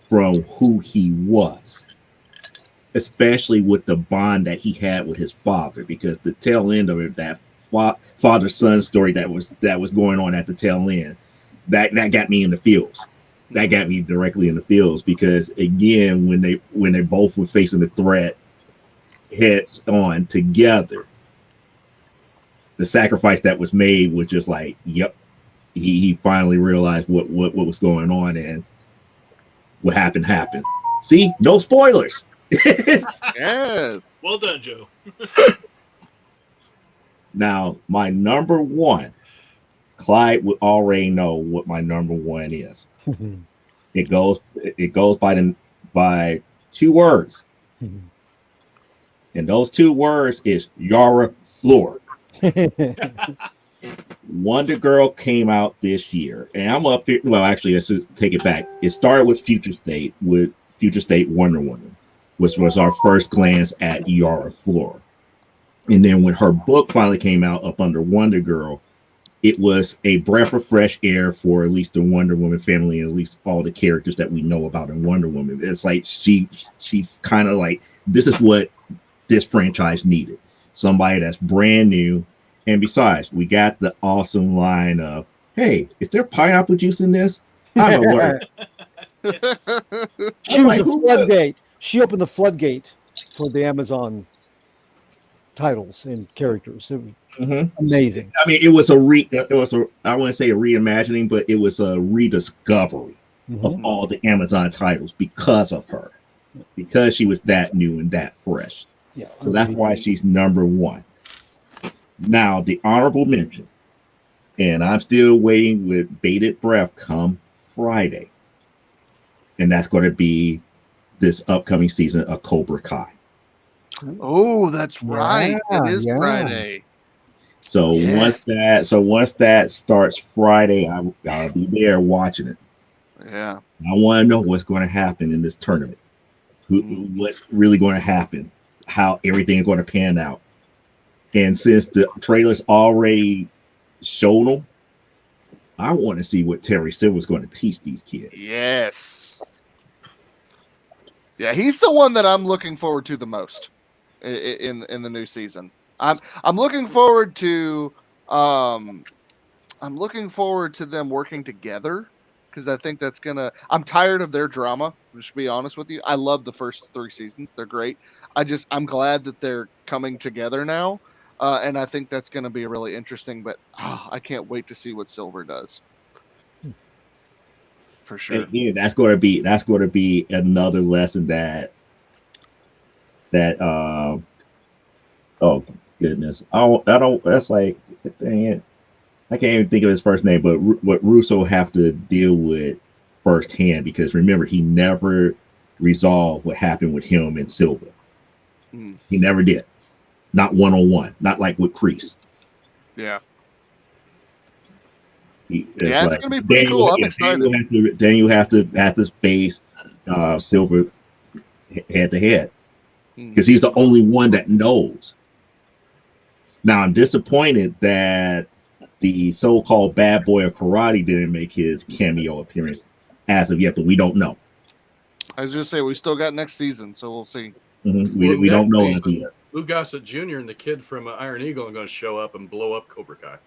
from who he was, especially with the bond that he had with his father, because the tail end of it, that father-son story that was going on at the tail end, that got me in the feels. That got me directly in the feels because, again, when they both were facing the threat heads on together, the sacrifice that was made was just like, yep, he finally realized what was going on, and what happened. See, no spoilers. Yes. Well done, Joe. Now, my number 1, Clyde would already know what my number 1 is. It goes by 2 words. And those 2 words is Yara Floor. Wonder Girl came out this year, and I'm up here. Well, actually, let's just take it back. It started with Future State Wonder Woman, which was our first glance at Yara Floor. And then when her book finally came out up under Wonder Girl, it was a breath of fresh air for at least the Wonder Woman family, and at least all the characters that we know about in Wonder Woman. It's like she kind of like, this is what this franchise needed. Somebody that's brand new. And besides, we got the awesome line of, hey, is there pineapple juice in this? I'm alert. She was a floodgate. She opened the floodgate for the Amazon titles and characters. It was Mm-hmm. amazing. I mean, I wouldn't say a reimagining, but it was a rediscovery of all the Amazon titles because of her, because she was that new and that fresh. Yeah. So that's why she's number one. Now, the honorable mention, and I'm still waiting with bated breath come Friday, and that's going to be this upcoming season of Cobra Kai. Oh, that's right. Yeah, It is yeah. Friday. So once that starts Friday, I'll be there watching it. Yeah. I want to know what's going to happen in this tournament. What's really going to happen? How everything is going to pan out? And since the trailers already showed them, I want to see what Terry Silver's going to teach these kids. Yes. Yeah, he's the one that I'm looking forward to the most in the new season. I'm looking forward to them working together, because I think that's gonna. I'm tired of their drama. Just to be honest with you, I love the first 3 seasons; they're great. I'm glad that they're coming together now, and I think that's gonna be really interesting. But I can't wait to see what Silver does. For sure. And yeah, that's going to be another lesson that oh goodness, I don't. That's like, dang it, I can't even think of his first name, but what Russo have to deal with firsthand, because remember, he never resolved what happened with him and Silva. He never did, not one-on-one, not like with Kreese. Yeah. It's gonna be pretty cool. I'm excited. Then you have to face Silver head to head, because he's the only one that knows. Now I'm disappointed that the so-called bad boy of karate didn't make his cameo appearance as of yet, but we don't know. I was just say we still got next season, so we'll see. We don't know as of yet. Lou Gossett Jr. and the kid from Iron Eagle are going to show up and blow up Cobra Kai.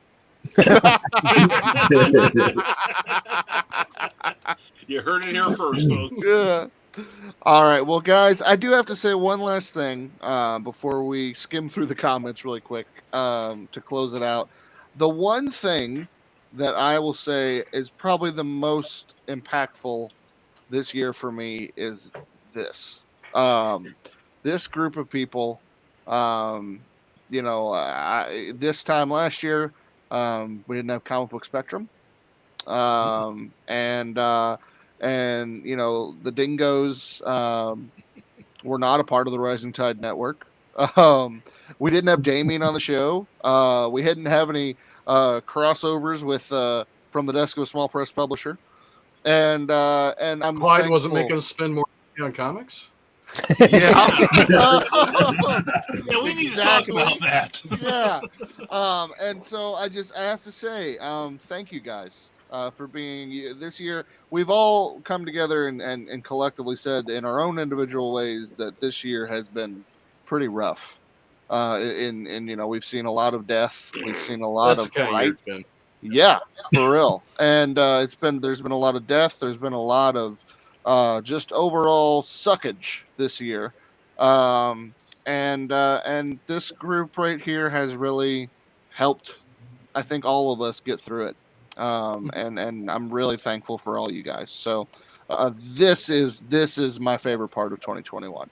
You heard it here first, folks. Yeah. All right. Well, guys, I do have to say one last thing before we skim through the comments really quick to close it out. The one thing that I will say is probably the most impactful this year for me is this. This group of people, this time last year, we didn't have Comic Book Spectrum. And the Dingoes were not a part of the Rising Tide Network. We didn't have Damien on the show. We didn't have any crossovers with from the desk of a small press publisher. And I'm Clyde thankful. wasn't making us spend more money on comics. Yeah. We need to talk about that. Yeah. And so I have to say, thank you guys for being this year. We've all come together and collectively said in our own individual ways that this year has been pretty rough. We've seen a lot of death. We've seen a lot That's of the kind of year it's been. Yeah, for real. And there's been a lot of death. There's been a lot of just overall suckage this year. And this group right here has really helped, I think, all of us get through it. And I'm really thankful for all you guys. So this is my favorite part of 2021.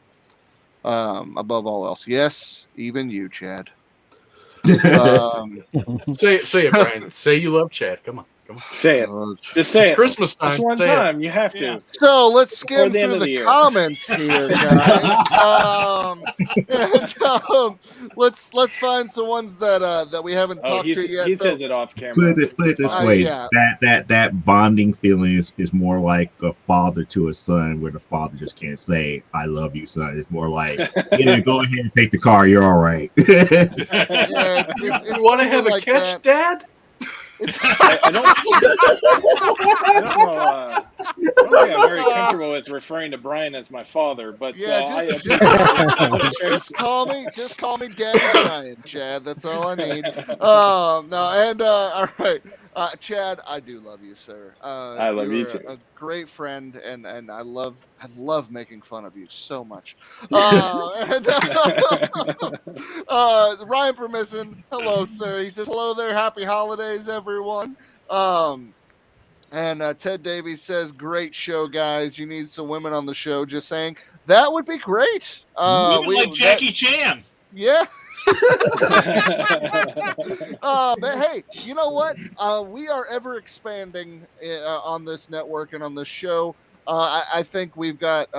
Above all else. Yes, even you, Chad. Say it, Brian. Say you love Chad. Come on. Say it. Just say It's it. Christmas time. Just one Say time. You have to. Yeah. So let's skim the end through of the the year. comments here, guys. Let's find some ones that we haven't talked to yet. He says it off camera. Put it this way: yeah. that bonding feeling is more like a father to a son, where the father just can't say "I love you, son." It's more like, "Yeah, go ahead and take the car. You're all right." It's You want to have a like catch, that. Dad? I don't think I'm very comfortable with referring to Brian as my father, but Yeah, just call me Daddy Brian, Chad. That's all I need. All right. Chad, I do love you, sir. I love you too. A great friend, and I love making fun of you so much. Ryan Permission, hello, sir. He says hello there, happy holidays, everyone. And Ted Davies says, great show, guys. You need some women on the show. Just saying, that would be great. Women like Jackie Chan. Yeah. But hey, you know what? We are ever expanding on this network and on this show. I think we've got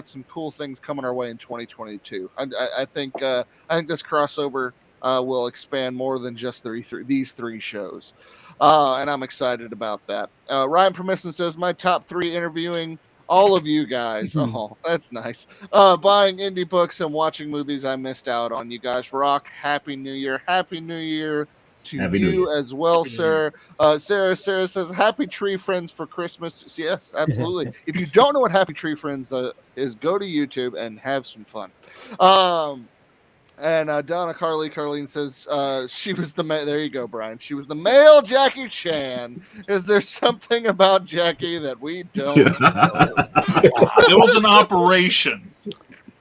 some cool things coming our way in 2022. I think this crossover will expand more than just these three shows, and I'm excited about that. Ryan Permission says my top 3 interviewing all of you guys. Oh, that's nice. Buying indie books and watching movies I missed out on. You guys rock. Happy New Year. Happy New Year to you as well, sir. Sarah says, Happy Tree Friends for Christmas. Yes, absolutely. If you don't know what Happy Tree Friends is, go to YouTube and have some fun. And Donna Carlene says she was the there you go, Brian. She was the male Jackie Chan. Is there something about Jackie that we don't know? It was an operation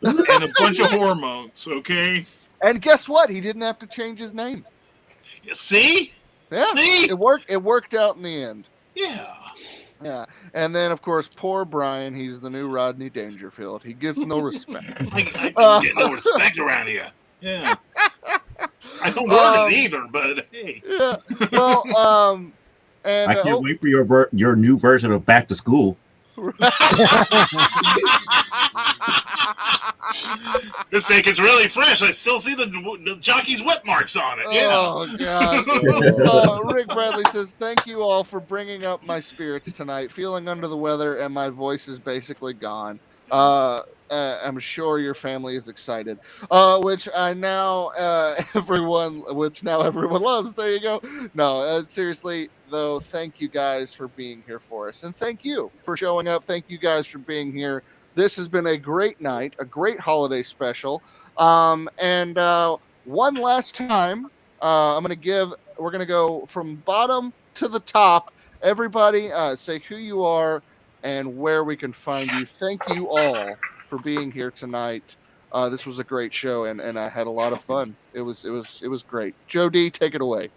and a bunch of hormones, okay? And guess what? He didn't have to change his name. You see? Yeah. See? It worked out in the end. Yeah. Yeah. And then, of course, poor Brian. He's the new Rodney Dangerfield. He gets no respect. I don't get no respect around here. Yeah. I don't learn it either, but hey. Yeah. Well, and I can't wait for your new version of Back to School. This steak is really fresh. I still see the jockey's whip marks on it. Yeah. Oh, God. Rick Bradley says, thank you all for bringing up my spirits tonight. Feeling under the weather and my voice is basically gone. I'm sure your family is excited, which now everyone loves. There you go. No, seriously though, thank you guys for being here for us, and thank you for showing up. Thank you guys for being here. This has been a great night, a great holiday special. And one last time, we're gonna go from bottom to the top. Everybody, say who you are and where we can find you. Thank you all for being here tonight. This was a great show, and I had a lot of fun. It was great. Joe D, take it away.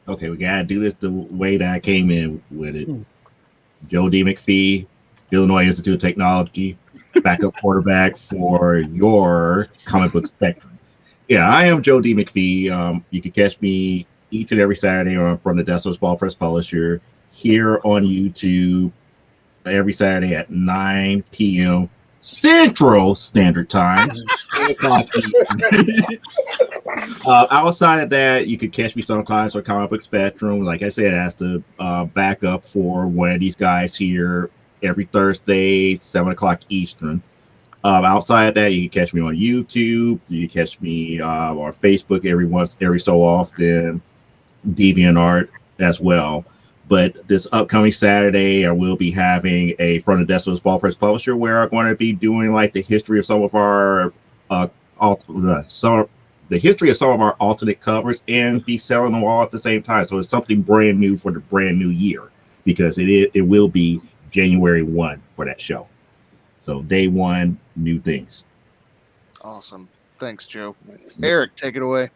Okay, we gotta do this the way that I came in with it. Joe D Mcphee, Illinois Institute of Technology, backup quarterback for your comic book spectrum. Yeah, I am Joe D Mcphee. You can catch me each and every Saturday from the Dastardly Small Press Publisher here on YouTube every Saturday at 9 p.m. Central Standard Time. 8 o'clock. Outside of that, you could catch me sometimes on Comic Book Spectrum. Like I said, as the backup for one of these guys here every Thursday, 7 o'clock Eastern. Outside of that, you can catch me on YouTube. You can catch me on Facebook every so often, DeviantArt as well. But this upcoming Saturday, I will be having a Front of Destiny Small Press Publisher where I'm going to be doing like the history of some of our alternate covers and be selling them all at the same time. So it's something brand new for the brand new year, because it will be January 1 for that show. So day one, new things. Awesome. Thanks, Joe. Eric, take it away.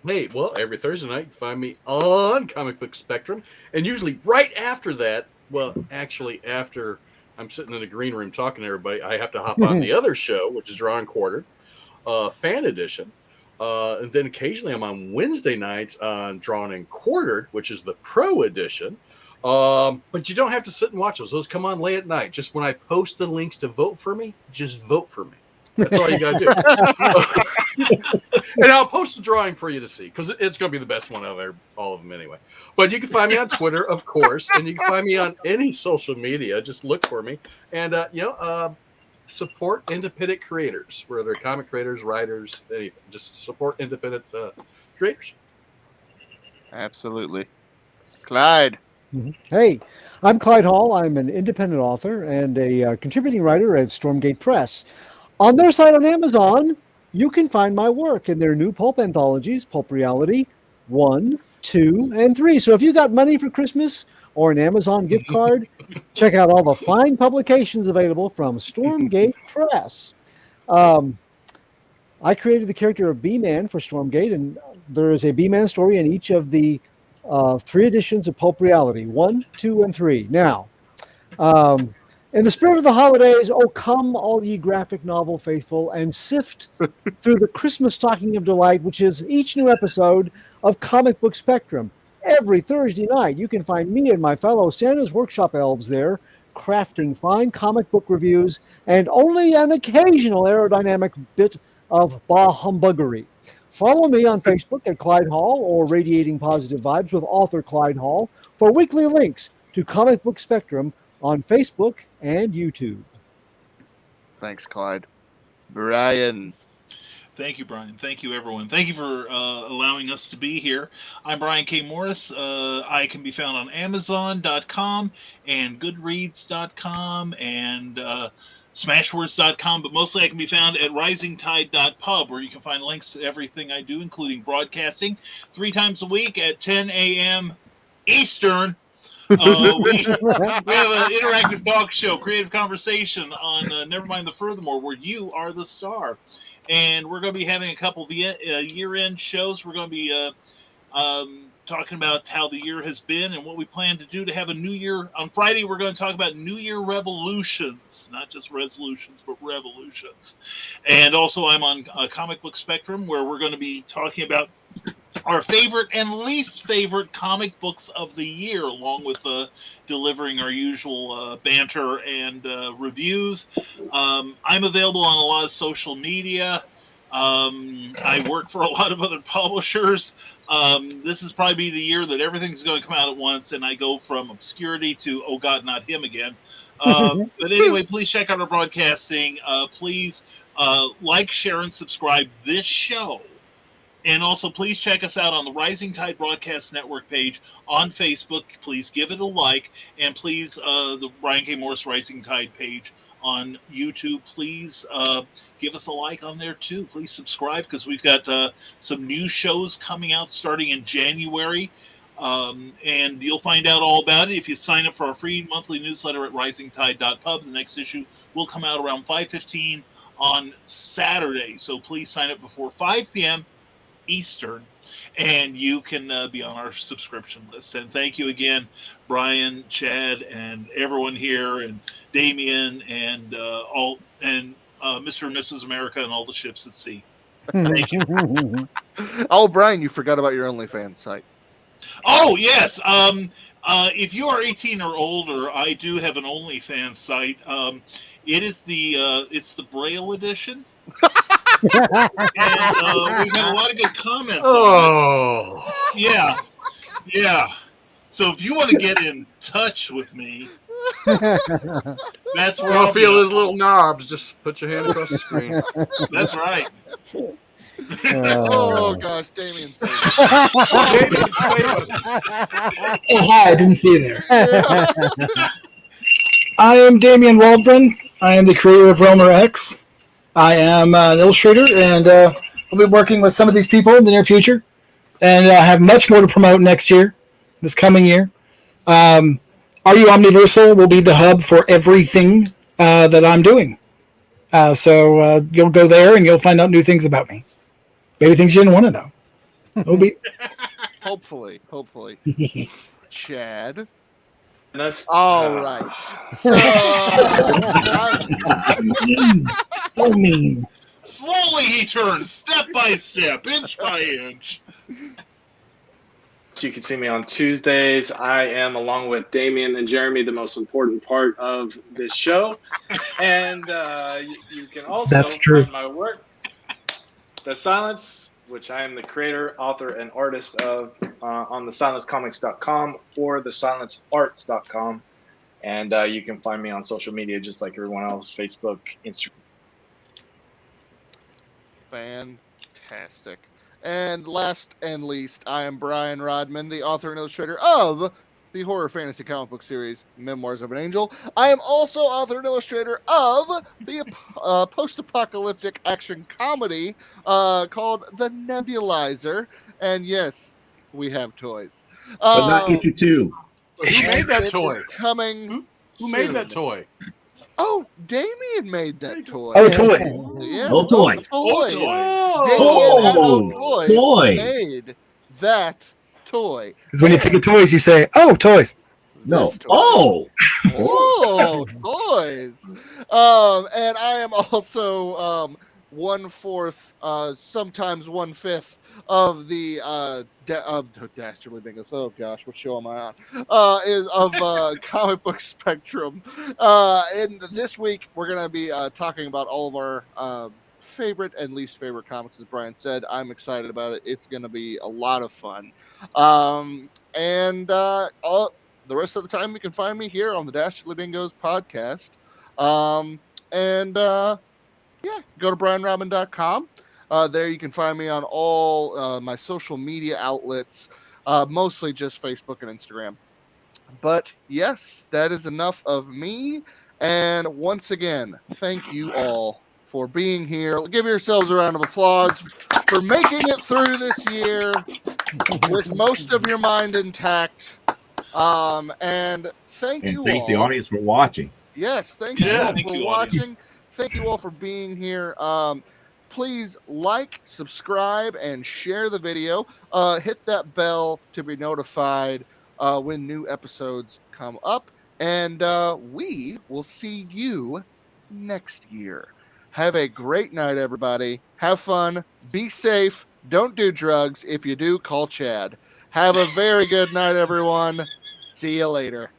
Hey, well, every Thursday night, you can find me on Comic Book Spectrum. And usually right after that, well, actually after I'm sitting in the green room talking to everybody, I have to hop on the other show, which is Drawn Quartered, Fan Edition. And then occasionally I'm on Wednesday nights on Drawn and Quartered, which is the Pro Edition. But you don't have to sit and watch those. Those come on late at night. Just when I post the links to vote for me, just vote for me. That's all you got to do. And I'll post a drawing for you to see, because it's going to be the best one out of all of them anyway. But you can find me on Twitter, of course, and you can find me on any social media. Just look for me. And, support independent creators, whether they're comic creators, writers, anything. Just support independent creators. Absolutely. Clyde. Hey, I'm Clyde Hall. I'm an independent author and a contributing writer at Stormgate Press. On their site on Amazon, you can find my work in their new pulp anthologies, Pulp Reality 1, 2, and 3. So if you got money for Christmas or an Amazon gift card, check out all the fine publications available from Stormgate Press. I created the character of B-Man for Stormgate, and there is a B-Man story in each of the 3 editions of Pulp Reality, 1, 2, and 3. Now, in the spirit of the holidays, oh, come all ye graphic novel faithful, and sift through the Christmas stocking of delight, which is each new episode of Comic Book Spectrum. Every Thursday night, you can find me and my fellow Santa's Workshop elves there, crafting fine comic book reviews and only an occasional aerodynamic bit of bah humbuggery. Follow me on Facebook at Clyde Hall or Radiating Positive Vibes with author Clyde Hall for weekly links to Comic Book Spectrum on Facebook and YouTube. Thanks, Clyde. Brian. Thank you, Brian. Thank you, everyone. Thank you for allowing us to be here. I'm Brian K. Morris. I can be found on Amazon.com and Goodreads.com and Smashwords.com, but mostly I can be found at risingtide.pub, where you can find links to everything I do, including broadcasting 3 times a week at 10 a.m. Eastern. We have an interactive talk show, creative conversation on Nevermind the Furthermore, where you are the star. And we're going to be having a couple of year-end shows. We're going to be talking about how the year has been and what we plan to do to have a new year. On Friday, we're going to talk about New Year revolutions, not just resolutions, but revolutions. And also, I'm on Comic Book Spectrum, where we're going to be talking about our favorite and least favorite comic books of the year, along with delivering our usual banter and reviews. I'm available on a lot of social media. I work for a lot of other publishers. This is probably the year that everything's going to come out at once, and I go from obscurity to, oh God, not him again. But anyway, please check out our broadcasting. Please like, share, and subscribe this show. And also, please check us out on the Rising Tide Broadcast Network page on Facebook. Please give it a like. And please, the Brian K. Morris Rising Tide page on YouTube. Please give us a like on there, too. Please subscribe, because we've got some new shows coming out starting in January. And you'll find out all about it if you sign up for our free monthly newsletter at risingtide.pub. The next issue will come out around 5:15 on Saturday. So please sign up before 5 p.m. Eastern, and you can be on our subscription list. And thank you again, Brian, Chad, and everyone here, and Damien, and Mr. and Mrs. America, and all the ships at sea. Thank you. Oh, Brian, you forgot about your OnlyFans site. Oh, yes. If you are 18 or older, I do have an OnlyFans site. It is it's the Braille edition. And we've had a lot of good comments on it. Yeah. So if you want to get in touch with me, that's where I'll feel his little knobs. Just put your hand across the screen. That's right. Oh gosh, Damien saved it. Oh, hi, I didn't see you there. I am Damien Waldron. I am the creator of Realmer X. I am an illustrator, and I'll be working with some of these people in the near future, and I have much more to promote next year, this coming year. RU Omniversal will be the hub for everything that I'm doing. So you'll go there, and you'll find out new things about me. Maybe things you didn't want to know. It'll be... Hopefully. Chad. And that's all right. So, so mean. Slowly he turns, step by step, inch by inch. You can see me on Tuesdays. I am, along with Damien and Jeremy, the most important part of this show. And you can also find my work, The Silence, which I am the creator, author, and artist of on thesilencecomics.com or thesilencearts.com. And you can find me on social media just like everyone else, Facebook, Instagram. Fantastic. And last and least, I am Brian Rodman, the author and illustrator of the horror fantasy comic book series Memoirs of an Angel. I am also author and illustrator of the post-apocalyptic action comedy called The Nebulizer. And yes, we have toys. But not Issue 2. Who made that It's toy? coming. Who made that soon. toy? Oh, Damien made that toy. Oh, toys. Yes, Oh, toys. toys. Oh, Damien at Oh, Toys toys. made that toy. Because when you think of toys, you say, "Oh, toys." No. This toy. Oh! Oh, toys. And I am also 1/4, sometimes 1/5 of the Dastardly Bingos. Oh gosh, what show am I on? Is of Comic Book Spectrum. And this week we're gonna be talking about all of our favorite and least favorite comics, as Brian said. I'm excited about it. It's gonna be a lot of fun. The rest of the time, you can find me here on the Dastardly Dingoes podcast. Go to brianrobin.com. There you can find me on all my social media outlets, mostly just Facebook and Instagram. But yes, that is enough of me. And once again, thank you all for being here. Give yourselves a round of applause for making it through this year with most of your mind intact. And thank you Thanks all. the audience for watching. Yes, thank you all for watching. Thank you all for being here. Please like, subscribe, and share the video. Hit that bell to be notified when new episodes come up. And we will see you next year. Have a great night, everybody. Have fun. Be safe. Don't do drugs. If you do, call Chad. Have a very good night, everyone. See you later.